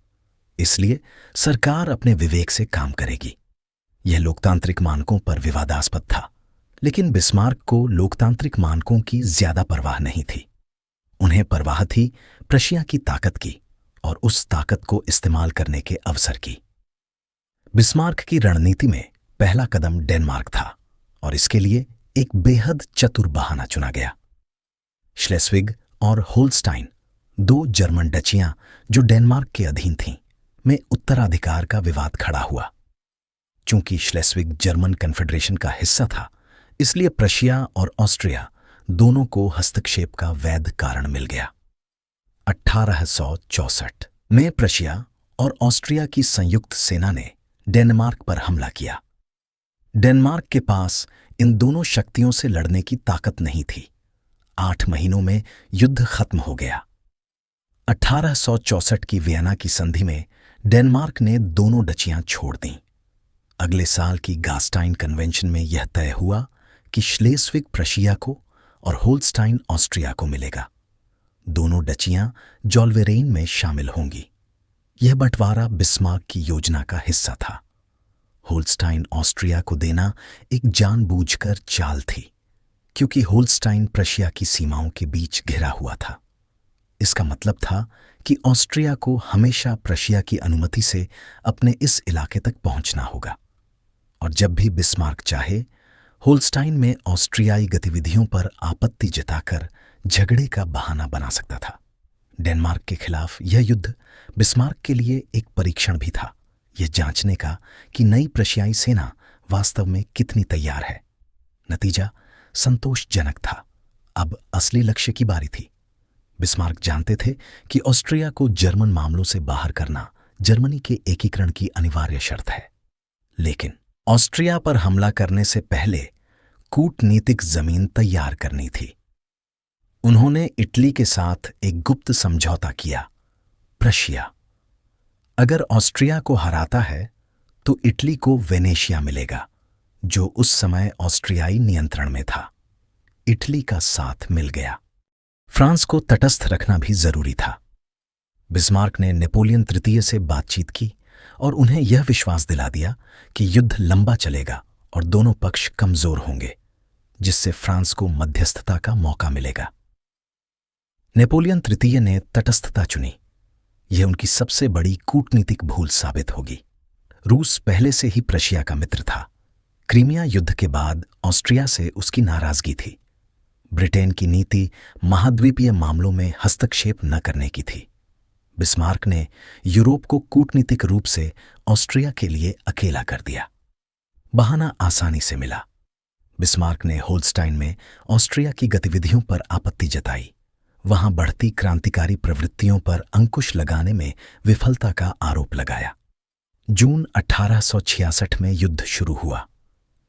इसलिए सरकार अपने विवेक से काम करेगी। यह लोकतांत्रिक मानकों पर विवादास्पद था, लेकिन बिस्मार्क को लोकतांत्रिक मानकों की ज्यादा परवाह नहीं थी। उन्हें परवाह थी प्रशिया की ताकत की और उस ताकत को इस्तेमाल करने के अवसर की। बिस्मार्क की रणनीति में पहला कदम डेनमार्क था और इसके लिए एक बेहद चतुर बहाना चुना गया। श्लेस्विग और होल्स्टाइन, दो जर्मन डचियां जो डेनमार्क के अधीन थीं, में उत्तराधिकार का विवाद खड़ा हुआ। चूंकि श्लेस्विग जर्मन कन्फेडरेशन का हिस्सा था, इसलिए प्रशिया और ऑस्ट्रिया दोनों को हस्तक्षेप का वैध कारण मिल गया। 1864 में प्रशिया और ऑस्ट्रिया की संयुक्त सेना ने डेनमार्क पर हमला किया। डेनमार्क के पास इन दोनों शक्तियों से लड़ने की ताकत नहीं थी। 8 महीनों में युद्ध खत्म हो गया। 1864 की वियना की संधि में डेनमार्क ने दोनों डचियां छोड़ दीं। अगले साल की गास्टाइन कन्वेंशन में यह तय हुआ कि श्लेस्विग प्रशिया को और होल्स्टाइन ऑस्ट्रिया को मिलेगा। दोनों डचियां जॉल्वेरेन में शामिल होंगी। यह बंटवारा बिस्मार्क की योजना का हिस्सा था। होल्स्टाइन ऑस्ट्रिया को देना एक जानबूझकर चाल थी, क्योंकि होल्स्टाइन प्रशिया की सीमाओं के बीच घिरा हुआ था। इसका मतलब था कि ऑस्ट्रिया को हमेशा प्रशिया की अनुमति से अपने इस इलाके तक पहुंचना होगा, और जब भी बिस्मार्क चाहे होल्स्टाइन में ऑस्ट्रियाई गतिविधियों पर आपत्ति जताकर झगड़े का बहाना बना सकता था। डेनमार्क के खिलाफ यह युद्ध बिस्मार्क के लिए एक परीक्षण भी था, यह जांचने का कि नई प्रशियाई सेना वास्तव में कितनी तैयार है। नतीजा संतोषजनक था। अब असली लक्ष्य की बारी थी। बिस्मार्क जानते थे कि ऑस्ट्रिया को जर्मन मामलों से बाहर करना जर्मनी के एकीकरण की अनिवार्य शर्त है, लेकिन ऑस्ट्रिया पर हमला करने से पहले कूटनीतिक जमीन तैयार करनी थी। उन्होंने इटली के साथ एक गुप्त समझौता किया। प्रशिया अगर ऑस्ट्रिया को हराता है तो इटली को वेनेशिया मिलेगा, जो उस समय ऑस्ट्रियाई नियंत्रण में था। इटली का साथ मिल गया। फ्रांस को तटस्थ रखना भी जरूरी था। बिस्मार्क ने नेपोलियन तृतीय से बातचीत की और उन्हें यह विश्वास दिला दिया कि युद्ध लंबा चलेगा और दोनों पक्ष कमजोर होंगे, जिससे फ्रांस को मध्यस्थता का मौका मिलेगा। नेपोलियन तृतीय ने तटस्थता चुनी। यह उनकी सबसे बड़ी कूटनीतिक भूल साबित होगी। रूस पहले से ही प्रशिया का मित्र था। क्रीमिया युद्ध के बाद ऑस्ट्रिया से उसकी नाराजगी थी। ब्रिटेन की नीति महाद्वीपीय मामलों में हस्तक्षेप न करने की थी। बिस्मार्क ने यूरोप को कूटनीतिक रूप से ऑस्ट्रिया के लिए अकेला कर दिया। बहाना आसानी से मिला। बिस्मार्क ने होल्स्टाइन में ऑस्ट्रिया की गतिविधियों पर आपत्ति जताई। वहां बढ़ती क्रांतिकारी प्रवृत्तियों पर अंकुश लगाने में विफलता का आरोप लगाया। जून 1866 में युद्ध शुरू हुआ।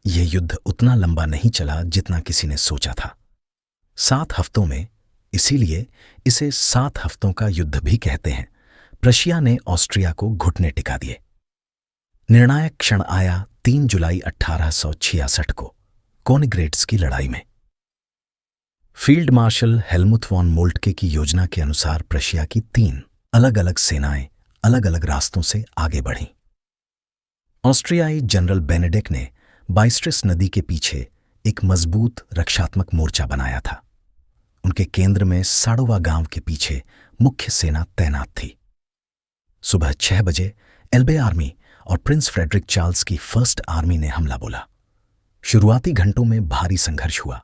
यह युद्ध उतना लंबा नहीं चला जितना किसी ने सोचा था। 7 हफ्तों में, इसीलिए इसे 7 हफ्तों का युद्ध भी कहते हैं, प्रशिया ने ऑस्ट्रिया को घुटने टिका दिए। निर्णायक क्षण आया 3 जुलाई 1866 को कोनिग्रेड्स की लड़ाई में। फील्ड मार्शल हेलमुथ वॉन मोल्टके की योजना के अनुसार प्रशिया की 3 अलग अलग सेनाएं अलग अलग रास्तों से आगे बढ़ीं। ऑस्ट्रियाई जनरल बेनेडिक्ट ने बाइस्ट्रिस नदी के पीछे एक मजबूत रक्षात्मक मोर्चा बनाया था। उनके केंद्र में साडोवा गांव के पीछे मुख्य सेना तैनात थी। सुबह 6 बजे एल्बे आर्मी और प्रिंस फ्रेडरिक चार्ल्स की फर्स्ट आर्मी ने हमला बोला। शुरुआती घंटों में भारी संघर्ष हुआ।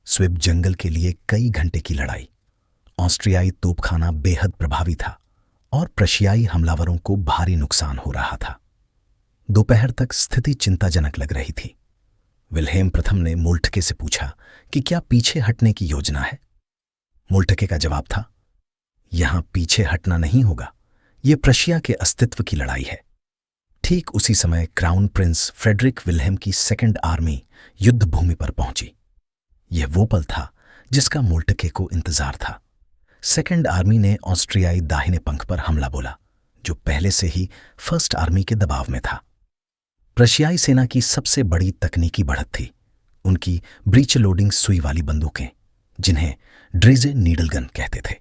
स्विब जंगल के लिए कई घंटे की लड़ाई। ऑस्ट्रियाई तोपखाना बेहद प्रभावी था और प्रशियाई हमलावरों को भारी नुकसान हो रहा था। दोपहर तक स्थिति चिंताजनक लग रही थी। विल्हेम प्रथम ने मोल्टके से पूछा कि क्या पीछे हटने की योजना है। मोल्टके का जवाब था, यहां पीछे हटना नहीं होगा, यह प्रशिया के अस्तित्व की लड़ाई है। ठीक उसी समय क्राउन प्रिंस फ्रेडरिक विल्हेम की 2nd आर्मी युद्ध भूमि पर पहुंची। यह वो पल था जिसका मोल्टके को इंतजार था। 2nd आर्मी ने ऑस्ट्रियाई दाहिने पंख पर हमला बोला, जो पहले से ही 1st आर्मी के दबाव में था। प्रशियाई सेना की सबसे बड़ी तकनीकी बढ़त थी उनकी ब्रीच लोडिंग सुई वाली बंदूकें, जिन्हें ड्रेजे नीडलगन कहते थे।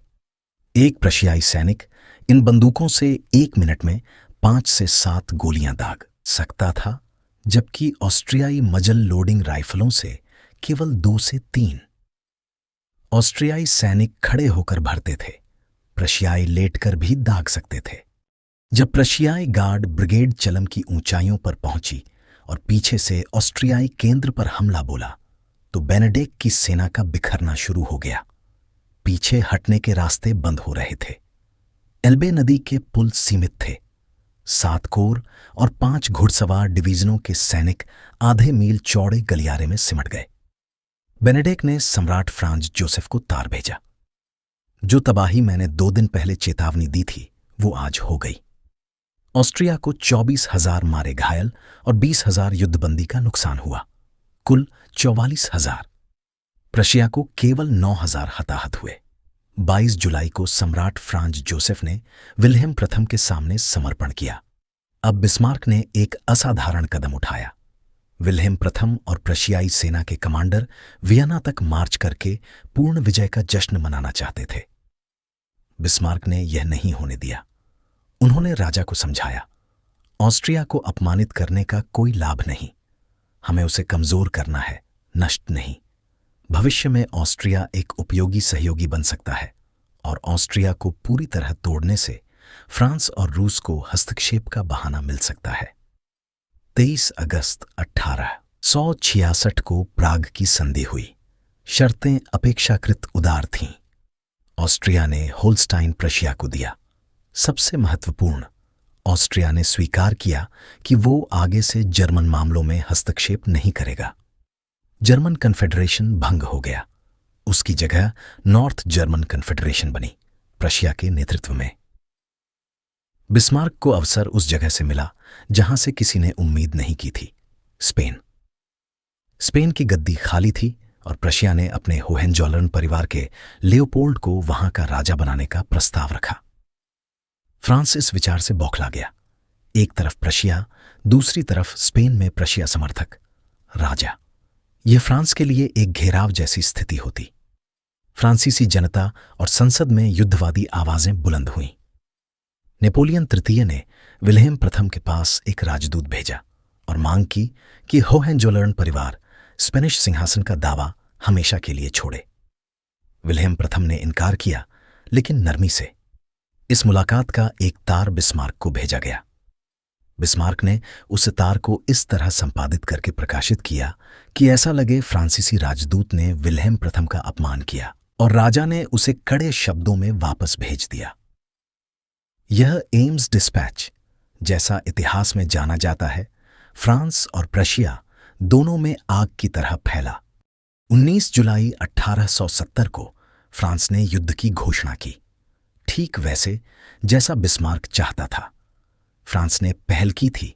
एक प्रशियाई सैनिक इन बंदूकों से 1 मिनट में 5 से 7 गोलियां दाग सकता था, जबकि ऑस्ट्रियाई मजल लोडिंग राइफलों से केवल 2 से 3। ऑस्ट्रियाई सैनिक खड़े होकर भरते थे, प्रशियाई लेटकर भी दाग सकते थे। जब प्रशियाई गार्ड ब्रिगेड चलम की ऊंचाइयों पर पहुंची और पीछे से ऑस्ट्रियाई केंद्र पर हमला बोला, तो बेनेडिक्ट की सेना का बिखरना शुरू हो गया। पीछे हटने के रास्ते बंद हो रहे थे। एल्बे नदी के पुल सीमित थे। 7 कोर और 5 घुड़सवार डिवीजनों के सैनिक आधे मील चौड़े गलियारे में सिमट गए। बेनेडिक्ट ने सम्राट फ्रांज जोसेफ को तार भेजा। जो तबाही मैंने 2 दिन पहले चेतावनी दी थी, वो आज हो गई। ऑस्ट्रिया को 24,000 मारे घायल और 20,000 युद्धबंदी का नुकसान हुआ, कुल 44,000। प्रशिया को केवल 9,000 हताहत हुए। 22 जुलाई को सम्राट फ्रांज जोसेफ ने विल्हेम प्रथम के सामने समर्पण किया। अब बिस्मार्क ने एक असाधारण कदम उठाया। विल्हेम प्रथम और प्रशियाई सेना के कमांडर वियना तक मार्च करके पूर्ण विजय का जश्न मनाना चाहते थे। बिस्मार्क ने यह नहीं होने दिया। उन्होंने राजा को समझाया, ऑस्ट्रिया को अपमानित करने का कोई लाभ नहीं, हमें उसे कमजोर करना है, नष्ट नहीं। भविष्य में ऑस्ट्रिया एक उपयोगी सहयोगी बन सकता है और ऑस्ट्रिया को पूरी तरह तोड़ने से फ्रांस और रूस को हस्तक्षेप का बहाना मिल सकता है। 23 अगस्त 1866 को प्राग की संधि हुई। शर्तें अपेक्षाकृत उदार थीं। ऑस्ट्रिया ने होल्स्टाइन प्रशिया को दिया। सबसे महत्वपूर्ण, ऑस्ट्रिया ने स्वीकार किया कि वो आगे से जर्मन मामलों में हस्तक्षेप नहीं करेगा। जर्मन कन्फेडरेशन भंग हो गया। उसकी जगह नॉर्थ जर्मन कन्फेडरेशन बनी, प्रशिया के नेतृत्व में। बिस्मार्क को अवसर उस जगह से मिला जहां से किसी ने उम्मीद नहीं की थी, स्पेन। स्पेन की गद्दी खाली थी और प्रशिया ने अपने होहेंजोलर्न परिवार के लियोपोल्ड को वहां का राजा बनाने का प्रस्ताव रखा। फ्रांस इस विचार से बौखला गया। एक तरफ प्रशिया, दूसरी तरफ स्पेन में प्रशिया समर्थक राजा। यह फ्रांस के लिए एक घेराव जैसी स्थिति होती। फ्रांसीसी जनता और संसद में युद्धवादी आवाजें बुलंद हुईं। नेपोलियन तृतीय ने विल्हेम प्रथम के पास एक राजदूत भेजा और मांग की कि होहेंजोलर्न परिवार स्पेनिश सिंहासन का दावा हमेशा के लिए छोड़े। विल्हेम प्रथम ने इनकार किया, लेकिन नरमी से। इस मुलाकात का एक तार बिस्मार्क को भेजा गया। बिस्मार्क ने उस तार को इस तरह संपादित करके प्रकाशित किया कि ऐसा लगे फ्रांसीसी राजदूत ने विल्हेम प्रथम का अपमान किया और राजा ने उसे कड़े शब्दों में वापस भेज दिया। यह एम्स डिस्पैच, जैसा इतिहास में जाना जाता है, फ्रांस और प्रशिया दोनों में आग की तरह फैला। 19 जुलाई 1870 को फ्रांस ने युद्ध की घोषणा की, ठीक वैसे जैसा बिस्मार्क चाहता था। फ्रांस ने पहल की थी,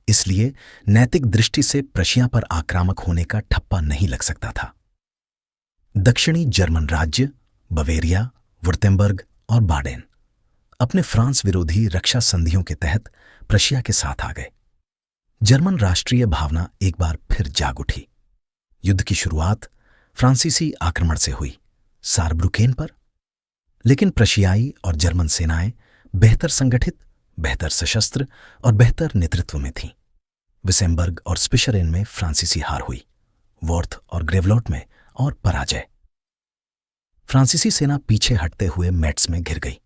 इसलिए नैतिक दृष्टि से प्रशिया पर आक्रामक होने का ठप्पा नहीं लग सकता था। दक्षिणी जर्मन राज्य बवेरिया, वुर्टेम्बर्ग और बाडेन अपने फ्रांस विरोधी रक्षा संधियों के तहत प्रशिया के साथ आ गए। जर्मन राष्ट्रीय भावना एक बार फिर जाग उठी। युद्ध की शुरुआत फ्रांसीसी आक्रमण से हुई, सारब्रुकेन पर। लेकिन प्रशियाई और जर्मन सेनाएं बेहतर संगठित, बेहतर सशस्त्र और बेहतर नेतृत्व में थीं। विसेम्बर्ग और स्पिशरेन में फ्रांसीसी हार हुई, वॉर्थ और ग्रेवलोट में और पराजय। फ्रांसीसी सेना पीछे हटते हुए मेट्स में घिर गई।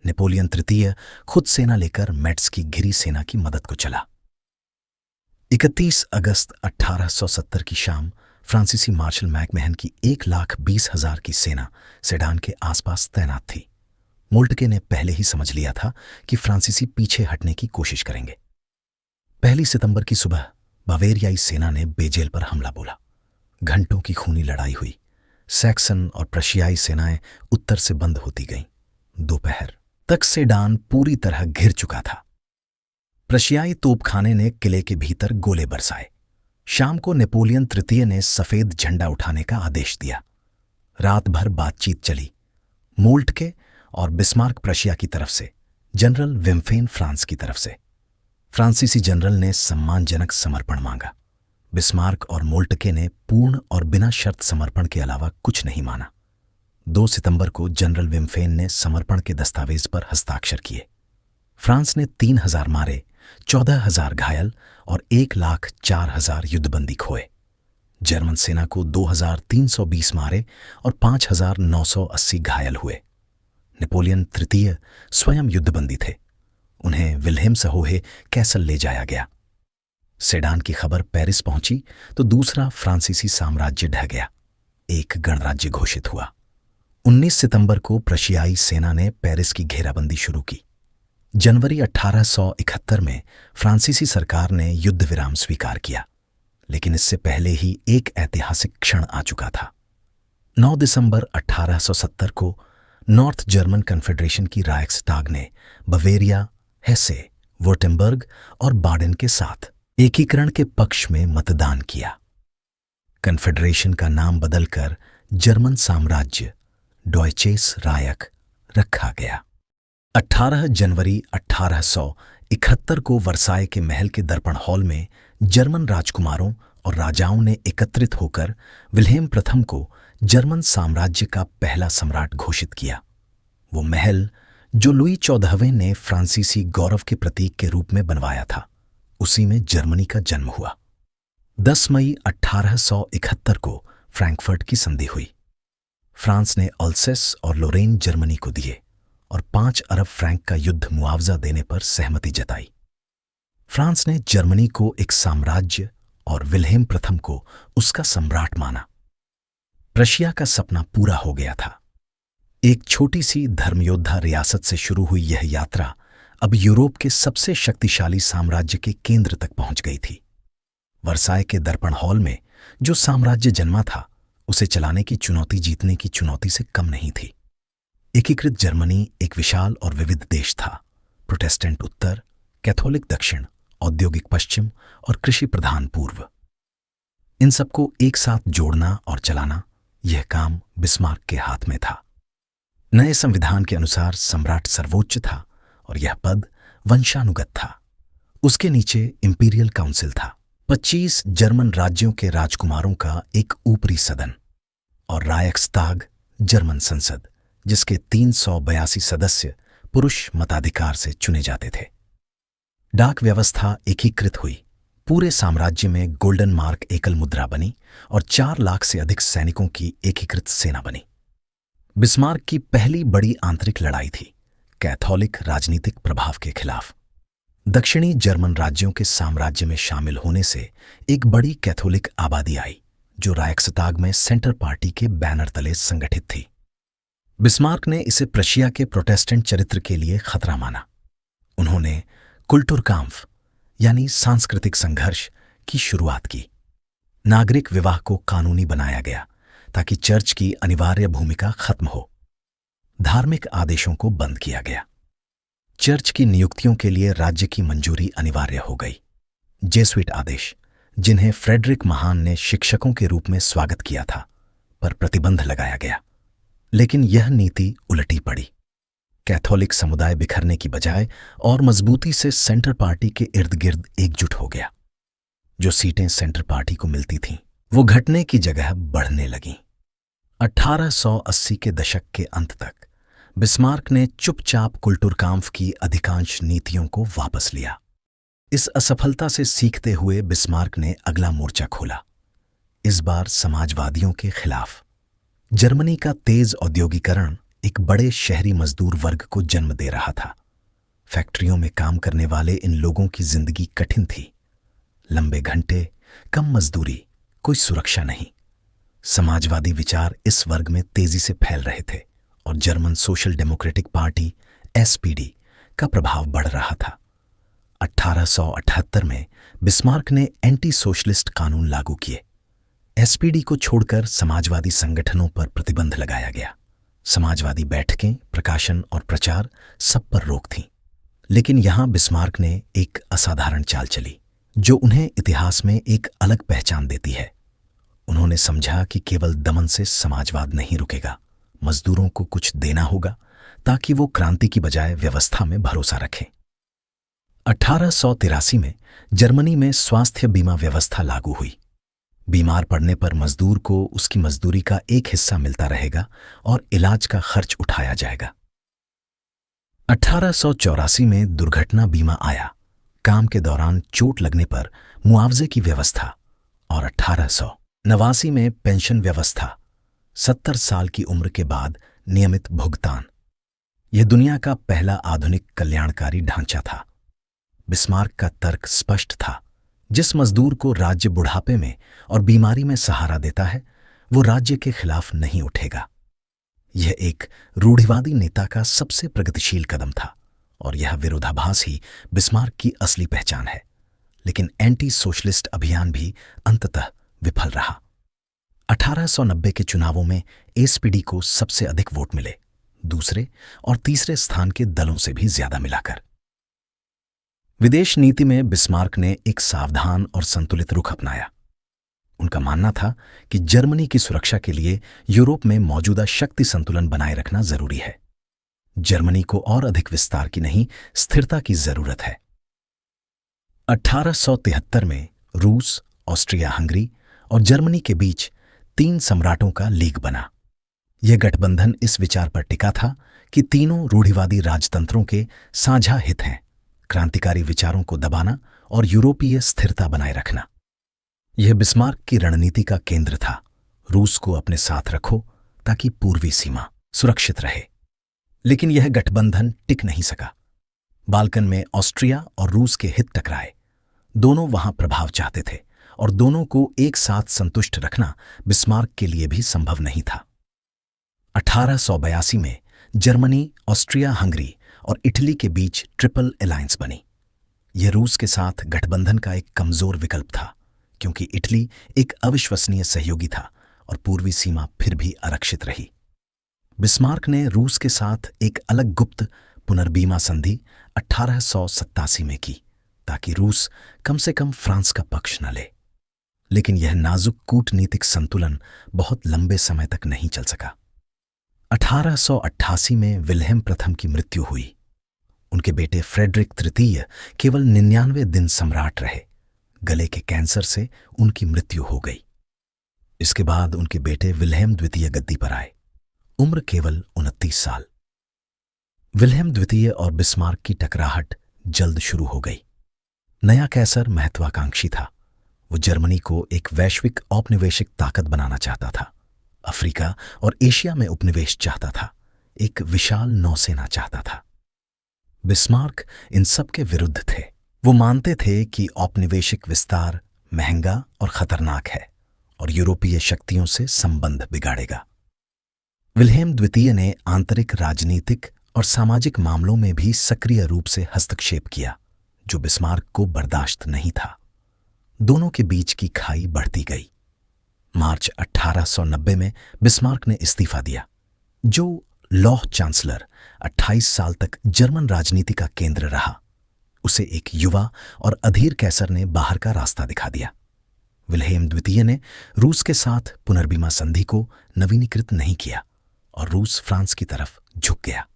नेपोलियन तृतीय खुद सेना लेकर मेट्स की घिरी सेना की मदद को चला। 31 अगस्त 1870 की शाम फ्रांसीसी मार्शल मैकमहन की 1,20,000 की सेना सेडान के आसपास तैनात थी। मोल्टके ने पहले ही समझ लिया था कि फ्रांसीसी पीछे हटने की कोशिश करेंगे। 1 सितंबर की सुबह बावेरियाई सेना ने बेजेल पर हमला बोला। घंटों की खूनी लड़ाई हुई। सैक्सन और प्रशियाई सेनाएं उत्तर से बंद होती गईं। दोपहर तक सेडान पूरी तरह घिर चुका था। प्रशियाई तोपखाने ने किले के भीतर गोले बरसाए। शाम को नेपोलियन तृतीय ने सफेद झंडा उठाने का आदेश दिया। रात भर बातचीत चली। मोल्टके और बिस्मार्क प्रशिया की तरफ से, जनरल विम्फेन फ्रांस की तरफ से। फ्रांसीसी जनरल ने सम्मानजनक समर्पण मांगा। बिस्मार्क और मोल्टके ने पूर्ण और बिना शर्त समर्पण के अलावा कुछ नहीं माना। 2 सितंबर को जनरल विम्फेन ने समर्पण के दस्तावेज पर हस्ताक्षर किए। फ्रांस ने 3,000 मारे, 14,000 घायल और 1,04,000 युद्धबंदी खोए। जर्मन सेना को 2,320 मारे और 5,980 घायल हुए। नेपोलियन तृतीय स्वयं युद्धबंदी थे। उन्हें विल्हेम सहोहे कैसल ले जाया गया। सेडान की खबर पेरिस पहुंची तो दूसरा फ्रांसीसी साम्राज्य ढह गया। एक गणराज्य घोषित हुआ। 19 सितंबर को प्रशियाई सेना ने पेरिस की घेराबंदी शुरू की। जनवरी 1871 में फ्रांसीसी सरकार ने युद्ध विराम स्वीकार किया, लेकिन इससे पहले ही एक ऐतिहासिक क्षण आ चुका था। 9 दिसंबर 1870 को नॉर्थ जर्मन कन्फेडरेशन की राइक्सटाग ने बवेरिया, हेसे, वुर्टेम्बर्ग और बाडेन के साथ एकीकरण के पक्ष में मतदान किया। कन्फेडरेशन का नाम बदलकर जर्मन साम्राज्य डॉयचेस रायक रखा गया। 18 जनवरी 1871 को वर्साय के महल के दर्पण हॉल में जर्मन राजकुमारों और राजाओं ने एकत्रित होकर विल्हेम प्रथम को जर्मन साम्राज्य का पहला सम्राट घोषित किया। वो महल जो लुई 14वें ने फ्रांसीसी गौरव के प्रतीक के रूप में बनवाया था, उसी में जर्मनी का जन्म हुआ। 10 मई 1871 को फ्रैंकफर्ट की संधि हुई। फ्रांस ने अल्सेस और लोरेन जर्मनी को दिए और 5 अरब फ्रैंक का युद्ध मुआवजा देने पर सहमति जताई। फ्रांस ने जर्मनी को एक साम्राज्य और विल्हेम प्रथम को उसका सम्राट माना। प्रशिया का सपना पूरा हो गया था। एक छोटी सी धर्मयोद्धा रियासत से शुरू हुई यह यात्रा अब यूरोप के सबसे शक्तिशाली साम्राज्य के केंद्र तक पहुंच गई थी। वर्साय के दर्पण हॉल में जो साम्राज्य जन्मा था, उसे चलाने की चुनौती जीतने की चुनौती से कम नहीं थी। एकीकृत जर्मनी एक विशाल और विविध देश था। प्रोटेस्टेंट उत्तर, कैथोलिक दक्षिण, औद्योगिक पश्चिम और कृषि प्रधान पूर्व। इन सबको एक साथ जोड़ना और चलाना, यह काम बिस्मार्क के हाथ में था। नए संविधान के अनुसार सम्राट सर्वोच्च था और यह पद वंशानुगत था। उसके नीचे इंपीरियल काउंसिल था, 25 जर्मन राज्यों के राजकुमारों का एक ऊपरी सदन, और रायक्सताग जर्मन संसद, जिसके 382 सदस्य पुरुष मताधिकार से चुने जाते थे। डाक व्यवस्था एकीकृत हुई। पूरे साम्राज्य में गोल्डन मार्क एकल मुद्रा बनी और 4 लाख से अधिक सैनिकों की एकीकृत सेना बनी। बिस्मार्क की पहली बड़ी आंतरिक लड़ाई थी कैथोलिक राजनीतिक प्रभाव के खिलाफ। दक्षिणी जर्मन राज्यों के साम्राज्य में शामिल होने से एक बड़ी कैथोलिक आबादी आई, जो रायक्सताग में सेंटर पार्टी के बैनर तले संगठित थी। बिस्मार्क ने इसे प्रशिया के प्रोटेस्टेंट चरित्र के लिए खतरा माना। उन्होंने कुल्टुरकाम्फ यानी सांस्कृतिक संघर्ष की शुरुआत की। नागरिक विवाह को कानूनी बनाया गया ताकि चर्च की अनिवार्य भूमिका खत्म हो। धार्मिक आदेशों को बंद किया गया। चर्च की नियुक्तियों के लिए राज्य की मंजूरी अनिवार्य हो गई। जेसुइट आदेश, जिन्हें फ्रेडरिक महान ने शिक्षकों के रूप में स्वागत किया था, पर प्रतिबंध लगाया गया। लेकिन यह नीति उलटी पड़ी। कैथोलिक समुदाय बिखरने की बजाय और मजबूती से सेंटर पार्टी के इर्द गिर्द एकजुट हो गया। जो सीटें सेंटर पार्टी को मिलती थीं, वो घटने की जगह बढ़ने लगीं। 1880 के दशक के अंत तक बिस्मार्क ने चुपचाप कुल्टुरकाम्फ की अधिकांश नीतियों को वापस लिया। इस असफलता से सीखते हुए बिस्मार्क ने अगला मोर्चा खोला, इस बार समाजवादियों के खिलाफ। जर्मनी का तेज औद्योगिकरण एक बड़े शहरी मजदूर वर्ग को जन्म दे रहा था। फैक्ट्रियों में काम करने वाले इन लोगों की जिंदगी कठिन थी। लंबे घंटे, कम मजदूरी, कोई सुरक्षा नहीं। समाजवादी विचार इस वर्ग में तेजी से फैल रहे थे और German social democratic party SPD का प्रभाव बढ़ रहा था। 1878 में बिस्मार्क ने एंटी सोशलिस्ट कानून लागू किए। SPD को छोड़कर समाजवादी संगठनों पर प्रतिबंध लगाया गया। समाजवादी बैठकें, प्रकाशन और प्रचार सब पर रोक थी। लेकिन यहां बिस्मार्क ने एक असाधारण चाल चली, जो उन्हें इतिहास में एक अलग पहचान देती है। उन्होंने समझा कि केवल दमन से समाजवाद नहीं रुकेगा, मजदूरों को कुछ देना होगा ताकि वो क्रांति की बजाय व्यवस्था में भरोसा रखें। 1883 में जर्मनी में स्वास्थ्य बीमा व्यवस्था लागू हुई। बीमार पड़ने पर मजदूर को उसकी मजदूरी का एक हिस्सा मिलता रहेगा और इलाज का खर्च उठाया जाएगा। 1884 में दुर्घटना बीमा आया, काम के दौरान चोट लगने पर मुआवजे की व्यवस्था, और 1889 में पेंशन व्यवस्था, 70 साल की उम्र के बाद नियमित भुगतान। यह दुनिया का पहला आधुनिक कल्याणकारी ढांचा था। बिस्मार्क का तर्क स्पष्ट था, जिस मजदूर को राज्य बुढ़ापे में और बीमारी में सहारा देता है, वो राज्य के खिलाफ नहीं उठेगा। यह एक रूढ़िवादी नेता का सबसे प्रगतिशील कदम था और यह विरोधाभास ही बिस्मार्क की असली पहचान है। लेकिन एंटी सोशलिस्ट अभियान भी अंततः विफल रहा। 1890 के चुनावों में SPD को सबसे अधिक वोट मिले, दूसरे और तीसरे स्थान के दलों से भी ज्यादा मिलाकर। विदेश नीति में बिस्मार्क ने एक सावधान और संतुलित रुख अपनाया। उनका मानना था कि जर्मनी की सुरक्षा के लिए यूरोप में मौजूदा शक्ति संतुलन बनाए रखना जरूरी है। जर्मनी को और अधिक विस्तार की नहीं, स्थिरता की जरूरत है। 1873 में रूस, ऑस्ट्रिया हंगरी और जर्मनी के बीच 3 सम्राटों का लीग बना। यह गठबंधन इस विचार पर टिका था कि तीनों रूढ़िवादी राजतंत्रों के साझा हित हैं, क्रांतिकारी विचारों को दबाना और यूरोपीय स्थिरता बनाए रखना। यह बिस्मार्क की रणनीति का केंद्र था। रूस को अपने साथ रखो ताकि पूर्वी सीमा सुरक्षित रहे। लेकिन यह गठबंधन टिक नहीं सका। बाल्कन में ऑस्ट्रिया और रूस के हित टकराए। दोनों वहां प्रभाव चाहते थे और दोनों को एक साथ संतुष्ट रखना बिस्मार्क के लिए भी संभव नहीं था। 1882 में जर्मनी, ऑस्ट्रिया हंगरी और इटली के बीच ट्रिपल अलायंस बनी। यह रूस के साथ गठबंधन का एक कमजोर विकल्प था, क्योंकि इटली एक अविश्वसनीय सहयोगी था और पूर्वी सीमा फिर भी आरक्षित रही। बिस्मार्क ने रूस के साथ एक अलग गुप्त पुनर्बीमा संधि 1887 में की, ताकि रूस कम से कम फ्रांस का पक्ष न ले। लेकिन यह नाजुक कूटनीतिक संतुलन बहुत लंबे समय तक नहीं चल सका। 1888 में विल्हेम प्रथम की मृत्यु हुई। उनके बेटे फ्रेडरिक तृतीय केवल 99 दिन सम्राट रहे। गले के कैंसर से उनकी मृत्यु हो गई। इसके बाद उनके बेटे विल्हेम द्वितीय गद्दी पर आए। उम्र केवल 29 साल। विल्हेम द्वितीय और बिस्मार्क की टकराहट जल्द शुरू हो गई। नया कैसर महत्वाकांक्षी था। वो जर्मनी को एक वैश्विक औपनिवेशिक ताकत बनाना चाहता था। अफ्रीका और एशिया में उपनिवेश चाहता था। एक विशाल नौसेना चाहता था। बिस्मार्क इन सब के विरुद्ध थे। वो मानते थे कि औपनिवेशिक विस्तार महंगा और खतरनाक है और यूरोपीय शक्तियों से संबंध बिगाड़ेगा। विल्हेम द्वितीय ने आंतरिक राजनीतिक और सामाजिक मामलों में भी सक्रिय रूप से हस्तक्षेप किया, जो बिस्मार्क को बर्दाश्त नहीं था। दोनों के बीच की खाई बढ़ती गई। मार्च 1890 में बिस्मार्क ने इस्तीफा दिया। जो लॉ चांसलर 28 साल तक जर्मन राजनीति का केंद्र रहा, उसे एक युवा और अधीर कैसर ने बाहर का रास्ता दिखा दिया। विल्हेम द्वितीय ने रूस के साथ पुनर्बीमा संधि को नवीनीकृत नहीं किया और रूस फ्रांस की तरफ झुक गया।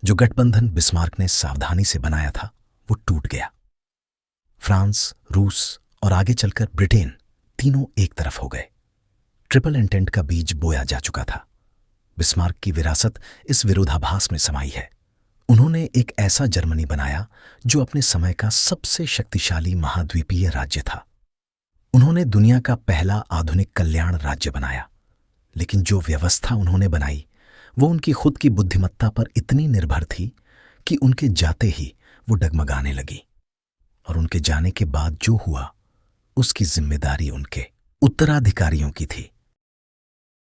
जो गठबंधन बिस्मार्क ने सावधानी से बनाया था, वो टूट गया। फ्रांस, रूस और आगे चलकर ब्रिटेन तीनों एक तरफ हो गए। ट्रिपल एंटेंट का बीज बोया जा चुका था। बिस्मार्क की विरासत इस विरोधाभास में समाई है। उन्होंने एक ऐसा जर्मनी बनाया जो अपने समय का सबसे शक्तिशाली महाद्वीपीय राज्य था। उन्होंने दुनिया का पहला आधुनिक कल्याण राज्य बनाया। लेकिन जो व्यवस्था उन्होंने बनाई, वो उनकी खुद की बुद्धिमत्ता पर इतनी निर्भर थी कि उनके जाते ही वो डगमगाने लगी। और उनके जाने के बाद जो हुआ, उसकी जिम्मेदारी उनके उत्तराधिकारियों की थी।